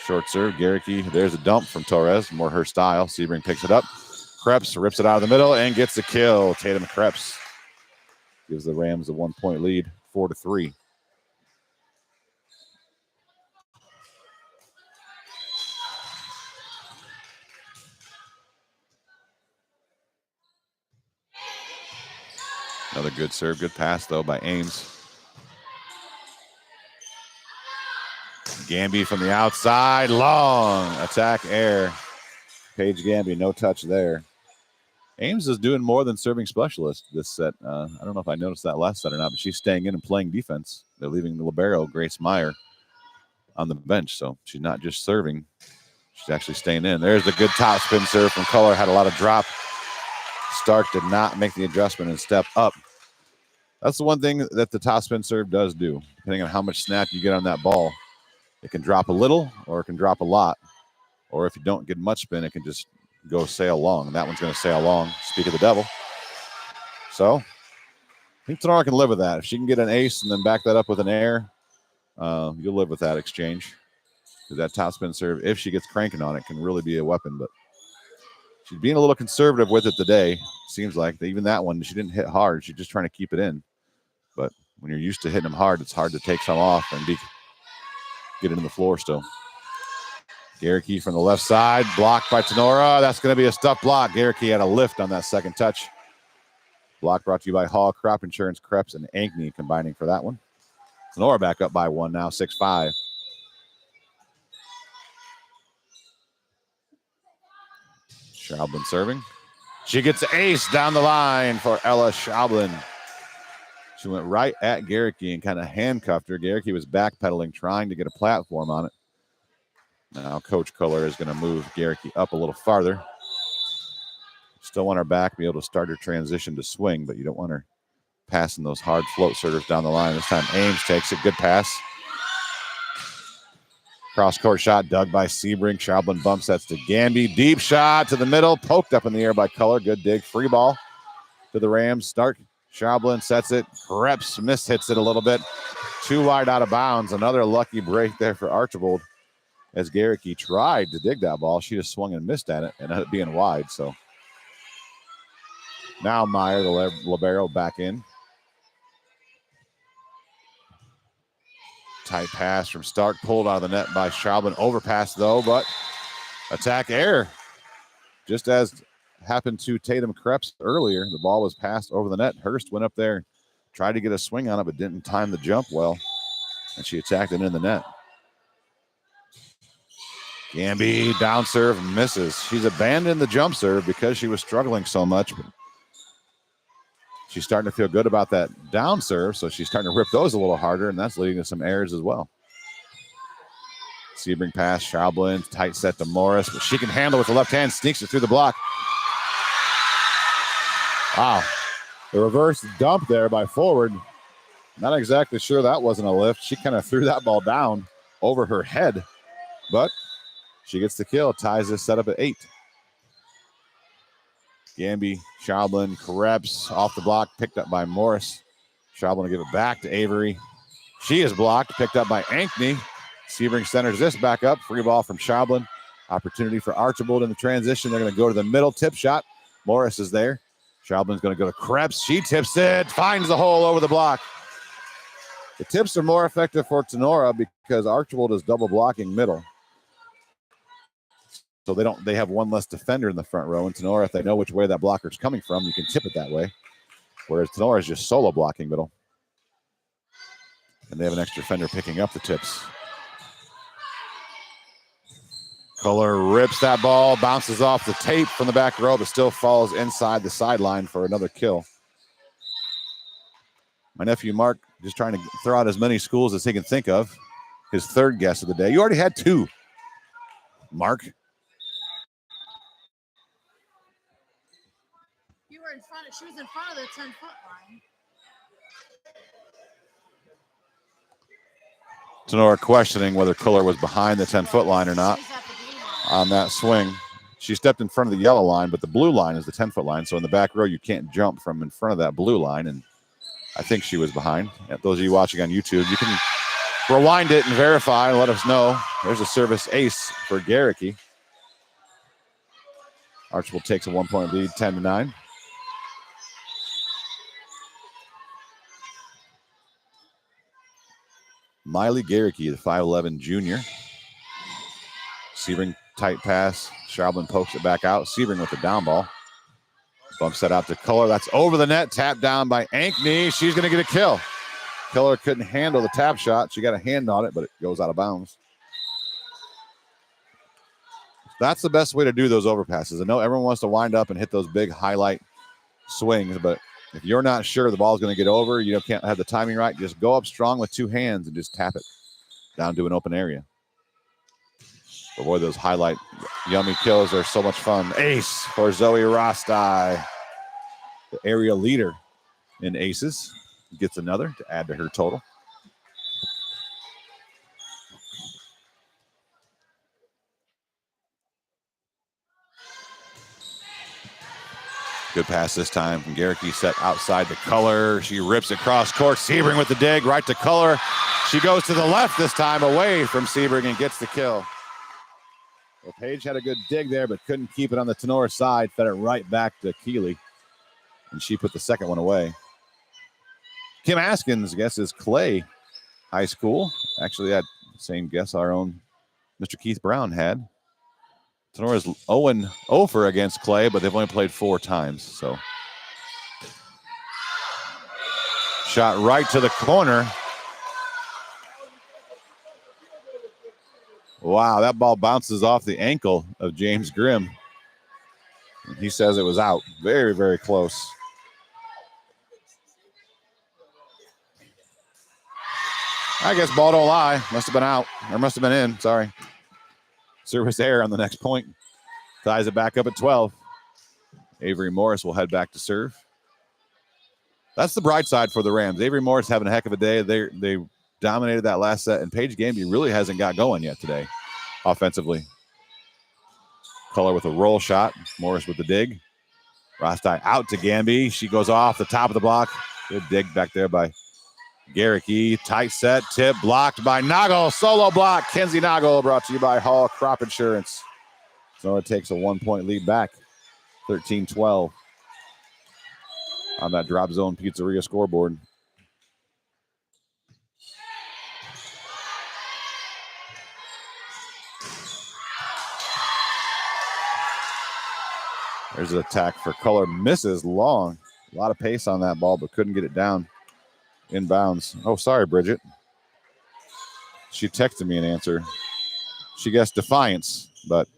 Short serve. Garricky. There's a dump from Torres. More her style. Sebring picks it up. Krebs rips it out of the middle and gets the kill. Tatum Krebs gives the Rams a 1-point lead, 4-3. Another good serve, good pass, though, by Ames. Gamby from the outside, long attack air. Paige Gamby, no touch there. Ames is doing more than serving specialist this set. I don't know if I noticed that last set or not, but she's staying in and playing defense. They're leaving the libero, Grace Meyer, on the bench, so she's not just serving. She's actually staying in. There's the good top spin serve from Culler. Had a lot of drop. Stark did not make the adjustment and step up. That's the one thing that the top spin serve does do. Depending on how much snap you get on that ball, it can drop a little or it can drop a lot. Or if you don't get much spin, it can just go sail long. And that one's going to sail long. Speak of the devil. So I think Tinora can live with that. If she can get an ace and then back that up with an air, you'll live with that exchange. Because that top spin serve, if she gets cranking on it, can really be a weapon. But she's being a little conservative with it today. Seems like even that one, she didn't hit hard. She's just trying to keep it in. But when you're used to hitting them hard, it's hard to take some off and get it in the floor still. Garricky from the left side, blocked by Tinora. That's going to be a stuff block. Garricky had a lift on that second touch. Block brought to you by Hall, Crop Insurance, Krebs, and Ankney combining for that one. Tinora back up by one now, 6-5. Schaublin serving. She gets the ace down the line for Ella Schaublin. She went right at Garricky and kind of handcuffed her. Garricky was backpedaling, trying to get a platform on it. Now Coach Culler is going to move Garricky up a little farther. Still want her back, be able to start her transition to swing, but you don't want her passing those hard float serves down the line. This time Ames takes it. Good pass. Cross-court shot dug by Sebring. Schaublin bump sets to Gamby. Deep shot to the middle. Poked up in the air by Culler. Good dig. Free ball to the Rams. Stark. Schaublin sets it. Krebs hits it a little bit. Too wide out of bounds. Another lucky break there for Archbold. As Garricky tried to dig that ball, she just swung and missed at it and ended up being wide. So now Meyer, the libero, back in. Tight pass from Stark, pulled out of the net by Schaublin. Overpass, though, but attack air. Just as happened to Tatum Krebs earlier, the ball was passed over the net. Hurst went up there, tried to get a swing on it, but didn't time the jump well, and she attacked it in the net. Gamby, down serve, misses. She's abandoned the jump serve because she was struggling so much. But she's starting to feel good about that down serve, so she's starting to rip those a little harder, and that's leading to some errors as well. Sebring pass, Schaublin, tight set to Morris, but she can handle with the left hand, sneaks it through the block. Wow. The reverse dump there by forward. Not exactly sure that wasn't a lift. She kind of threw that ball down over her head, but she gets the kill, ties this setup at 8. Gamby, Schaublin, Krebs off the block, picked up by Morris. Schaublin to give it back to Avery. She is blocked, picked up by Ankney. Sebring centers this back up. Free ball from Schaublin. Opportunity for Archbold in the transition. They're going to go to the middle. Tip shot. Morris is there. Schaublin's going to go to Krebs. She tips it. Finds the hole over the block. The tips are more effective for Tinora because Archbold is double blocking middle. So they have one less defender in the front row. And Tinora, if they know which way that blocker's coming from, you can tip it that way. Whereas Tinora is just solo blocking middle. And they have an extra defender picking up the tips. Kohler rips that ball, bounces off the tape from the back row, but still falls inside the sideline for another kill. My nephew Mark just trying to throw out as many schools as he can think of. His third guess of the day. You already had two, Mark. You were in front of, she was in front of the 10-foot line. Tinora questioning whether Kohler was behind the 10-foot line or not She's at the blue line. on that swing. She stepped in front of the yellow line, but the blue line is the 10-foot line. So in the back row, you can't jump from in front of that blue line. And I think she was behind. Those of you watching on YouTube, you can rewind it and verify and let us know. There's a service ace for Garricky. Archbold takes a 1-point lead, 10-9. Miley Garricky, the 5'11 junior. Sebring tight pass. Schraubman pokes it back out. Sebring with the down ball. Bumps that out to Kohler. That's over the net. Tapped down by Ankney. She's going to get a kill. Kohler couldn't handle the tap shot. She got a hand on it, but it goes out of bounds. That's the best way to do those overpasses. I know everyone wants to wind up and hit those big highlight swings, but if you're not sure the ball's going to get over, you can't have the timing right, just go up strong with two hands and just tap it down to an open area. But boy, those highlight yummy kills are so much fun. Ace for Zoe Rostai, the area leader in aces. Gets another to add to her total. Good pass this time from Garricky, set outside the Kohler. She rips it cross court. Sebring with the dig, right to Kohler. She goes to the left this time, away from Sebring, and gets the kill. Well, Paige had a good dig there, but couldn't keep it on the Tinora side. Fed it right back to Keeley, and she put the second one away. Kim Askins guesses Clay High School. Actually, that same guess our own Mr. Keith Brown had. Tenora's 0-0 against Clay, but they've only played 4 times. So, shot right to the corner. Wow, that ball bounces off the ankle of James Grimm. And he says it was out. Very, very close. I guess ball don't lie. Must have been out. Or must have been in. Sorry. Service error on the next point. Ties it back up at 12. Avery Morris will head back to serve. That's the bright side for the Rams. Avery Morris having a heck of a day. They dominated that last set, and Paige Gamby really hasn't got going yet today offensively. Kohler with a roll shot. Morris with the dig. Rostai out to Gamby. She goes off the top of the block. Good dig back there by Garricky. Tight set, tip, blocked by Noggle. Solo block. Kenzie Noggle, brought to you by Hall Crop Insurance. So it takes a 1-point lead back. 13-12 on that Drop Zone Pizzeria scoreboard. There's an attack for Kohler. Misses long. A lot of pace on that ball, but couldn't get it down. Inbounds. Oh, sorry, Bridget. She texted me an answer. She guessed Defiance, but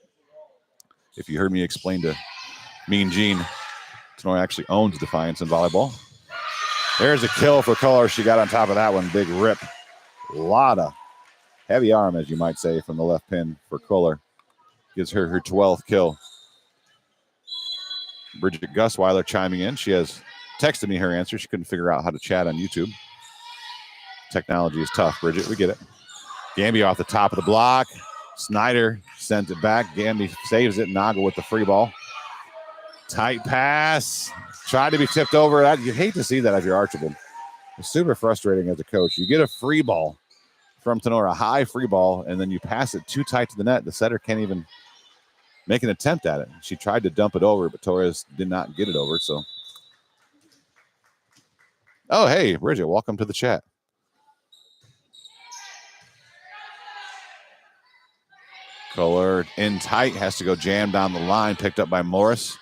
if you heard me explain to Mean Gene, Tinora actually owns Defiance in volleyball. There's a kill for Kohler. She got on top of that one. Big rip. A lot of heavy arm, as you might say, from the left pin for Kohler. Gives her her 12th kill. Bridget Gusweiler chiming in. She has texted me her answer. She couldn't figure out how to chat on YouTube. Technology is tough, Bridget. We get it. Gamby off the top of the block. Snyder sends it back. Gamby saves it. Naga with the free ball. Tight pass. Tried to be tipped over. You hate to see that if you're Archbold. It's super frustrating as a coach. You get a free ball from Tinora, a high free ball, and then you pass it too tight to the net. The setter can't even make an attempt at it. She tried to dump it over, but Torres did not get it over. So, oh, hey, Bridget, welcome to the chat. Kohler in tight, has to go jam down the line, picked up by Morris.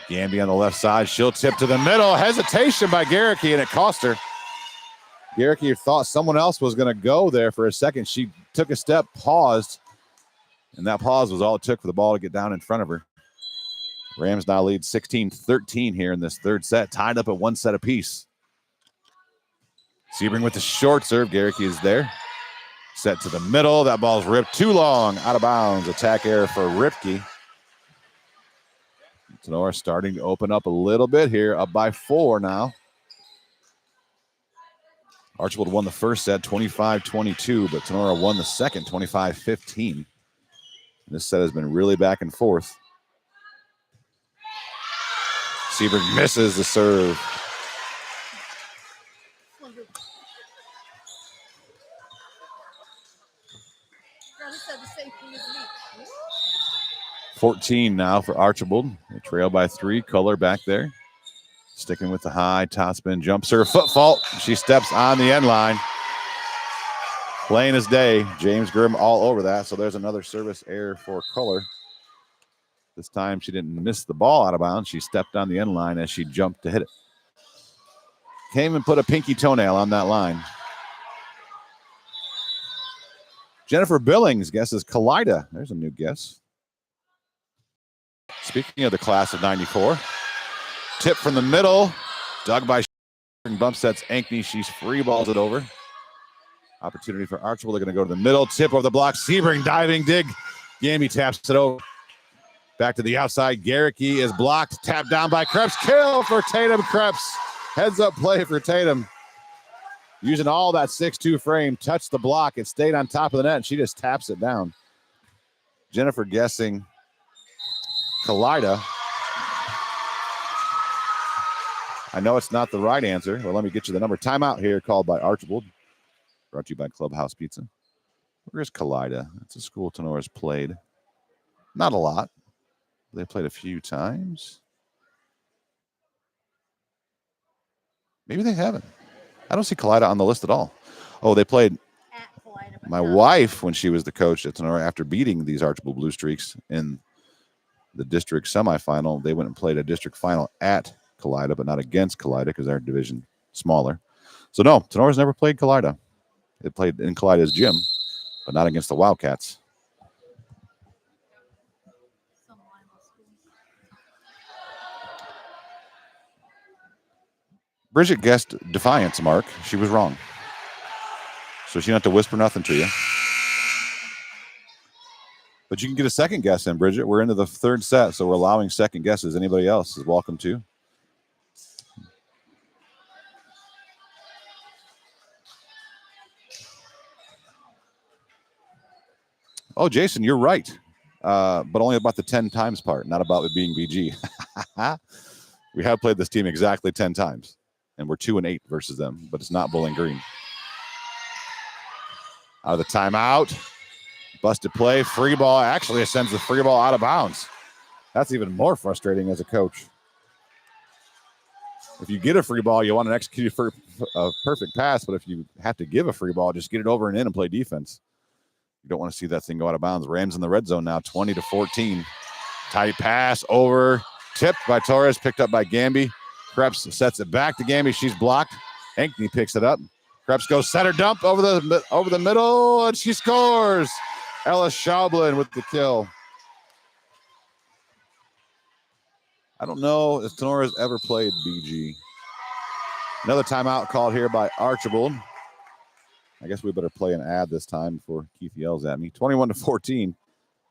Gamby on the left side, she'll tip to the middle. Hesitation by Garricky, and it cost her. Garricky thought someone else was going to go there for a second. She took a step, paused, and that pause was all it took for the ball to get down in front of her. Rams now lead 16-13 here in this third set, tied up at 1 set apiece. Sebring with the short serve. Garricky is there. Set to the middle. That ball's ripped too long, out of bounds. Attack error for Ripke. Tinora starting to open up a little bit here, up by 4 now. Archbold won the first set 25-22, but Tinora won the second 25-15. This set has been really back and forth. Sebring misses the serve. 14 now for Archbold. They trail by 3. Kohler back there. Sticking with the high topspin jump serve. Foot fault. She steps on the end line. Plain as day. James Grimm all over that. So there's another service error for Kohler. This time she didn't miss the ball out of bounds. She stepped on the end line as she jumped to hit it. Came and put a pinky toenail on that line. Jennifer Billings guesses Kalida. There's a new guess. Speaking of the class of 94, tip from the middle, dug by and bump sets Ankney. She's free balls it over. Opportunity for Archbold. They're going to go to the middle, tip over the block. Sebring diving dig. Gamby taps it over. Back to the outside. Garricky is blocked. Tapped down by Krebs. Kill for Tatum Krebs. Heads up play for Tatum. Using all that 6'2 frame. Touched the block. It stayed on top of the net, and she just taps it down. Jennifer guessing Kalida. I know it's not the right answer. Well, let me get you the number. Timeout here called by Archbold. Brought to you by Clubhouse Pizza. Where's Kalida? That's a school Tinora's played. Not a lot. They played a few times. Maybe they haven't. I don't see Kalida on the list at all. Oh, they played my wife when she was the coach at Tinora after beating these Archbold Blue Streaks in the district semifinal. They went and played a district final at Kalida, but not against Kalida because our division smaller. So no, Tinora's never played Kalida. They played in Kalida's gym, but not against the Wildcats. Bridget guessed Defiance, Mark. She was wrong. So she didn't have to whisper nothing to you. But you can get a second guess in, Bridget. We're into the third set, so we're allowing second guesses. Anybody else is welcome to. Oh, Jason, you're right. But only about the 10 times part, not about it being BG. We have played this team exactly 10 times. And we're 2-8 versus them, but it's not Bowling Green. Out of the timeout. Busted play. Free ball. Actually, it sends the free ball out of bounds. That's even more frustrating as a coach. If you get a free ball, you want to execute for a perfect pass, but if you have to give a free ball, just get it over and in and play defense. You don't want to see that thing go out of bounds. Rams in the red zone now, 20-14. Tight pass over. Tipped by Torres, picked up by Gamby. Krebs sets it back to Gamby. She's blocked. Ankney picks it up. Krebs goes center dump over the middle, and she scores. Ella Schaublin with the kill. I don't know if Tinora's ever played BG. Another timeout called here by Archbold. I guess we better play an ad this time before Keith yells at me. 21-14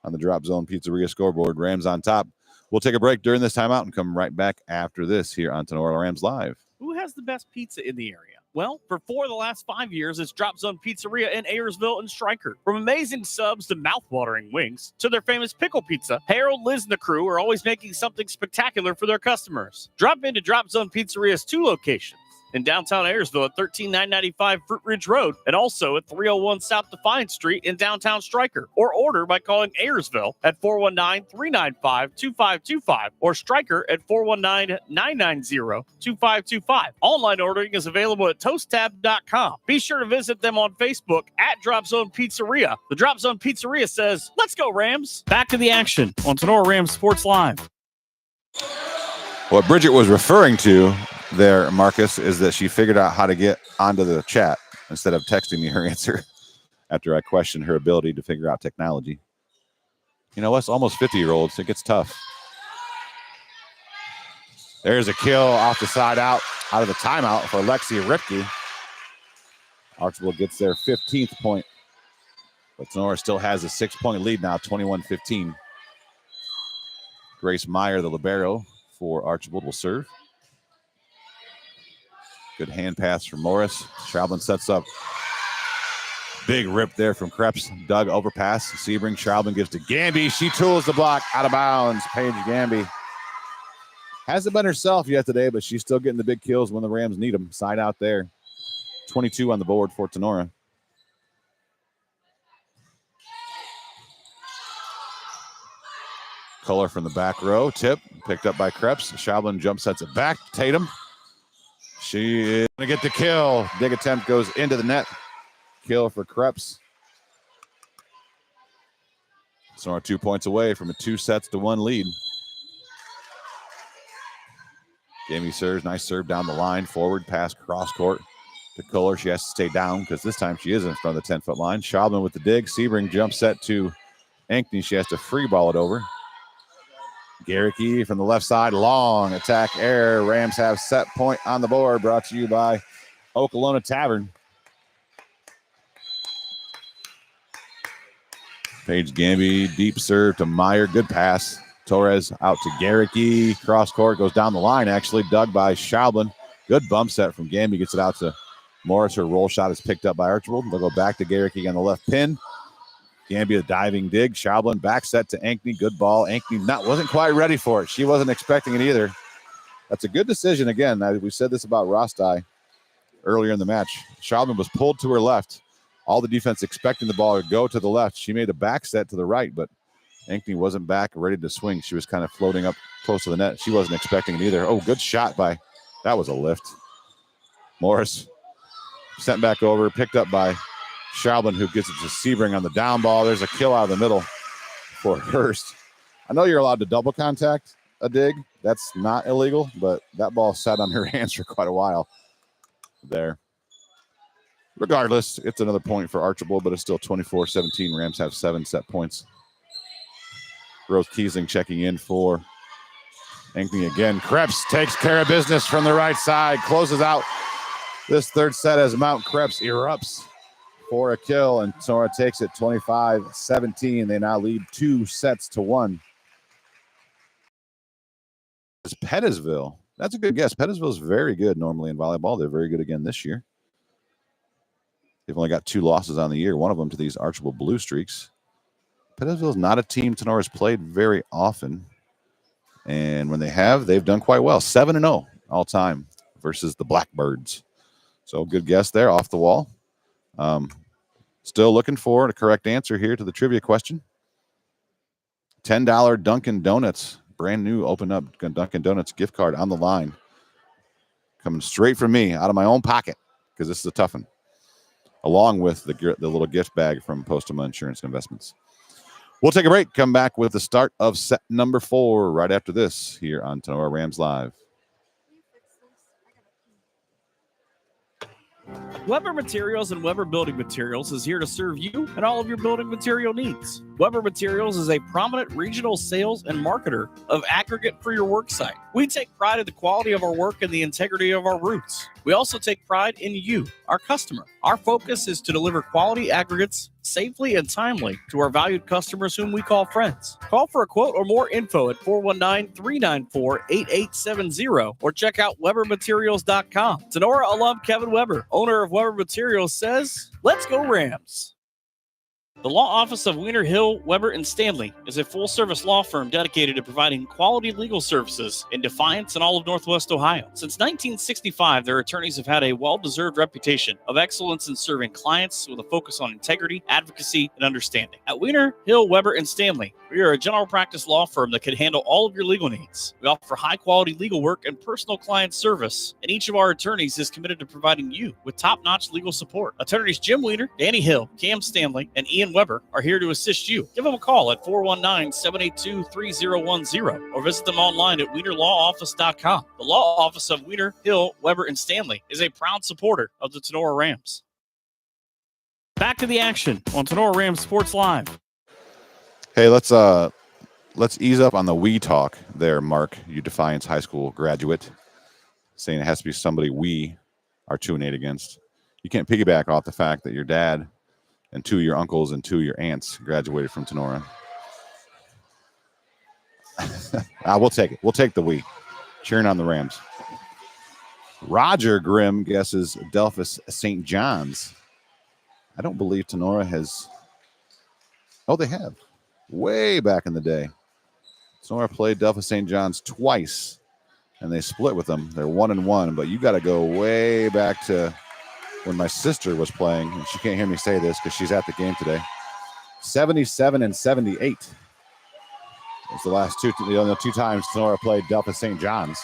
on the Drop Zone Pizzeria scoreboard. Rams on top. We'll take a break during this timeout and come right back after this here on Tinora Rams Live. Who has the best pizza in the area? Well, for 4 of the last 5 years, it's Drop Zone Pizzeria in Ayersville and Stryker. From amazing subs to mouth-watering wings to their famous pickle pizza, Harold, Liz, and the crew are always making something spectacular for their customers. Drop into Drop Zone Pizzeриa's 2 locations. in downtown Ayersville at 13995 Fruit Ridge Road, and also at 301 South Defiance Street in downtown Stryker. Or order by calling Ayersville at 419-395-2525 or Stryker at 419-990-2525. Online ordering is available at toasttab.com. Be sure to visit them on Facebook at Drop Zone Pizzeria. The Drop Zone Pizzeria says, "Let's go, Rams." Back to the action on Tinora Rams Sports Live. What Bridget was referring to there, Marcus, is that she figured out how to get onto the chat instead of texting me her answer after I questioned her ability to figure out technology. You know, us almost 50-year-olds, it gets tough. There's a kill off the side out of the timeout for Lexi Ripke. Archbold gets their 15th point. But Tinora still has a 6-point lead now, 21-15. Grace Meyer, the libero for Archbold, will serve. Good hand pass from Morris. Schaublin sets up. Big rip there from Krebs. Doug overpass. Sebring. Schaublin gives to Gamby. She tools the block out of bounds. Paige Gamby. Hasn't been herself yet today, but she's still getting the big kills when the Rams need them. Side out there. 22 on the board for Tinora. Kohler from the back row. Tip picked up by Krebs. Schaublin jump sets it back. Tatum. She is going to get the kill. Dig attempt goes into the net. Kill for Krebs. So we're 2 points away from a 2-1 lead. Gamey serves. Nice serve down the line. Forward pass cross court to Kohler. She has to stay down because this time she is in front of the 10-foot line. Schaublin with the dig. Sebring jump set to Ankney. She has to free ball it over. Garricky from the left side, long attack error. Rams have set point on the board, brought to you by Okolona Tavern. Paige Gamby, deep serve to Meyer, good pass. Torres out to Garricky, cross court, goes down the line, actually dug by Schaublin. Good bump set from Gamby, gets it out to Morris. Her roll shot is picked up by Archbold. They'll go back to Garricky on the left pin. Gamby a diving dig. Schaublin back set to Ankney. Good ball. Ankney wasn't quite ready for it. She wasn't expecting it either. That's a good decision. Again, we said this about Rostai earlier in the match. Schaublin was pulled to her left. All the defense expecting the ball to go to the left. She made a back set to the right, but Ankney wasn't back ready to swing. She was kind of floating up close to the net. She wasn't expecting it either. Oh, good shot by, that was a lift. Morris sent back over, picked up by Schaublin, who gets it to Sebring on the down ball. There's a kill out of the middle for Hurst. I know you're allowed to double contact a dig. That's not illegal, but that ball sat on her hands for quite a while there. Regardless, it's another point for Archbold, but it's still 24-17. Rams have 7 set points. Rose Kiesling checking in for Ankney again. Krebs takes care of business from the right side, closes out this third set as Mount Krebs erupts for a kill, and Tinora takes it 25-17. They now lead 2-1. It's Pettisville. That's a good guess. Pettisville is very good normally in volleyball. They're very good again this year. They've only got 2 losses on the year, one of them to these Archbold Blue Streaks. Pettisville is not a team Tenora's played very often. And when they have, they've done quite well. 7-0 all time versus the Blackbirds. So good guess there off the wall. Still looking for the correct answer here to the trivia question. $10 Dunkin' Donuts, brand new open up Dunkin' Donuts gift card on the line. Coming straight from me out of my own pocket because this is a tough one. Along with the little gift bag from Postama Insurance and Investments. We'll take a break, come back with the start of set number 4 right after this here on Tinora Rams Live. Weber Materials and Weber Building Materials is here to serve you and all of your building material needs. Weber Materials is a prominent regional sales and marketer of aggregate for your work site. We take pride in the quality of our work and the integrity of our roots. We also take pride in you, our customer. Our focus is to deliver quality aggregates safely and timely to our valued customers whom we call friends. Call for a quote or more info at 419-394-8870 or check out WeberMaterials.com. Tinora alum Kevin Weber, owner of Weber Materials, says, "Let's go Rams." The law office of Wiener, Hill, Weber, and Stanley is a full-service law firm dedicated to providing quality legal services in Defiance and all of Northwest Ohio. Since 1965, their attorneys have had a well-deserved reputation of excellence in serving clients with a focus on integrity, advocacy, and understanding. At Wiener, Hill, Weber, and Stanley, we are a general practice law firm that can handle all of your legal needs. We offer high-quality legal work and personal client service, and each of our attorneys is committed to providing you with top-notch legal support. Attorneys Jim Wiener, Danny Hill, Cam Stanley, and Ian Weber are here to assist you. Give them a call at 419-782-3010 or visit them online at wienerlawoffice.com. The law office of Wiener, Hill, Weber, and Stanley is a proud supporter of the Tinora Rams. Back to the action on Tinora Rams Sports Live. Hey, let's ease up on the we talk there, Mark, you Defiance High School graduate, saying it has to be somebody we are 2-8 against. You can't piggyback off the fact that your dad and 2 of your uncles and 2 of your aunts graduated from Tinora. We'll take it. We'll take the we. Cheering on the Rams. Roger Grimm guesses Delphus St. John's. I don't believe Tinora has. Oh, they have. Way back in the day. Tinora played Delphus St. John's twice, and they split with them. They're 1-1, but you got to go way back to when my sister was playing, and she can't hear me say this because she's at the game today. 77 and 78. It's the last two times Tinora played Delphus St. John's.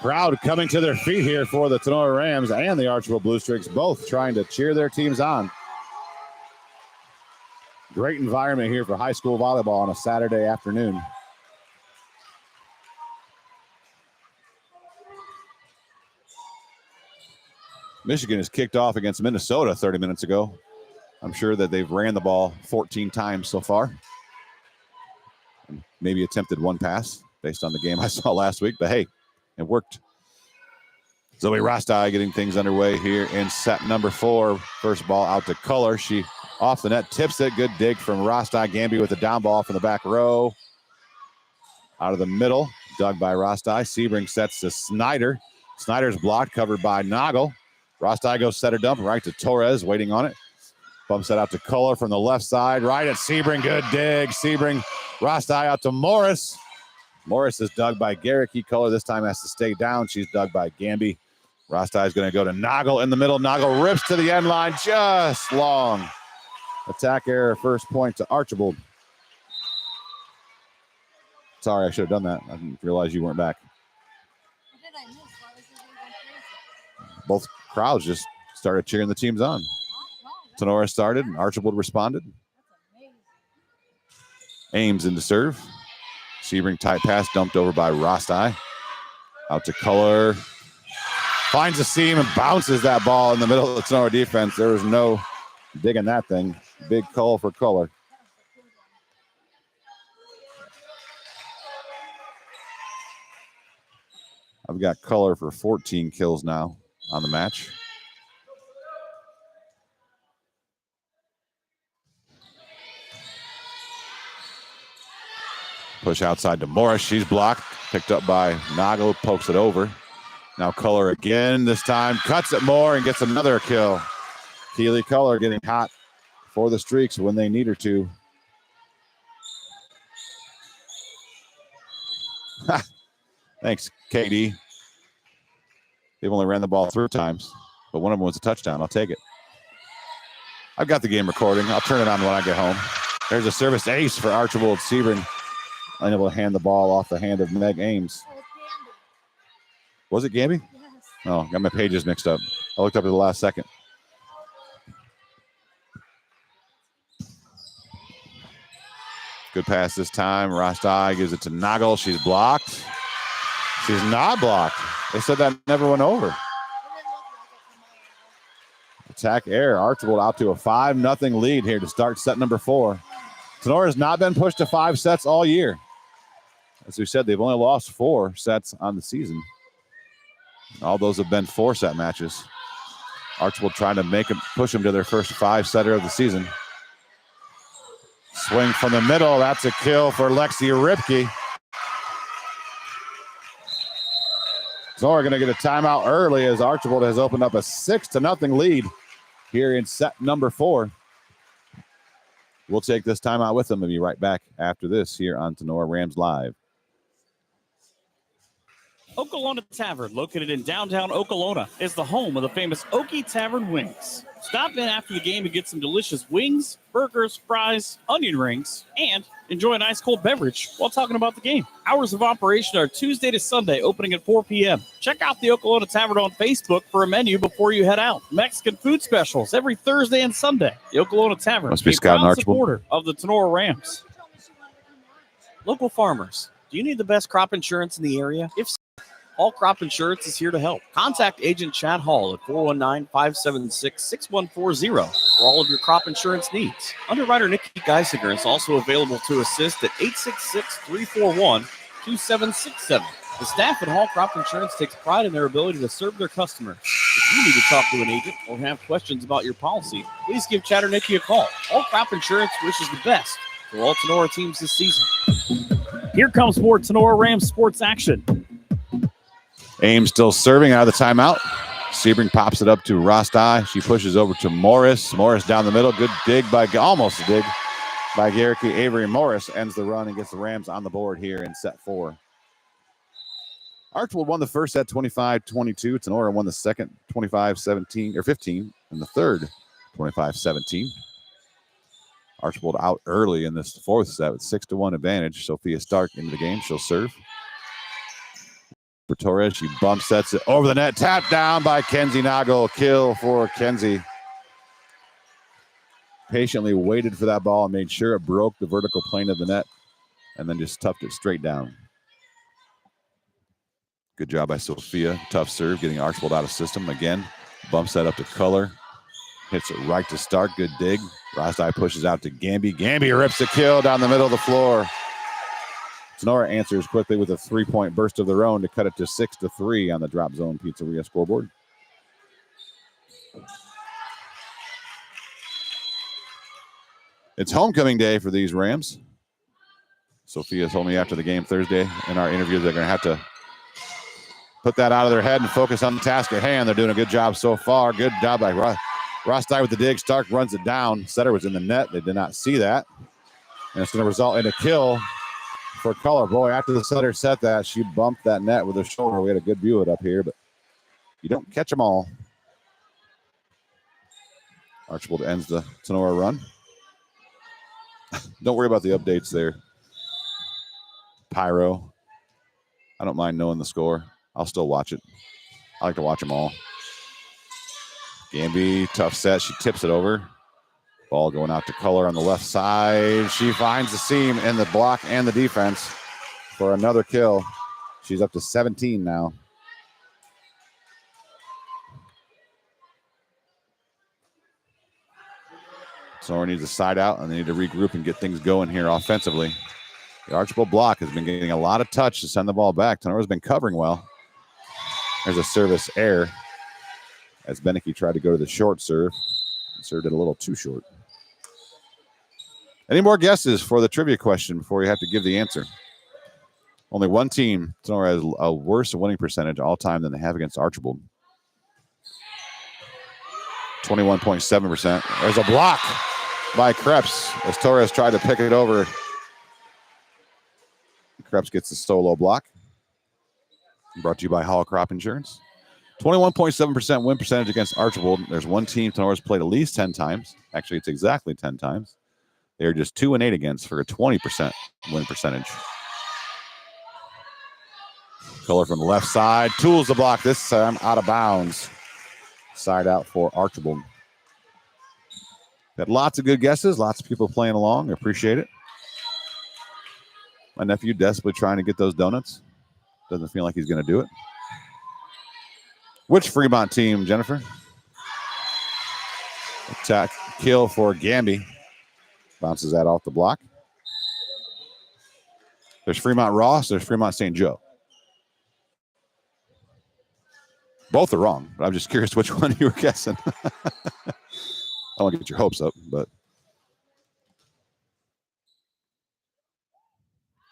Crowd coming to their feet here for the Tinora Rams and the Archbold Blue Streaks, both trying to cheer their teams on. Great environment here for high school volleyball on a Saturday afternoon. Michigan has kicked off against Minnesota 30 minutes ago. I'm sure that they've ran the ball 14 times so far. And maybe attempted one pass based on the game I saw last week, but hey, it worked. Zoe Rostai getting things underway here in set number 4. First ball out to Culler. She off the net, tips it. Good dig from Rostai. Gamby with a down ball from the back row. Out of the middle, dug by Rostai. Sebring sets to Snyder. Snyder's blocked, covered by Noggle. Rostai goes setter dump right to Torres, waiting on it. Bumps that out to Culler from the left side, right at Sebring. Good dig. Sebring, Rostai out to Morris. Morris is dug by Garrick. Culler this time has to stay down. She's dug by Gamby. Rostai is going to go to Noggle in the middle. Noggle rips to the end line, just long. Attack error, first point to Archbold. Sorry, I should have done that. I didn't realize you weren't back. What did I miss? Why was everyone crazy? Both crowds just started cheering the teams on. Wow, that's Tinora started, and Archbold responded. amazing. Ames into serve. Sebring tight pass dumped over by Rostai. Out to Culler. Finds a seam and bounces that ball in the middle of the Tinora defense. There was no digging that thing. Big call for Culler. I've got Culler for 14 kills now on the match. Push outside to Morris. She's blocked. Picked up by Noggle. Pokes it over. Now Culler again. This time cuts it more and gets another kill. Keely Culler getting hot for the Streaks when they need her to. Thanks, KD. They've only ran the ball 3 times, but one of them was a touchdown. I'll take it. I've got the game recording. I'll turn it on when I get home. There's a service ace for Archbold. Sebring unable to hand the ball off the hand of Meg Ames. Oh, it's Gamby. Was it Gamby? Yes. Oh, got my pages mixed up. I looked up at the last second. Good pass this time. Rostai gives it to Noggle. She's blocked. She's not blocked. They said that never went over. It didn't look like it from my Attack air. Archbold out to a 5-0 lead here to start set number 4. Tinora has not been pushed to 5 sets all year. As we said, they've only lost 4 sets on the season. All those have been 4-set matches. Archbold trying to push them to their first 5-setter of the season. Swing from the middle. That's a kill for Lexi Ripke. Tinora going to get a timeout early as Archbold has opened up a 6-0 lead here in set number 4. We'll take this timeout with them and be right back after this here on Tinora Rams Live. Okolona Tavern, located in downtown Okolona, is the home of the famous Okie Tavern wings. Stop in after the game and get some delicious wings, burgers, fries, onion rings, and enjoy an ice cold beverage while talking about the game. Hours of operation are Tuesday to Sunday, opening at 4 p.m. Check out the Okolona Tavern on Facebook for a menu before you head out. Mexican food specials every Thursday and Sunday. The Okolona Tavern, Must be a Scott and proud Archbold. supporter of the Tinora Rams. Local farmers, do you need the best crop insurance in the area? If so, Hall Crop Insurance is here to help. Contact Agent Chad Hall at 419-576-6140 for all of your crop insurance needs. Underwriter Nikki Geisinger is also available to assist at 866-341-2767. The staff at Hall Crop Insurance takes pride in their ability to serve their customers. If you need to talk to an agent or have questions about your policy, please give Chad or Nikki a call. Hall Crop Insurance wishes the best for all Tinora teams this season. Here comes more Tinora Rams sports action. Ames still serving out of the timeout. Sebring pops it up to Rostai. She pushes over to Morris. Morris down the middle. Good dig by, almost a dig by Garricky. Avery Morris ends the run and gets the Rams on the board here in set 4. Archbold won the first set 25-22. Tinora won the second 25-17 or 15, and the third 25-17. Archbold out early in this fourth set with 6-1 advantage. Sophia Stark into the game. She'll serve. For Torres, she bump sets it over the net. Tapped down by Kenzie Nagel. Kill for Kenzie. Patiently waited for that ball and made sure it broke the vertical plane of the net and then just tucked it straight down. Good job by Sophia. Tough serve, getting Archbold out of system. Again, bump set up to Color. Hits it right to Stark. Good dig. Rostai pushes out to Gamby. Gamby rips a kill down the middle of the floor. Tinora answers quickly with a 3-point burst of their own to cut it to 6-3 on the Drop Zone Pizzeria scoreboard. It's homecoming day for these Rams. Sophia told me after the game Thursday in our interview they're going to have to put that out of their head and focus on the task at hand. They're doing a good job so far. Good job by Rostai with the dig. Stark runs it down. Setter was in the net. They did not see that. And it's going to result in a kill for Color. Boy, after the setter set that, she bumped that net with her shoulder. We had a good view of it up here, but you don't catch them all. Archbold ends the Tinora run. Don't worry about the updates there. Pyro. I don't mind knowing the score. I'll still watch it. I like to watch them all. Gamby, tough set. She tips it over. Ball going out to Color on the left side. She finds the seam in the block and the defense for another kill. She's up to 17 now. Tinora needs a side out, and they need to regroup and get things going here offensively. The Archbold block has been getting a lot of touch to send the ball back. Tenora's been covering well. There's a service error as Beneke tried to go to the short serve. Served it a little too short. Any more guesses for the trivia question before you have to give the answer? Only one team, Tinora, has a worse winning percentage all time than they have against Archbold. 21.7%. There's a block by Krebs as Torres tried to pick it over. Krebs gets the solo block. Brought to you by Hall Crop Insurance. 21.7% win percentage against Archbold. There's one team Tenora's played at least 10 times. Actually, it's exactly 10 times. They're just 2-8 against for a 20% win percentage. Color from the left side. Tools the block this time out of bounds. Side out for Archbold. Had lots of good guesses. Lots of people playing along. I appreciate it. My nephew desperately trying to get those donuts. Doesn't feel like he's going to do it. Which Fremont team, Jennifer? Attack kill for Gamby. Bounces that off the block. There's Fremont Ross. There's Fremont St. Joe. Both are wrong, but I'm just curious which one you were guessing. I don't want to get your hopes up, but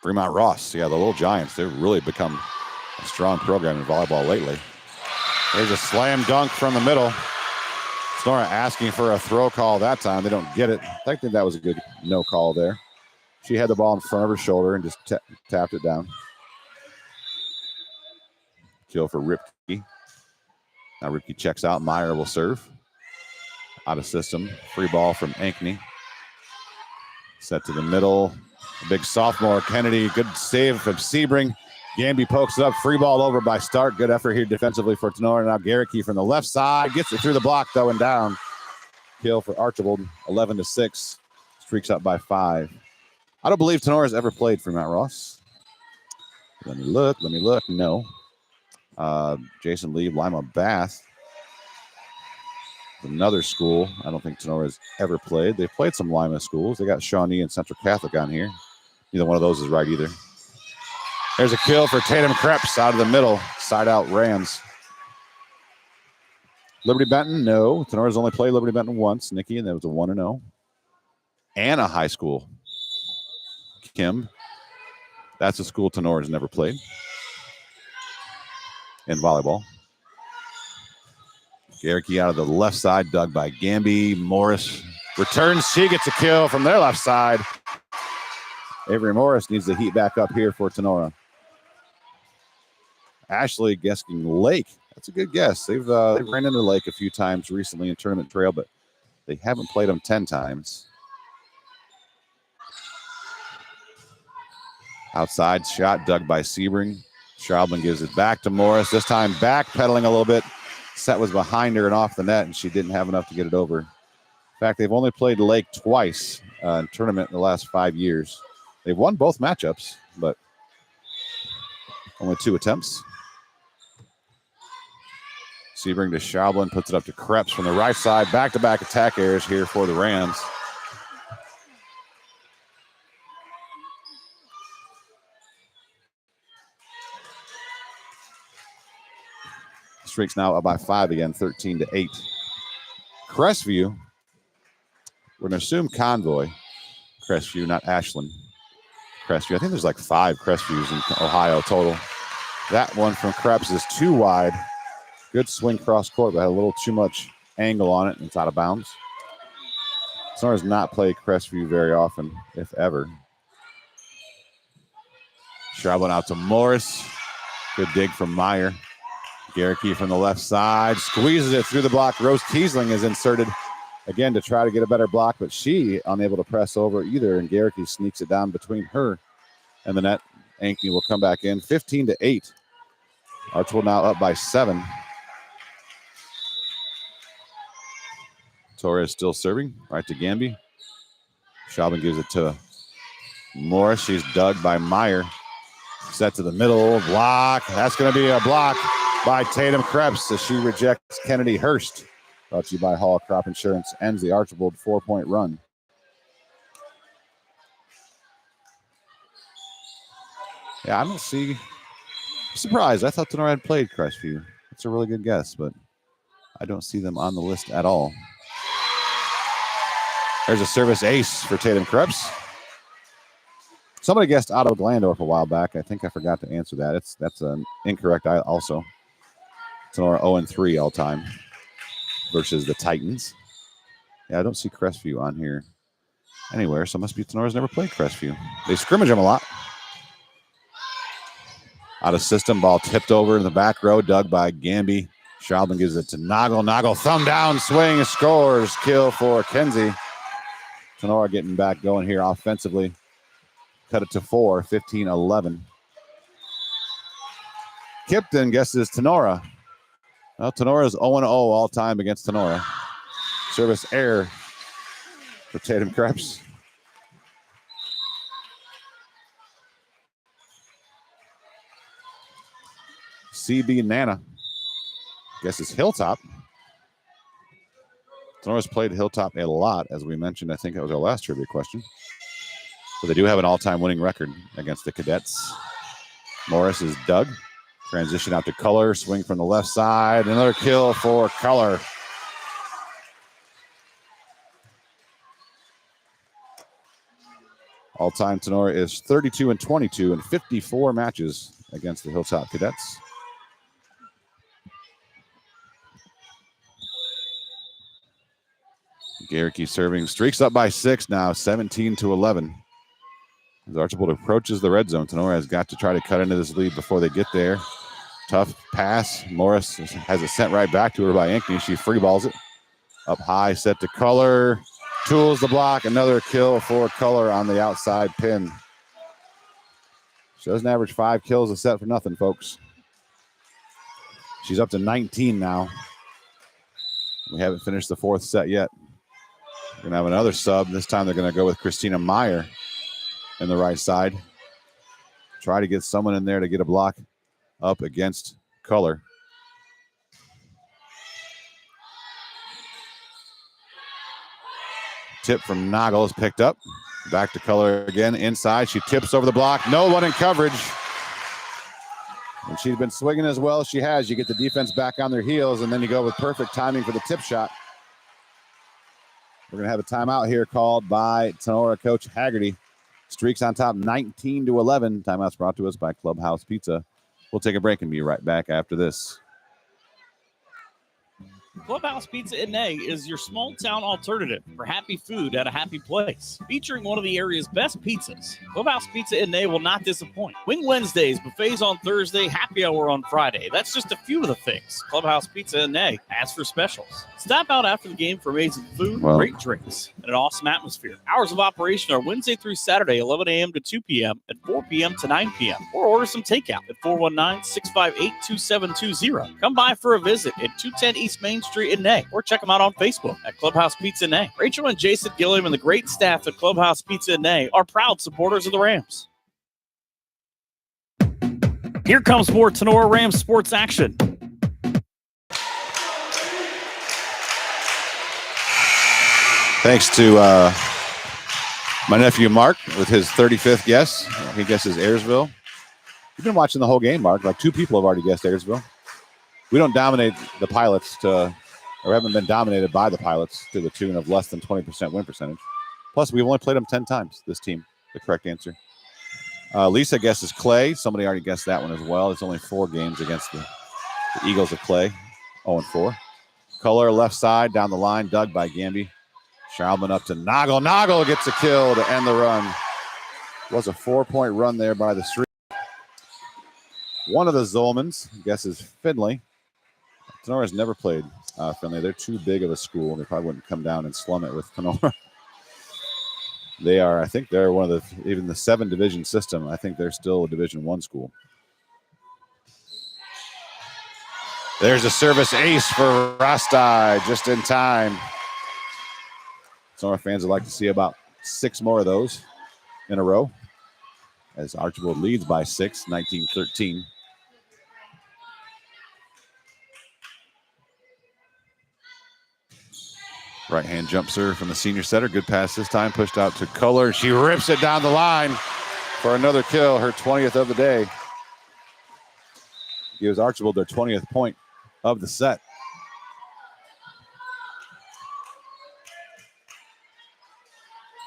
Fremont Ross. Yeah, the little Giants. They've really become A strong program in volleyball lately. There's a slam dunk from the middle. Tinora asking for a throw call that time. They don't get it. I think that was a good no call there. She had the ball in front of her shoulder and just tapped it down. Kill for Ripke. Now Ripke checks out. Meyer will serve. Out of system. Free ball from Ankney. Set to the middle. A big sophomore, Kennedy. Good save from Sebring. Gamby pokes it up. Free ball over by Stark. Good effort here defensively for Tinora. Now Garricky from the left side. Gets it through the block, though, and down. Kill for Archbold. 11-6. Streaks up by 5. I don't believe Tenora's ever played for Matt Ross. Let me look. No. Jason Lee, Lima Bath. Another school. I don't think Tenora's ever played. They played some Lima schools. They got Shawnee and Central Catholic on here. Neither one of those is right either. There's a kill for Tatum Krebs out of the middle. Side out Rams. Liberty Benton, no. Tenora's only played Liberty Benton once, Nikki, and that was a 1-0. Anna High School. Kim. That's a school Tenora's never played in volleyball. Garricky out of the left side, dug by Gamby. Morris returns. She gets a kill from their left side. Avery Morris needs to heat back up here for Tinora. Ashley guessing Lake. That's a good guess. They've ran into Lake a few times recently in tournament trail, but they haven't played them 10 times. Outside shot dug by Sebring. Schraubman gives it back to Morris. This time backpedaling a little bit. Set was behind her and off the net, and she didn't have enough to get it over. In fact, they've only played Lake twice in tournament in the last 5 years. They've won both matchups, but only 2 attempts. Sebring to Schaublin, puts it up to Krebs from the right side. Back-to-back attack errors here for the Rams. Streaks now up by 5 again, 13-8. Crestview, we're going to assume Convoy. Crestview, not Ashland. Crestview. I think there's like 5 Crestviews in Ohio total. That one from Krebs is too wide. Good swing cross court, but had a little too much angle on it, and it's out of bounds. Tinora has not played Crestview very often, if ever. Schraubin out to Morris. Good dig from Meyer. Garricky from the left side. Squeezes it through the block. Rose Kiesling is inserted again to try to get a better block, but she unable to press over either, and Garricky sneaks it down between her and the net. Ankney will come back in. 15-8. Archbold now up by 7. Torres still serving. Right to Gamby. Schaublin gives it to Morris. She's dug by Meyer. Set to the middle. Block. That's going to be a block by Tatum Krebs as she rejects Kennedy Hurst. Brought to you by Hall Crop Insurance. Ends the Archbold 4-point run. Yeah, I don't see. I'm surprised. I thought Tinora had played Crestview. That's a really good guess, but I don't see them on the list at all. There's a service ace for Tatum Krebs. Somebody guessed Otto Glandorf a while back. I think I forgot to answer that. That's an incorrect also. Tinora 0-3 all time versus the Titans. Yeah, I don't see Crestview on here anywhere, so it must be Tenora's never played Crestview. They scrimmage them a lot. Out of system, ball tipped over in the back row, dug by Gamby. Schaublin gives it to Noggle. Noggle, thumb down, swing, scores. Kill for Kenzie. Tinora getting back going here offensively. Cut it to 4, 15-11. Kipton guesses Tinora. Well, Tinora is 0-0 all time against Tinora. Service error for Tatum Krebs. CB Nana guesses Hilltop. Tenora's played Hilltop a lot, as we mentioned. I think that was our last trivia question. So they do have an all-time winning record against the Cadets. Morris is dug. Transition out to Color. Swing from the left side. Another kill for Color. All-time Tinora is 32-22 in 54 matches against the Hilltop Cadets. Garricky serving, streaks up by 6 now, 17-11. As Archbold approaches the red zone, Tinora has got to try to cut into this lead before they get there. Tough pass. Morris has it sent right back to her by Ankney. She free balls it. Up high, set to Color. Tools the block. Another kill for Color on the outside pin. She doesn't average 5 kills a set for nothing, folks. She's up to 19 now. We haven't finished the 4th set yet. We're going to have another sub. This time they're going to go with Christina Meyer in the right side. Try to get someone in there to get a block up against Color. Tip from Nagel is picked up. Back to Color again. Inside. She tips over the block. No one in coverage. And she's been swinging as well as she has. You get the defense back on their heels, and then you go with perfect timing for the tip shot. We're going to have a timeout here called by Tinora coach Haggerty. Streaks on top 19-11. Timeout's brought to us by Clubhouse Pizza. We'll take a break and be right back after this. Clubhouse Pizza in A is your small town alternative for happy food at a happy place. Featuring one of the area's best pizzas, Clubhouse Pizza in A will not disappoint. Wing Wednesdays, buffets on Thursday, happy hour on Friday. That's just a few of the things Clubhouse Pizza in A has for specials. Stop out after the game for amazing food, great drinks, and an awesome atmosphere. Hours of operation are Wednesday through Saturday, 11 a.m. to 2 p.m. and 4 p.m. to 9 p.m. Or order some takeout at 419-658-2720. Come by for a visit at 210 East Main Street in Nay, or check them out on Facebook at Clubhouse Pizza Nay. Rachel and Jason Gilliam and the great staff at Clubhouse Pizza Nay are proud supporters of the Rams. Here comes more Tinora Rams sports action. Thanks to my nephew Mark with his 35th guess. He guesses Ayersville. You've been watching the whole game, Mark. Like 2 people have already guessed Ayersville. We don't dominate the Pilots or haven't been dominated by the Pilots to the tune of less than 20% win percentage. Plus, we've only played them 10 times, this team, the correct answer. Lisa guesses Clay. Somebody already guessed that one as well. It's only 4 games against the Eagles of Clay, 0-4. Color left side, down the line, dug by Gamby. Schauman up to Nagel. Nagel gets a kill to end the run. Was a 4-point run there by the street. One of the Zolmans guesses Finley. Tenora's never played Finley. They're too big of a school. They probably wouldn't come down and slum it with Tinora. They are, I think they're one of the, even the 7-division system, I think they're still a Division I school. There's a service ace for Rostai just in time. Tinora fans would like to see about 6 more of those in a row as Archbold leads by 6, 19-13. Right-hand jump serve from the senior setter. Good pass this time. Pushed out to Color. She rips it down the line for another kill, her 20th of the day. Gives Archbold their 20th point of the set.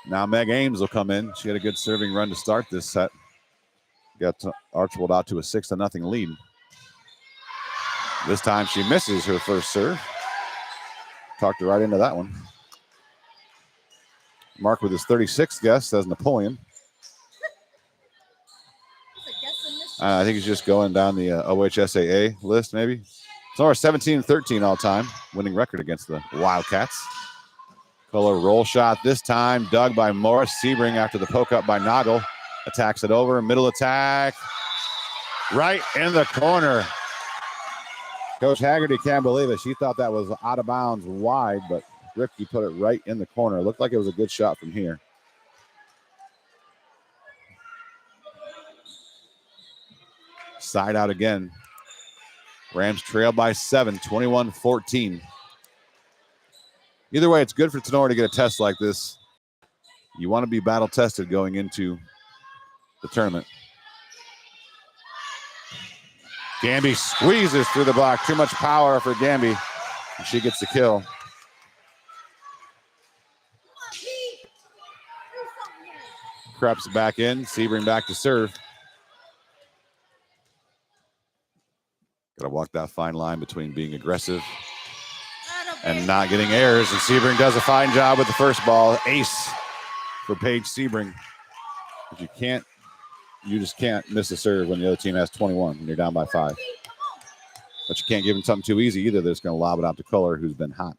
Now Meg Ames will come in. She had a good serving run to start this set. Got Archbold out to a 6-0 lead. This time she misses her first serve. Talked her right into that one. Mark with his 36th guess says Napoleon. I think he's just going down the OHSAA list, maybe. So our 17-13 all-time winning record against the Wildcats. Color roll shot this time, dug by Morris. Sebring after the poke up by Nagel. Attacks it over, middle attack. Right in the corner. Coach Haggerty can't believe it. She thought that was out of bounds wide, but Ricky put it right in the corner. It looked like it was a good shot from here. Side out again. Rams trail by 7, 21-14. Either way, it's good for Tinora to get a test like this. You want to be battle tested going into the tournament. Gamby squeezes through the block. Too much power for Gamby. And she gets the kill. Krebs back in. Sebring back to serve. Got to walk that fine line between being aggressive and not getting errors. And Sebring does a fine job with the first ball. Ace for Paige Sebring. If you just can't miss a serve when the other team has 21 and you're down by 5. But you can't give them something too easy either. They're just going to lob it out to Culler, who's been hot.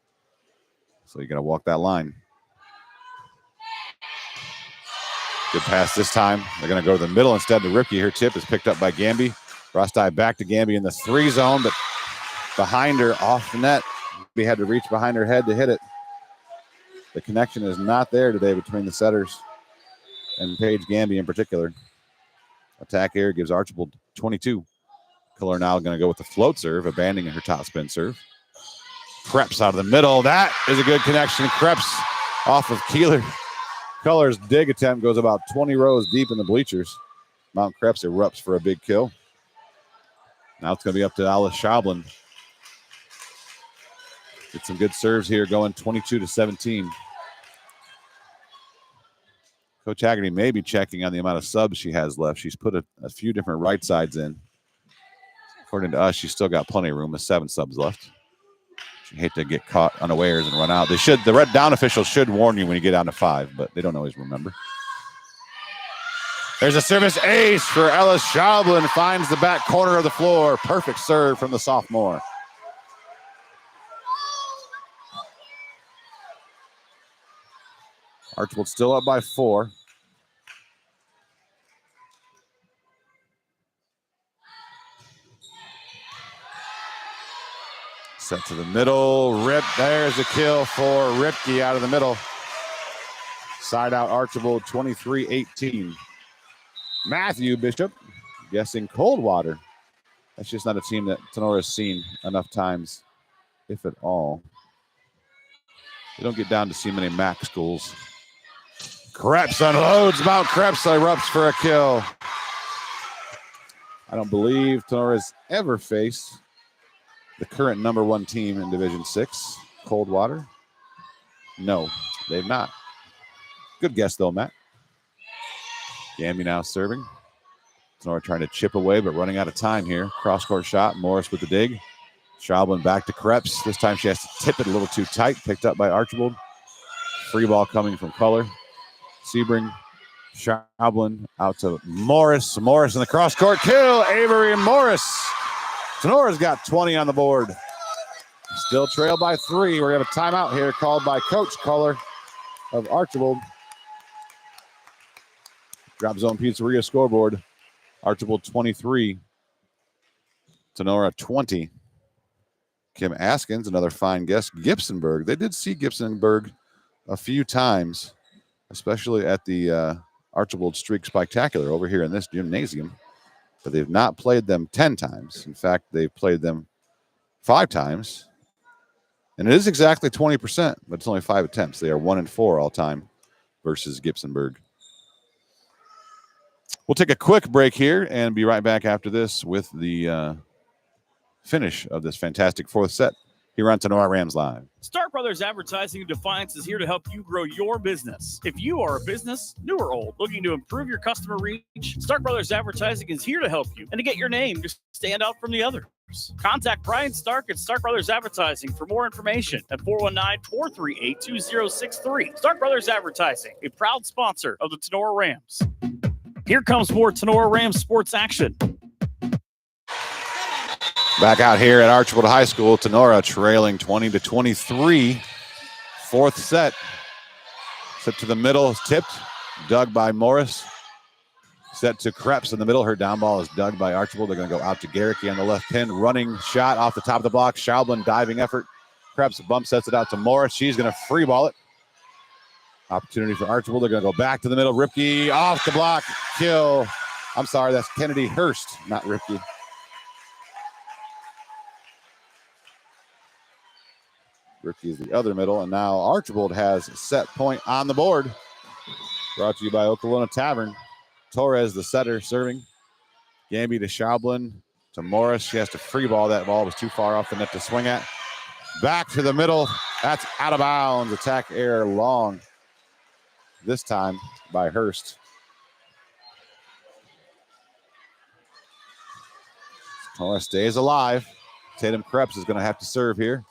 So you got to walk that line. Good pass this time. They're going to go to the middle instead to Ripke. Her tip is picked up by Gamby. Rosti back to Gamby in the 3 zone, but behind her off the net. We had to reach behind her head to hit it. The connection is not there today between the setters and Paige Gamby in particular. Attack air gives Archbold 22. Culler now going to go with the float serve, abandoning her top spin serve. Krebs out of the middle. That is a good connection. Krebs off of Keeler. Culler's dig attempt goes about 20 rows deep in the bleachers. Mount Krebs erupts for a big kill. Now it's going to be up to Alice Schaublin. Get some good serves here going 22-17. Coach Haggerty may be checking on the amount of subs she has left. She's put a few different right sides in. According to us, she's still got plenty of room with 7 subs left. You hate to get caught unawares and run out. The red down officials should warn you when you get down to 5, but they don't always remember. There's a service ace for Ellis Schaublin. Finds the back corner of the floor. Perfect serve from the sophomore. Archbold still up by 4. Set to the middle. Rip. There's a kill for Ripke out of the middle. Side out Archbold 23-18. Matthew Bishop guessing Coldwater. That's just not a team that Tinora has seen enough times, if at all. They don't get down to see many MAC schools. Krebs unloads. Mount Krebs erupts for a kill. I don't believe Tinora's ever faced the current number 1 team in Division 6, Coldwater. No, they've not. Good guess, though, Matt. Gamby now serving. Tinora trying to chip away, but running out of time here. Cross-court shot. Morris with the dig. Schaublin back to Krebs. This time she has to tip it a little too tight. Picked up by Archbold. Free ball coming from Culler. Sebring. Schaublin out to Morris. Morris in the cross-court kill. Avery and Morris. Tinora's got 20 on the board. Still trailed by 3. We're going to have a timeout here called by Coach Culler of Archbold. Drop Zone Pizzeria scoreboard. Archbold 23. Tinora 20. Kim Askins, another fine guest. Gibsonburg. They did see Gibsonburg a few times, especially at the Archbold Streak Spectacular over here in this gymnasium. But they've not played them 10 times. In fact, they've played them 5 times. And it is exactly 20%, but it's only 5 attempts. They are 1-4 all time versus Gibsonburg. We'll take a quick break here and be right back after this with the finish of this fantastic 4th set here on Tinora Rams Live. Stark Brothers Advertising in Defiance is here to help you grow your business. If you are a business, new or old, looking to improve your customer reach, Stark Brothers Advertising is here to help you and to get your name to stand out from the others. Contact Brian Stark at Stark Brothers Advertising for more information at 419-438-2063. Stark Brothers Advertising, a proud sponsor of the Tinora Rams. Here comes more Tinora Rams sports action. Back out here at Archbold High School, Tinora trailing 20-23. 4th set. Set to the middle, tipped, dug by Morris. Set to Krebs in the middle. Her down ball is dug by Archbold. They're going to go out to Garricky on the left pin. Running shot off the top of the block. Schaublin diving effort. Krebs bump sets it out to Morris. She's going to free ball it. Opportunity for Archbold. They're going to go back to the middle. Ripke off the block. Kill. I'm sorry, that's Kennedy Hurst, not Ripke. Ripke is the other middle, and now Archbold has set point on the board. Brought to you by Okolona Tavern. Torres, the setter, serving. Gamby to Schaublin to Morris. She has to free ball. That ball was too far off the net to swing at. Back to the middle. That's out of bounds. Attack air long. This time by Hurst. Tinora stays alive. Tatum Krebs is going to have to serve here.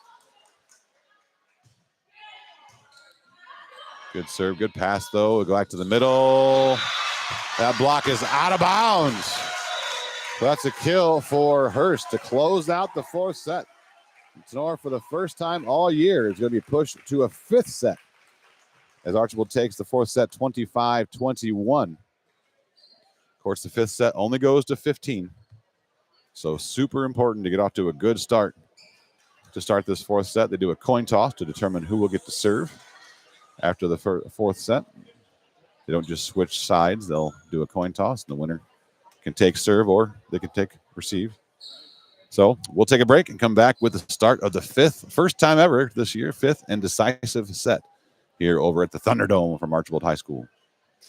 Good serve, good pass though. We'll go back to the middle. That block is out of bounds. So that's a kill for Hurst to close out the fourth set. Tinora, for the first time all year, is going to be pushed to a fifth set as Archbold takes the fourth set 25-21. Of course, the fifth set only goes to 15. So super important to get off to a good start. To start this fourth set, they do a coin toss to determine who will get to serve after the fourth set. They don't just switch sides. They'll do a coin toss, and the winner can take serve or they can take receive. So we'll take a break and come back with the start of the first time ever this year, fifth and decisive set here over at the Thunderdome from Archbold High School.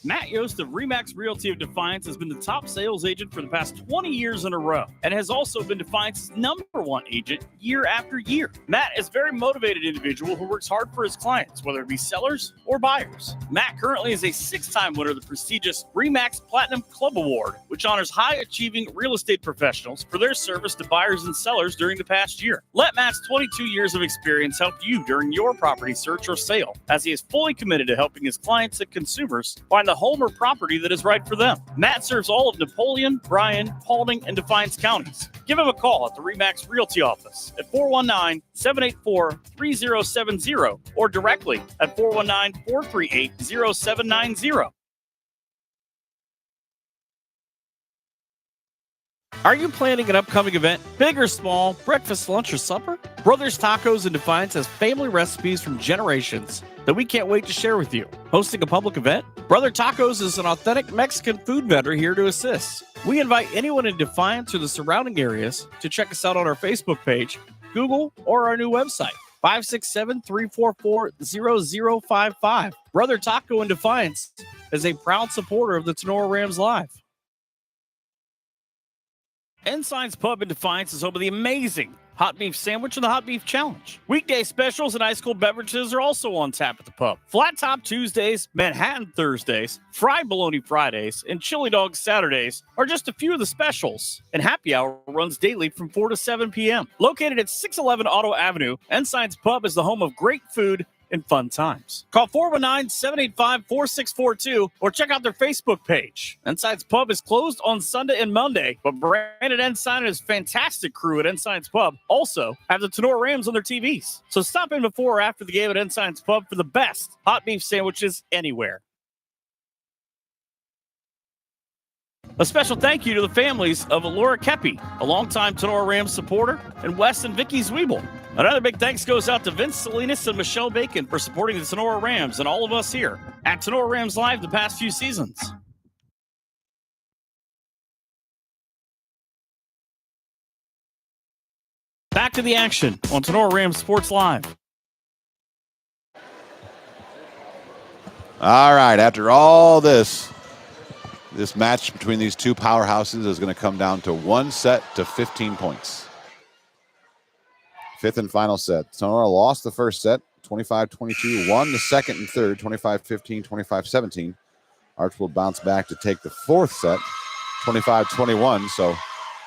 Matt Yost of Remax Realty of Defiance has been the top sales agent for the past 20 years in a row and has also been Defiance's #1 agent year after year. Matt is a very motivated individual who works hard for his clients, whether it be sellers or buyers. Matt currently is a 6-time winner of the prestigious Remax Platinum Club Award, which honors high-achieving real estate professionals for their service to buyers and sellers during the past year. Let Matt's 22 years of experience help you during your property search or sale, as he is fully committed to helping his clients and consumers find the home or property that is right for them. Matt serves all of Napoleon, Bryan, Paulding, and Defiance counties. Give him a call at the Remax Realty office at 419-784-3070 or directly at 419-438-0790. Are you planning an upcoming event, big or small, breakfast, lunch, or supper? Brothers Tacos in Defiance has family recipes from generations that we can't wait to share with you. Hosting a public event? Brother Tacos is an authentic Mexican food vendor here to assist. We invite anyone in Defiance or the surrounding areas to check us out on our Facebook page, Google, or our new website, 567-344-0055. Brother Taco in Defiance is a proud supporter of the Tinora Rams Live. Ensign's Pub in Defiance is home of the amazing Hot Beef Sandwich and the Hot Beef Challenge. Weekday specials and ice cold beverages are also on tap at the pub. Flat Top Tuesdays, Manhattan Thursdays, Fried Bologna Fridays, and Chili Dog Saturdays are just a few of the specials. And happy hour runs daily from 4 to 7 p.m. Located at 611 Auto Avenue, Ensign's Pub is the home of great food and fun times. Call 419-785-4642 or check out their Facebook page. Ensign's Pub is closed on Sunday and Monday, but Brandon Ensign and his fantastic crew at Ensign's Pub also have the Tinora Rams on their TVs. So stop in before or after the game at Ensign's Pub for the best hot beef sandwiches anywhere. A special thank you to the families of Laura Kepi, a longtime Tinora Rams supporter, and Wes and Vicky Zwiebel. Another big thanks goes out to Vince Salinas and Michelle Bacon for supporting the Tinora Rams and all of us here at Tinora Rams Live the past few seasons. Back to the action on Tinora Rams Sports Live. All right, after all this match between these two powerhouses is going to come down to one set to 15 points. Fifth and final set. Tinora lost the first set, 25-22, won the second and third, 25-15, 25-17. Archbold bounced back to take the fourth set, 25-21. So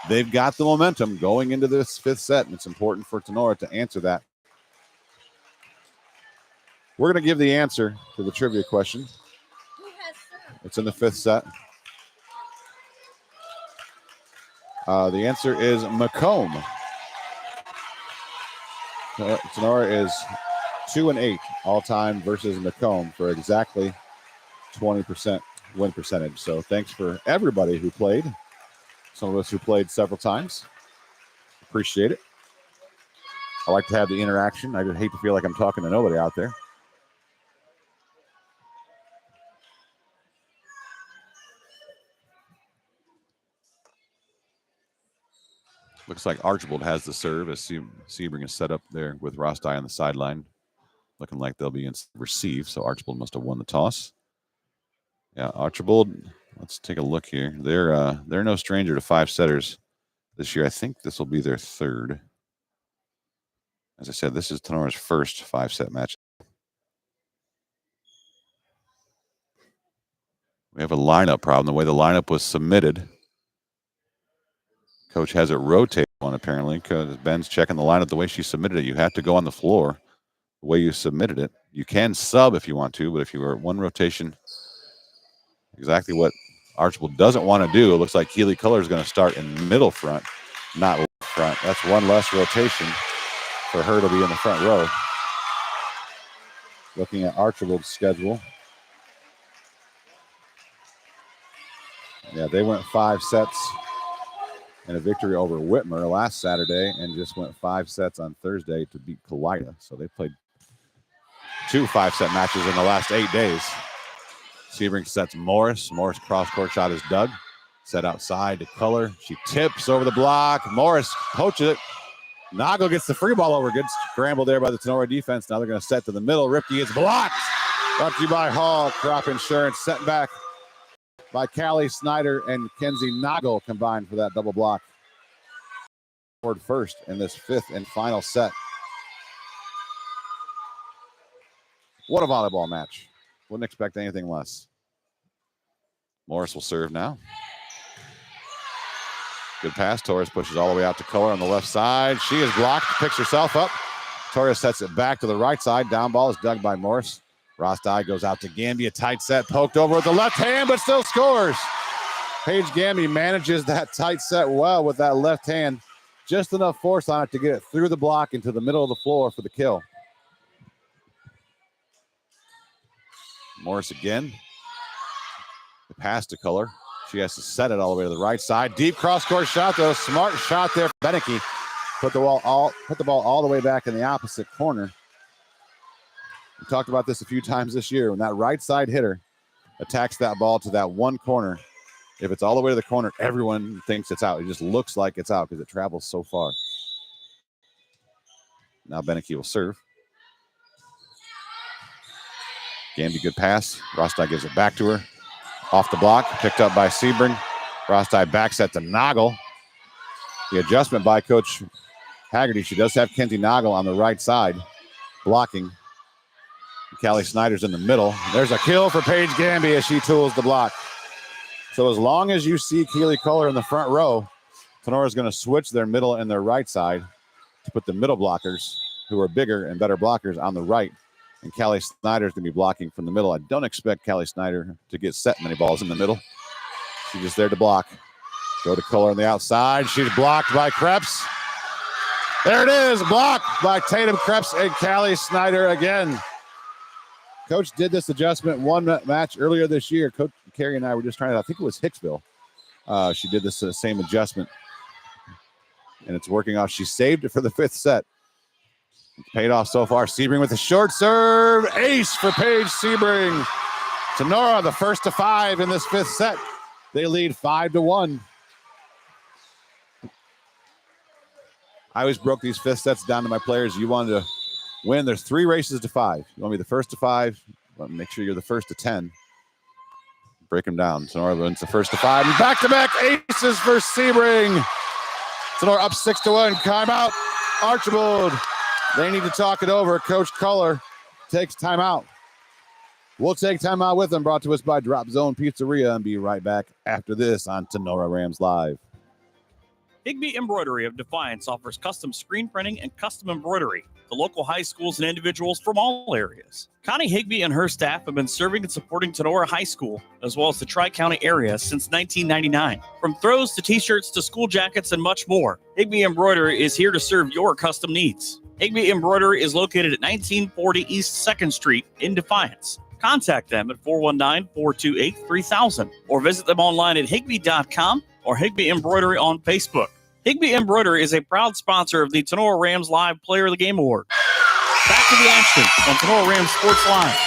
they've got the momentum going into this fifth set, and it's important for Tinora to answer that. We're going to give the answer to the trivia question. It's in the fifth set. The answer is Macomb. Tinora is 2-8 all-time versus Macomb for exactly 20% win percentage. So thanks for everybody who played. Some of us who played several times. Appreciate it. I like to have the interaction. I just hate to feel like I'm talking to nobody out there. Looks like Archbold has the serve as Sebring is set up there with Rosti on the sideline. Looking like they'll be in receive, so Archbold must have won the toss. Yeah, Archbold, let's take a look here. They're no stranger to 5 setters this year. I think this will be their third. As I said, this is Tenora's first 5-set match. We have a lineup problem. The way the lineup was submitted Coach has it rotate one apparently because Ben's checking the lineup the way she submitted it. You have to go on the floor the way you submitted it. You can sub if you want to, but if you were at one rotation, exactly what Archbold doesn't want to do. It looks like Keeley Color is going to start in middle front, not left front. That's one less rotation for her to be in the front row. Looking at Archbold's schedule. Yeah, they went 5 sets in a victory over Whitmer last Saturday and just went 5 sets on Thursday to beat Kalida. So they played 2 5-set matches in the last 8 days. Sebring sets Morris. Morris cross-court shot is dug. Set outside to Color. She tips over the block. Morris poaches it. Nago gets the free ball over. Good scramble there by the Tinora defense. Now they're going to set to the middle. Ripke is blocked. Brought to you by Hall Crop Insurance. Set back by Callie Snyder and Kenzie Nago combined for that double block. Scored first in this 5th and final set. What a volleyball match. Wouldn't expect anything less. Morris will serve now. Good pass. Torres pushes all the way out to Color on the left side. She is blocked, picks herself up. Torres sets it back to the right side. Down ball is dug by Morris. Rosti goes out to Gamby. A tight set, poked over with the left hand, but still scores. Paige Gamby manages that tight set well with that left hand. Just enough force on it to get it through the block into the middle of the floor for the kill. Morris again. The pass to Color. She has to set it all the way to the right side. Deep cross-court shot, though. Smart shot there for Beneke. Put the ball all the way back in the opposite corner. We talked about this a few times this year. When that right side hitter attacks that ball to that one corner, if it's all the way to the corner, everyone thinks it's out. It just looks like it's out because it travels so far. Now Beneke will serve. Gamby, good pass. Rosti gives it back to her. Off the block, picked up by Sebring. Rosti back set to Noggle. The adjustment by Coach Haggerty. She does have Kenzie Noggle on the right side, blocking. Callie Snyder's in the middle. There's a kill for Paige Gamby as she tools the block. So as long as you see Keeley Kohler in the front row, Tinora is going to switch their middle and their right side to put the middle blockers, who are bigger and better blockers, on the right. And Callie Snyder is going to be blocking from the middle. I don't expect Callie Snyder to get set many balls in the middle. She's just there to block. Go to Kohler on the outside. She's blocked by Krebs. There it is, blocked by Tatum Krebs and Callie Snyder again. Coach did this adjustment one match earlier this year. Coach Carey and I were just trying to, I think it was Hicksville. She did this same adjustment, and it's working out. She saved it for the 5th set. It's paid off so far. Sebring with a short serve. Ace for Paige Sebring. Tinora, the first to 5 in this 5th set. They lead 5-1. I always broke these 5th sets down to my players. You wanted to win. There's 3 races to 5. You want to be the first to 5. You want to make sure you're the first to 10. Break them down. Tinora wins the first to 5. And back-to-back aces for Sebring. Tinora up 6-1. Timeout. Archbold. They need to talk it over. Coach Culler takes timeout. We'll take timeout with them. Brought to us by Drop Zone Pizzeria, and be right back after this on Tinora Rams Live. Higby Embroidery of Defiance offers custom screen printing and custom embroidery to local high schools and individuals from all areas. Connie Higby and her staff have been serving and supporting Tinora High School, as well as the Tri-County area, since 1999. From throws to t-shirts to school jackets and much more, Higby Embroidery is here to serve your custom needs. Higby Embroidery is located at 1940 East 2nd Street in Defiance. Contact them at 419-428-3000 or visit them online at higby.com or Higby Embroidery on Facebook. Higby Embroidery is a proud sponsor of the Tinora Rams Live Player of the Game Award. Back to the action on Tinora Rams Sports Live.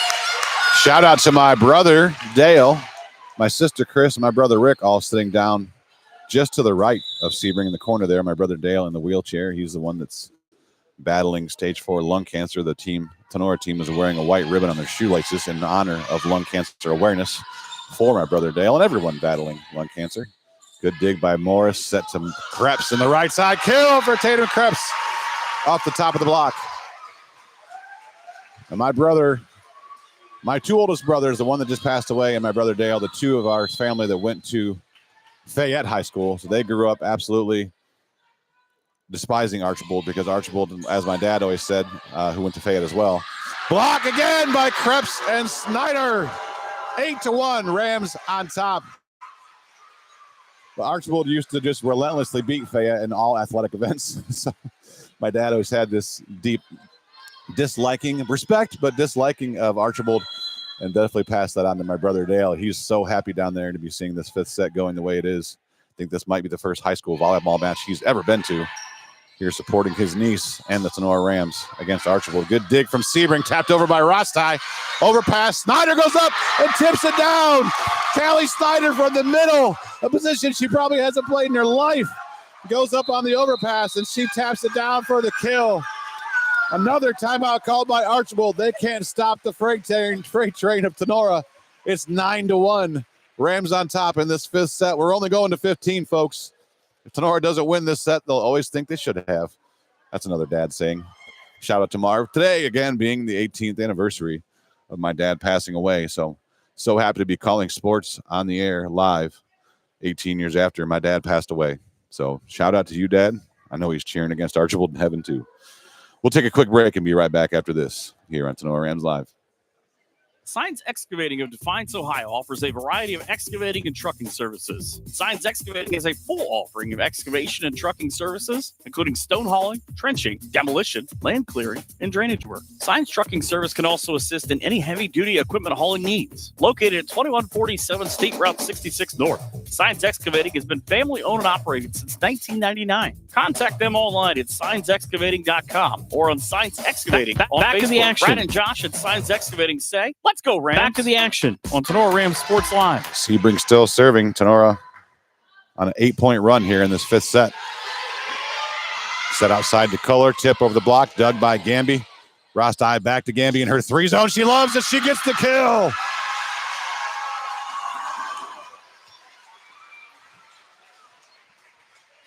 Shout out to my brother, Dale, my sister, Chris, and my brother, Rick, all sitting down just to the right of Sebring in the corner there. My brother, Dale, in the wheelchair. He's the one that's battling stage 4 lung cancer. The Tinora team is wearing a white ribbon on their shoelaces in honor of lung cancer awareness for my brother, Dale, and everyone battling lung cancer. Good dig by Morris, set to Krebs in the right side. Kill for Tatum Krebs off the top of the block. And my brother, my 2 oldest brothers, the one that just passed away, and my brother Dale, the 2 of our family that went to Fayette High School. So they grew up absolutely despising Archbold because Archbold, as my dad always said, who went to Fayette as well. Block again by Krebs and Snyder. 8-1, Rams on top. But Archbold used to just relentlessly beat Fayette in all athletic events. So my dad always had this deep disliking, respect, but disliking of Archbold, and definitely passed that on to my brother Dale. He's so happy down there to be seeing this fifth set going the way it is. I think this might be the first high school volleyball match he's ever been to. Here supporting his niece and the Tinora Rams against Archbold. Good dig from Sebring, tapped over by Rostai. Overpass, Snyder goes up and tips it down. Callie Snyder from the middle, a position she probably hasn't played in her life. Goes up on the overpass and she taps it down for the kill. Another timeout called by Archbold. They can't stop the freight train of Tinora. It's 9-1. Rams on top in this fifth set. We're only going to 15, folks. If Tinora doesn't win this set, they'll always think they should have. That's another dad saying. Shout out to Marv. Today, again, being the 18th anniversary of my dad passing away. So happy to be calling sports on the air live 18 years after my dad passed away. So shout out to you, Dad. I know he's cheering against Archbold in heaven, too. We'll take a quick break and be right back after this here on Tinora Rams Live. Signs Excavating of Defiance, Ohio offers a variety of excavating and trucking services. Signs Excavating is a full offering of excavation and trucking services, including stone hauling, trenching, demolition, land clearing, and drainage work. Signs Trucking Service can also assist in any heavy-duty equipment hauling needs. Located at 2147 State Route 66 North, Signs Excavating has been family-owned and operated since 1999. Contact them online at signsexcavating.com or on Signs Excavating on back Facebook. to the action. Brad and Josh at Signs Excavating say, let's go, Rams. Back to the action on Tinora Rams Sports Live. Sebring still serving. Tinora on an 8-point run here in this fifth set. Set outside to Kohler. Tip over the block. Dug by Gamby. Rostai back to Gamby in her three zone. She loves it. She gets the kill.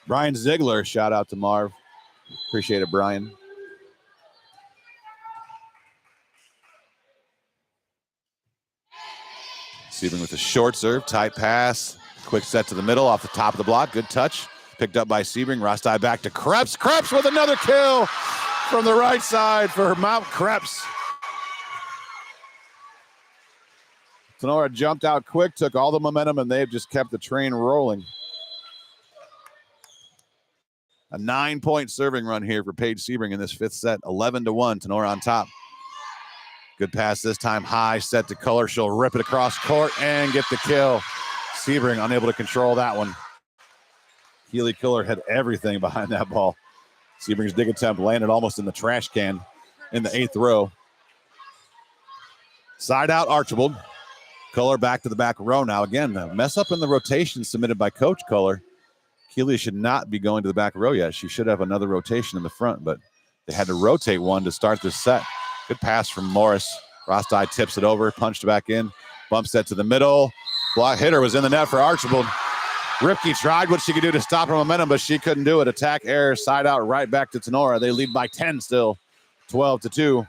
Brian Ziegler. Shout out to Marv. Appreciate it, Brian. Sebring with a short serve, tight pass, quick set to the middle off the top of the block. Good touch, picked up by Sebring. Rostai back to Krebs. Krebs with another kill from the right side for Mount Krebs. Tinora jumped out quick, took all the momentum, and they've just kept the train rolling. A 9-point serving run here for Paige Sebring in this fifth set. 11-1, Tinora on top. Good pass this time, high, set to Kohler. She'll rip it across court and get the kill. Sebring unable to control that one. Keely Kohler had everything behind that ball. Sebring's dig attempt landed almost in the trash can in the 8th row. Side out Archbold. Kohler back to the back row now. Again, a mess up in the rotation submitted by Coach Kohler. Keely should not be going to the back row yet. She should have another rotation in the front, but they had to rotate one to start this set. Good pass from Morris. Rostai tips it over, punched back in. Bump set to the middle. Block hitter was in the net for Archbold. Ripke tried what she could do to stop her momentum, but she couldn't do it. Attack error, side out, right back to Tinora. They lead by 10 still, 12-2.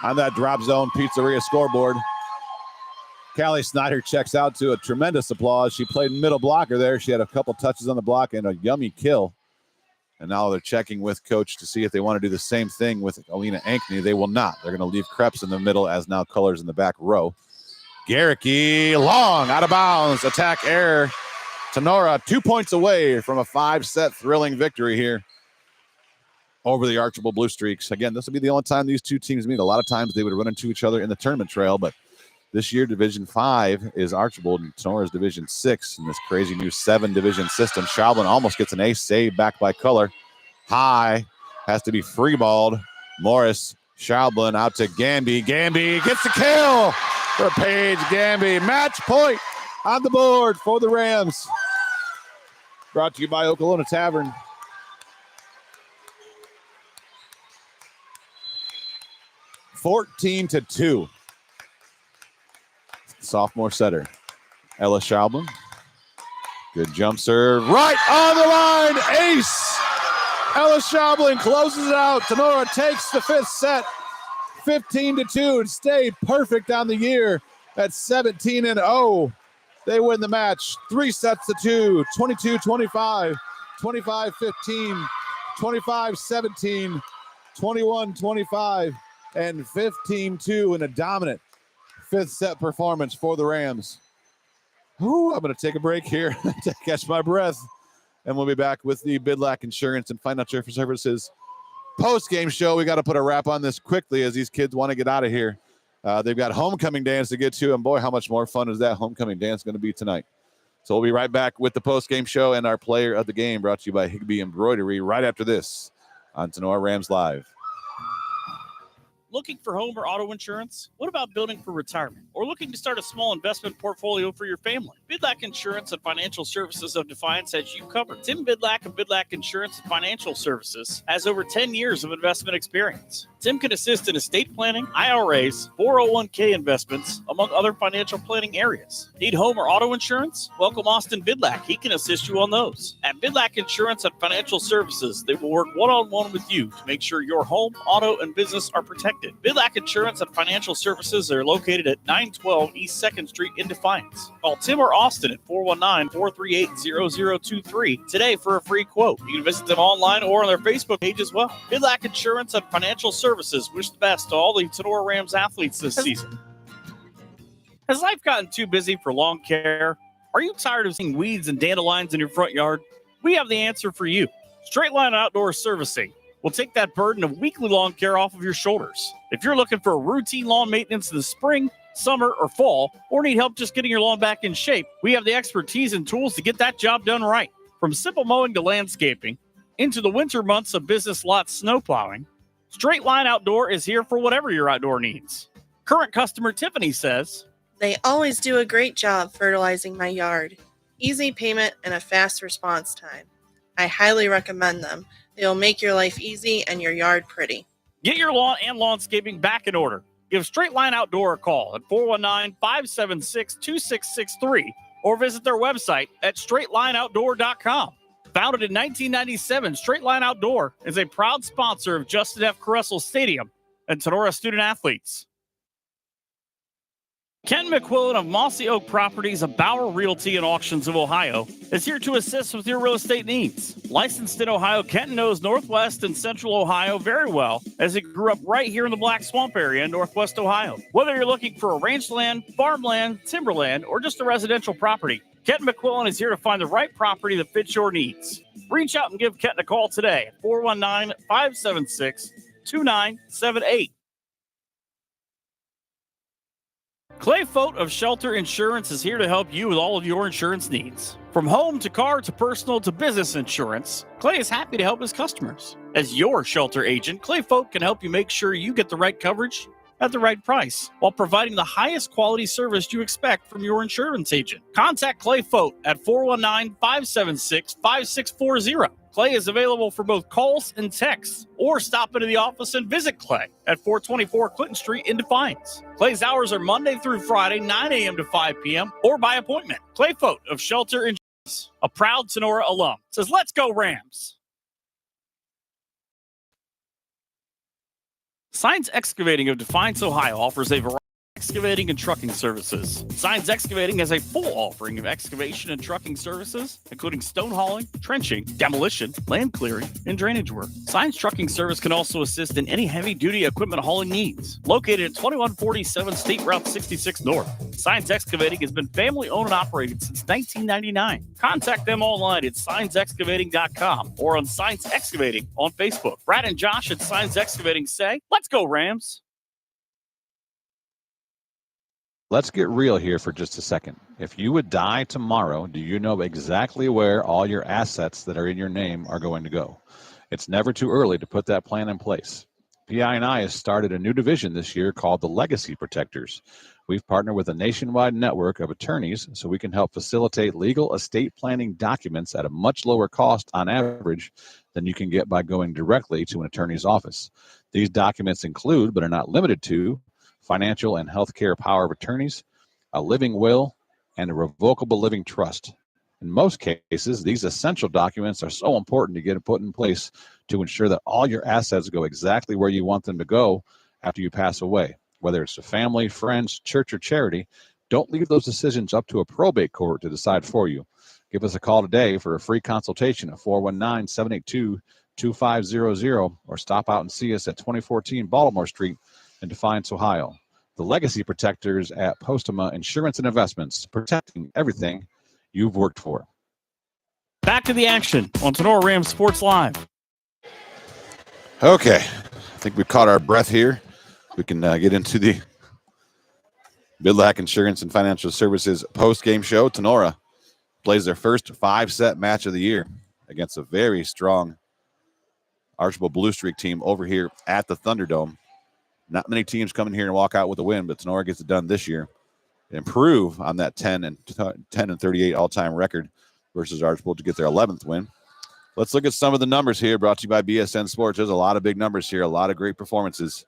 On that drop zone pizzeria scoreboard, Callie Snyder checks out to a tremendous applause. She played middle blocker there. She had a couple touches on the block and a yummy kill. And now they're checking with Coach to see if they want to do the same thing with Alina Ankney. They will not. They're going to leave Krebs in the middle as now Colors in the back row. Garricky, long, out of bounds. Attack error. Tinora 2 points away from a 5-set thrilling victory here over the Archbold Blue Streaks. Again, this will be the only time these two teams meet. A lot of times they would run into each other in the tournament trail, but this year, Division 5 is Archbold, and Tenora's Division 6 in this crazy new 7-division system. Schaublin almost gets an ace save back by Kohler. High, has to be free-balled. Morris, Schaublin out to Gamby. Gamby gets the kill for Paige Gamby. Match point on the board for the Rams. Brought to you by Okolona Tavern. (14-2). Sophomore setter, Ella Schaublin. Good jump serve. Right on the line. Ace. Ella Schaublin closes it out. Tinora takes the fifth set. 15-2 and stay perfect on the year at 17-0. They win the match. 3-2, 22-25. 25-15, 25-17, 21-25, and 15-2 in a dominant fifth set performance for the Rams. I'm going to take a break here to catch my breath, and we'll be back with the Bidlack Insurance and Financial Services post-game show. We got to put a wrap on this quickly as these kids want to get out of here. They've got homecoming dance to get to, and boy, how much more fun is that homecoming dance going to be tonight? So we'll be right back with the post-game show and our player of the game, brought to you by Higbee Embroidery, right after this on Tinora Rams Live. Looking for home or auto insurance? What about building for retirement? Or looking to start a small investment portfolio for your family? Bidlack Insurance and Financial Services of Defiance has you covered. Tim Bidlack of Bidlack Insurance and Financial Services has over 10 years of investment experience. Tim can assist in estate planning, IRAs, 401k investments, among other financial planning areas. Need home or auto insurance? Welcome Austin Bidlack. He can assist you on those. At Bidlack Insurance and Financial Services, they will work one-on-one with you to make sure your home, auto, and business are protected. Bidlack Insurance and Financial Services are located at 912 East 2nd Street in Defiance. Call Tim or Austin at 419-438-0023 today for a free quote. You can visit them online or on their Facebook page as well. Bidlack Insurance and Financial Services wish the best to all the Tinora Rams athletes this season. Has life gotten too busy for lawn care? Are you tired of seeing weeds and dandelions in your front yard? We have the answer for you. Straight Line Outdoor Servicing will take that burden of weekly lawn care off of your shoulders. If you're looking for routine lawn maintenance in the spring, summer, or fall, or need help just getting your lawn back in shape, we have the expertise and tools to get that job done right. From simple mowing to landscaping, into the winter months of business lot snow plowing, Straight Line Outdoor is here for whatever your outdoor needs. Current customer Tiffany says, They always do a great job fertilizing my yard. Easy payment and a fast response time. I highly recommend them. They will make your life easy and your yard pretty. get your lawn and lawnscaping back in order. Give Straight Line Outdoor a call at 419-576-2663 or visit their website at straightlineoutdoor.com. Founded in 1997, Straight Line Outdoor is a proud sponsor of Justin F. Caressel Stadium and Tinora student athletes. Ken McQuillan of Mossy Oak Properties of Bauer Realty and Auctions of Ohio is here to assist with your real estate needs. Licensed in Ohio, Ken knows Northwest and Central Ohio very well as he grew up right here in the Black Swamp area in Northwest Ohio. Whether you're looking for a ranchland, farmland, timberland, or just a residential property, Ken McQuillan is here to find the right property that fits your needs. Reach out and give Ken a call today at 419-576-2978. Clay Fote of Shelter Insurance is here to help you with all of your insurance needs. From home to car to personal to business insurance, Clay is happy to help his customers. As your shelter agent, Clay Fote can help you make sure you get the right coverage at the right price while providing the highest quality service you expect from your insurance agent. Contact Clay Fote at 419-576-5640. Clay is available for both calls and texts, or stop into the office and visit Clay at 424 Clinton Street in Defiance. Clay's hours are Monday through Friday, 9 a.m. to 5 p.m. or by appointment. Clay Fote of Shelter Insurance, a proud Tinora alum, says, "Let's go Rams." Signs Excavating of Defiance, Ohio offers a variety of excavating and trucking services. Signs Excavating has a full offering of excavation and trucking services, including stone hauling, trenching, demolition, land clearing, and drainage work. Signs Trucking Service can also assist in any heavy-duty equipment hauling needs. Located at 2147 State Route 66 North, Signs Excavating has been family-owned and operated since 1999. Contact them online at signsexcavating.com or on Signs Excavating on Facebook. Brad and Josh at Signs Excavating say, "Let's go Rams." Let's get real here for just a second. If you would die tomorrow, do you know exactly where all your assets that are in your name are going to go? It's never too early to put that plan in place. PI&I has started a new division this year called the Legacy Protectors. We've partnered with a nationwide network of attorneys so we can help facilitate legal estate planning documents at a much lower cost on average than you can get by going directly to an attorney's office. These documents include, but are not limited to, financial and healthcare power of attorneys, a living will, and a revocable living trust. In most cases, these essential documents are so important to get put in place to ensure that all your assets go exactly where you want them to go after you pass away. Whether it's to family, friends, church, or charity, don't leave those decisions up to a probate court to decide for you. Give us a call today for a free consultation at 419-782-2500 or stop out and see us at 2014 Baltimore Street in Defiance, Ohio. The Legacy Protectors at Postema Insurance and Investments, protecting everything you've worked for. Back to the action on Tinora Rams Sports Live. Okay, I think we caught our breath here. We can get into the Midlac Insurance and Financial Services post-game show. Tinora plays their first 5-set match of the year against a very strong Archbold Blue Streak team over here at the Thunderdome. Not many teams come in here and walk out with a win, but Tinora gets it done this year. Improve on that 10 and 38 all-time record versus Archbold to get their 11th win. Let's look at some of the numbers here, brought to you by BSN Sports. There's a lot of big numbers here, a lot of great performances.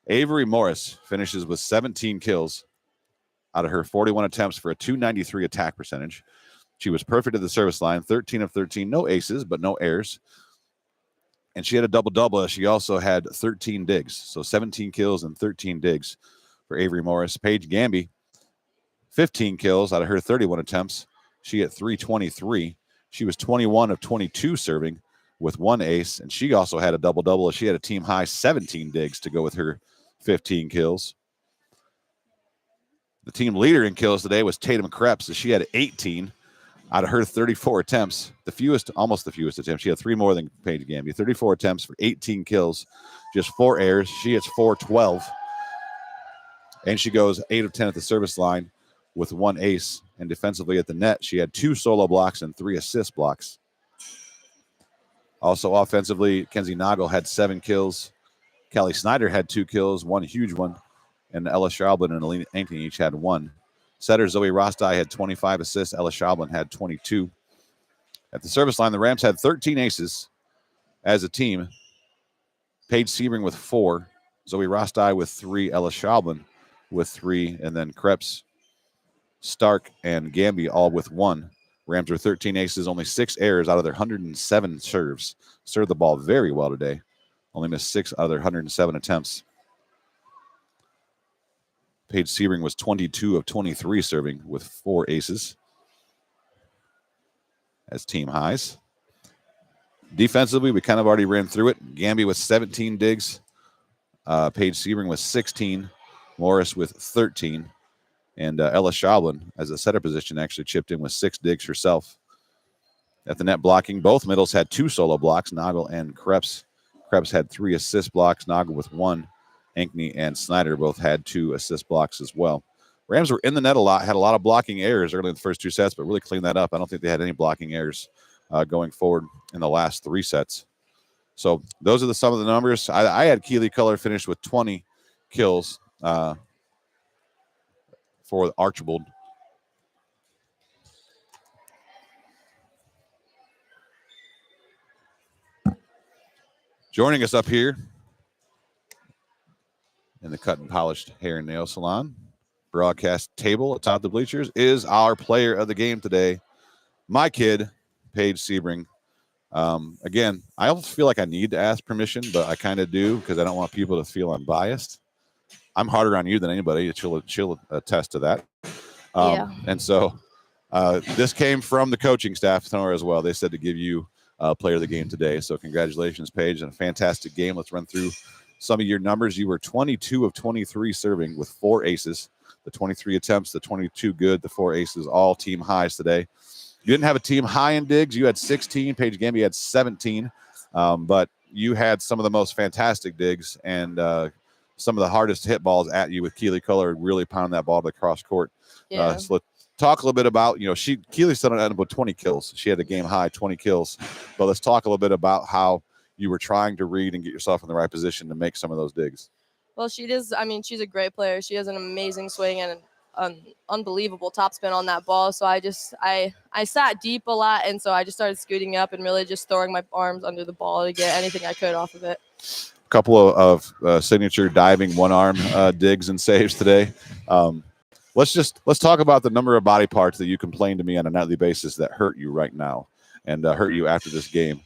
Avery Morris finishes with 17 kills out of her 41 attempts for a .293 attack percentage. She was perfect at the service line, 13 of 13, no aces, but no errors. And she had a double-double. She also had 13 digs, so 17 kills and 13 digs for Avery Morris. Paige Gamby, 15 kills out of her 31 attempts. She had 323. She was 21 of 22 serving with 1 ace, and she also had a double-double. She had a team-high 17 digs to go with her 15 kills. The team leader in kills today was Tatum Krebs, as she had 18 out of her 34 attempts. Almost the fewest attempts. She had 3 more than Paige Gamby. 34 attempts for 18 kills, just 4 errors. She hits .412, and she goes 8 of 10 at the service line with 1 ace. And defensively at the net, she had 2 solo blocks and 3 assist blocks. Also offensively, Kenzie Noggle had 7 kills. Kelly Snyder had 2 kills, 1 huge one. And Ella Schaublin and Alina Ankney each had 1. Setter Zoe Rostai had 25 assists. Ella Schaublin had 22. At the service line, the Rams had 13 aces as a team. Paige Sebring with 4. Zoe Rostai with 3. Ella Schaublin with 3. And then Krebs, Stark, and Gamby all with 1. Rams were 13 aces, only 6 errors out of their 107 serves. Served the ball very well today. Only missed 6 out of their 107 attempts. Paige Sebring was 22 of 23 serving with 4 aces as team highs. Defensively, we kind of already ran through it. Gamby with 17 digs. Paige Sebring with 16. Morris with 13. And Ella Schaublin, as a setter position, actually chipped in with 6 digs herself. At the net blocking, both middles had 2 solo blocks, Noggle and Krebs. Krebs had 3 assist blocks, Noggle with 1. Ankney and Snyder both had 2 assist blocks as well. Rams were in the net a lot, had a lot of blocking errors early in the first 2 sets, but really cleaned that up. I don't think they had any blocking errors going forward in the last 3 sets. So those are some of the numbers. I had Keeley Culler finish with 20 kills for Archbold. Joining us up here in the cut and polished hair and nail salon broadcast table atop the bleachers is our player of the game today, my kid, Paige Sebring. Again, I don't feel like I need to ask permission, but I kind of do because I don't want people to feel I'm biased. I'm harder on you than anybody. She'll attest to that. Yeah. And so this came from the coaching staff as well. They said to give you player of the game today. So congratulations, Paige, and a fantastic game. Let's run through some of your numbers. You were 22 of 23 serving with 4 aces. The 23 attempts, the 22 good, the 4 aces, all team highs today. You didn't have a team high in digs. You had 16. Paige Gamby had 17. But you had some of the most fantastic digs and some of the hardest hit balls at you with Keeley Culler really pounding that ball to the cross court. Yeah. So let's talk a little bit about, Keeley still ended up with 20 kills. She had a game high 20 kills. But let's talk a little bit about how you were trying to read and get yourself in the right position to make some of those digs. Well, she's a great player. She has an amazing swing and an unbelievable topspin on that ball. So I sat deep a lot, and so I just started scooting up and really just throwing my arms under the ball to get anything I could off of it. A couple of signature diving one-arm digs and saves today. Let's talk about the number of body parts that you complain to me on a nightly basis that hurt you right now and hurt you after this game.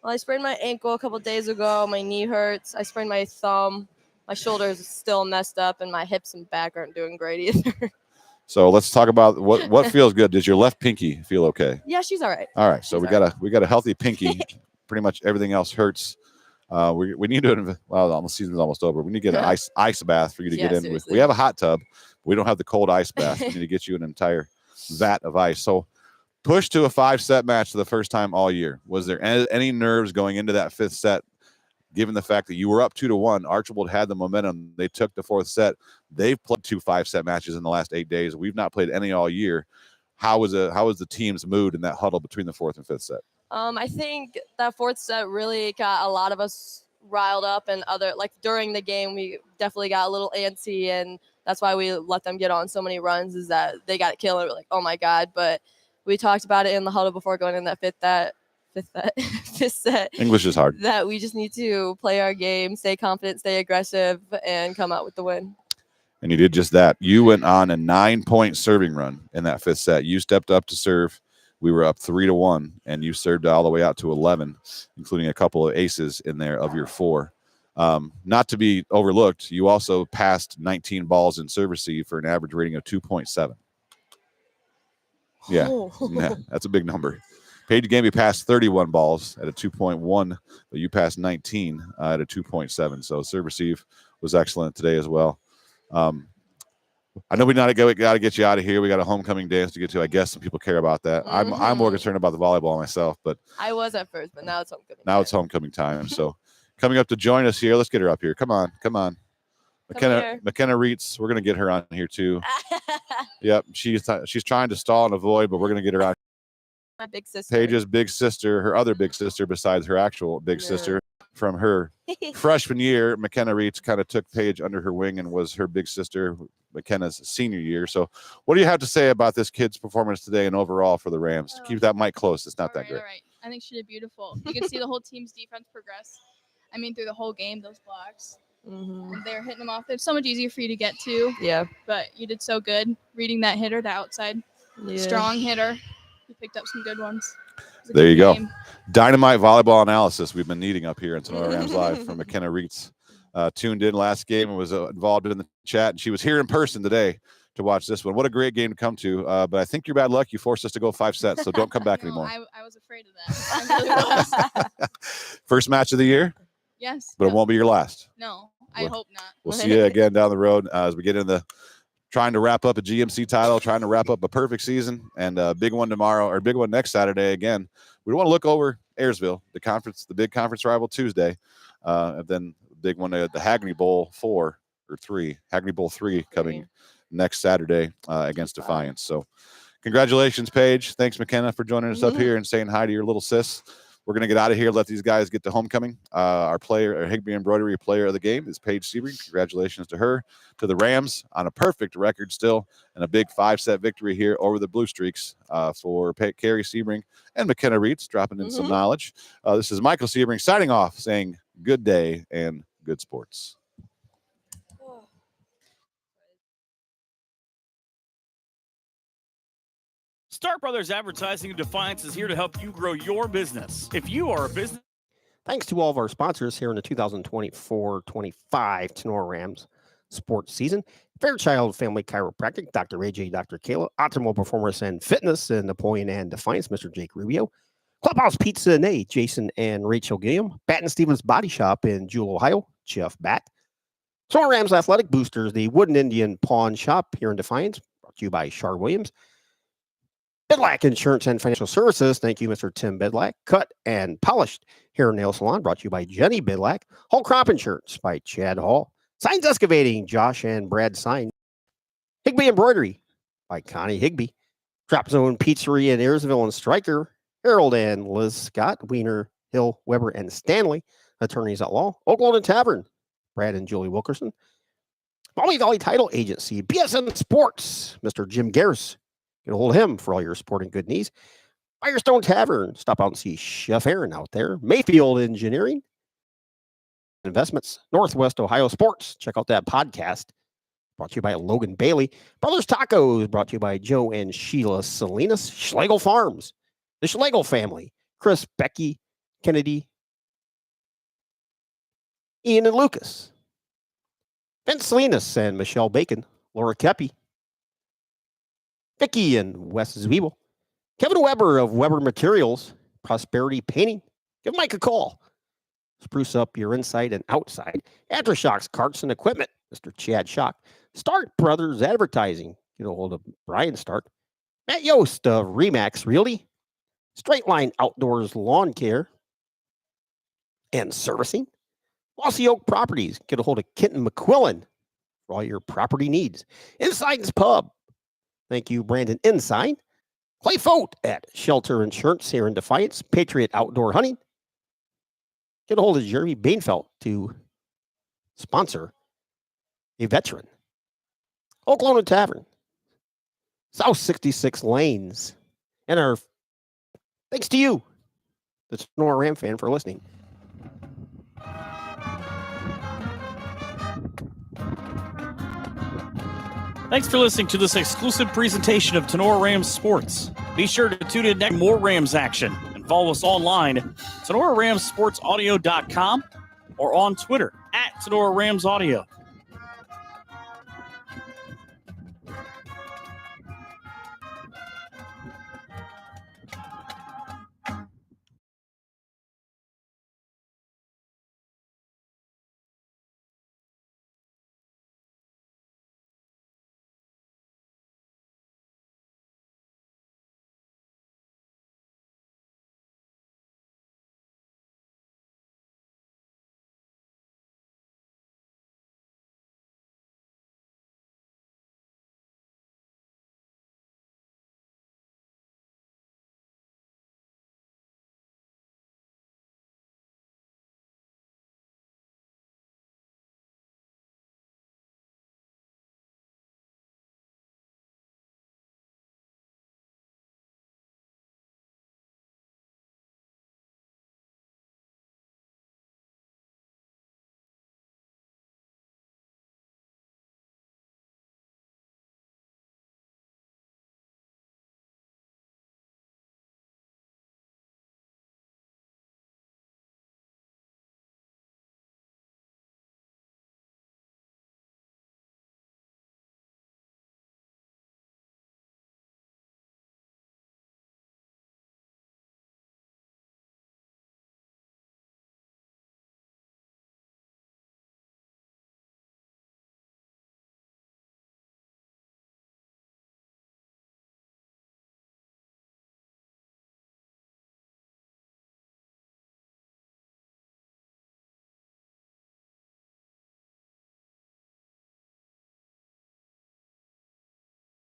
Well, I sprained my ankle a couple days ago. My knee hurts. I sprained my thumb. My shoulder is still messed up, and my hips and back aren't doing great either. So let's talk about what feels good. Does your left pinky feel okay? Yeah, she's all right. All right. So She's we got a healthy pinky. Pretty much everything else hurts. We need to, well, the season's almost over. We need to get an ice bath for you to Yeah, get in with. seriously. We have a hot tub. We don't have the cold ice bath. We need to get you an entire vat of ice. So push to a 5-set match for the first time all year. Was there any nerves going into that 5th set, given the fact that you were up 2-1? Archbold had the momentum. They took the 4th set. They've played 2 5-set matches in the last 8 days. We've not played any all year. How was the team's mood in that huddle between the 4th and 5th set? I think that 4th set really got a lot of us riled up, and during the game, we definitely got a little antsy, and that's why we let them get on so many runs, is that they got it killing. We're like, oh my God. But we talked about it in the huddle before going in that fifth set. English is hard. That we just need to play our game, stay confident, stay aggressive, and come out with the win. And you did just that. You went on a 9-point serving run in that 5th set. You stepped up to serve. We were up 3-1, and you served all the way out to 11, including a couple of aces in there of your 4. Not to be overlooked, you also passed 19 balls in serve receive for an average rating of 2.7. Yeah, yeah, that's a big number. Paige Gamby passed 31 balls at a 2.1, but you passed 19 at a 2.7. So serve receive was excellent today as well. I know we got to get you out of here. We got a homecoming dance to get to. I guess some people care about that. I'm more concerned about the volleyball myself, but I was at first, but now it's homecoming. Now it's homecoming time. So coming up to join us here, let's get her up here. Come on. McKenna Reitz, we're gonna get her on here too. Yep, she's trying to stall and avoid, but we're gonna get her on. My big sister. Paige's big sister, her other big sister besides her actual big sister from her freshman year. McKenna Reitz kind of took Paige under her wing and was her big sister McKenna's senior year. So what do you have to say about this kid's performance today and overall for the Rams? Keep that mic close. It's not that great. All right. I think she did beautiful. You could see the whole team's defense progress. I mean, through the whole game, those blocks. They're hitting them off. It's so much easier for you to get to. Yeah. But you did so good reading that hitter, the outside. Yeah. Strong hitter. You picked up some good ones. There you go. Dynamite volleyball analysis we've been needing up here in Tinora Rams Live from McKenna Reitz. Tuned in last game and was involved in the chat, and she was here in person today to watch this one. What a great game to come to. But I think you're bad luck. You forced us to go 5 sets, so don't come back anymore. I was afraid of that. I really was. First match of the year? Yes. But it won't be your last. No, I hope not. We'll see you again down the road as we get into trying to wrap up a GMC title, trying to wrap up a perfect season, and a big one tomorrow, or big one next Saturday again. We want to look over Ayersville, the big conference rival Tuesday, and then big one, the Hackney Bowl 4 or 3, Hackney Bowl 3 coming next Saturday against Defiance. So congratulations, Paige. Thanks, McKenna, for joining us up here and saying hi to your little sis. We're going to get out of here, let these guys get to homecoming. Our Higby Embroidery player of the game is Paige Sebring. Congratulations to her, to the Rams on a perfect record still, and a big 5-set victory here over the Blue Streaks for Carrie Sebring and McKenna Reitz, dropping in some knowledge. This is Michael Sebring signing off, saying good day and good sports. Star Brothers Advertising of Defiance is here to help you grow your business. If you are a business. Thanks to all of our sponsors here in the 2024-25 Tinora Rams sports season. Fairchild Family Chiropractic, Dr. AJ, Dr. Kayla, Optimal Performance and Fitness in Napoleon and Defiance, Mr. Jake Rubio. Clubhouse Pizza Nate, Jason and Rachel Gilliam. Batt and Stevens Body Shop in Jewel, Ohio, Jeff Batt. Tinora Rams Athletic Boosters, the Wooden Indian Pawn Shop here in Defiance, brought to you by Shar Williams. Bedlack Insurance and Financial Services. Thank you, Mr. Tim Bedlack. Cut and Polished Hair and Nail Salon, brought to you by Jenny Bedlack. Whole Crop Insurance by Chad Hall. Signs Excavating, Josh and Brad Sign. Higby Embroidery by Connie Higby. Drop Zone Pizzeria in Ayersville and Stryker. Harold and Liz Scott. Wiener, Hill, Weber, and Stanley. Attorneys at Law. Oak Golden Tavern. Brad and Julie Wilkerson. Maumee Valley Title Agency. BSN Sports. Mr. Jim Garris. Get a hold of him for all your sporting good needs. Firestone Tavern. Stop out and see Chef Aaron out there. Mayfield Engineering. Investments. Northwest Ohio Sports. Check out that podcast. Brought to you by Logan Bailey. Brothers Tacos. Brought to you by Joe and Sheila Salinas. Schlegel Farms. The Schlegel family. Chris, Becky, Kennedy, Ian and Lucas. Vince Salinas and Michelle Bacon. Laura Kepi. Vicky in West Zweibel. Kevin Weber of Weber Materials, Prosperity Painting. Give Mike a call. Spruce up your inside and outside. Aftershocks, carts, and equipment. Mr. Chad Shock. Stark Brothers Advertising. Get a hold of Brian Stark. Matt Yost of Remax Realty. Straight Line Outdoors Lawn Care and Servicing. Mossy Oak Properties. Get a hold of Kenton McQuillan for all your property needs. Inside's Pub. Thank you, Brandon Inside. Clay Fote at Shelter Insurance here in Defiance. Patriot Outdoor Hunting. Get a hold of Jeremy Bainfeld to sponsor a veteran. Oklahoma Tavern. South 66 Lanes. And our thanks to you, the Tinora Ram fan, for listening. Thanks for listening to this exclusive presentation of Tinora Rams Sports. Be sure to tune in next for more Rams action and follow us online at TenoraRamsSportsAudio.com or on Twitter at Tinora Rams Audio.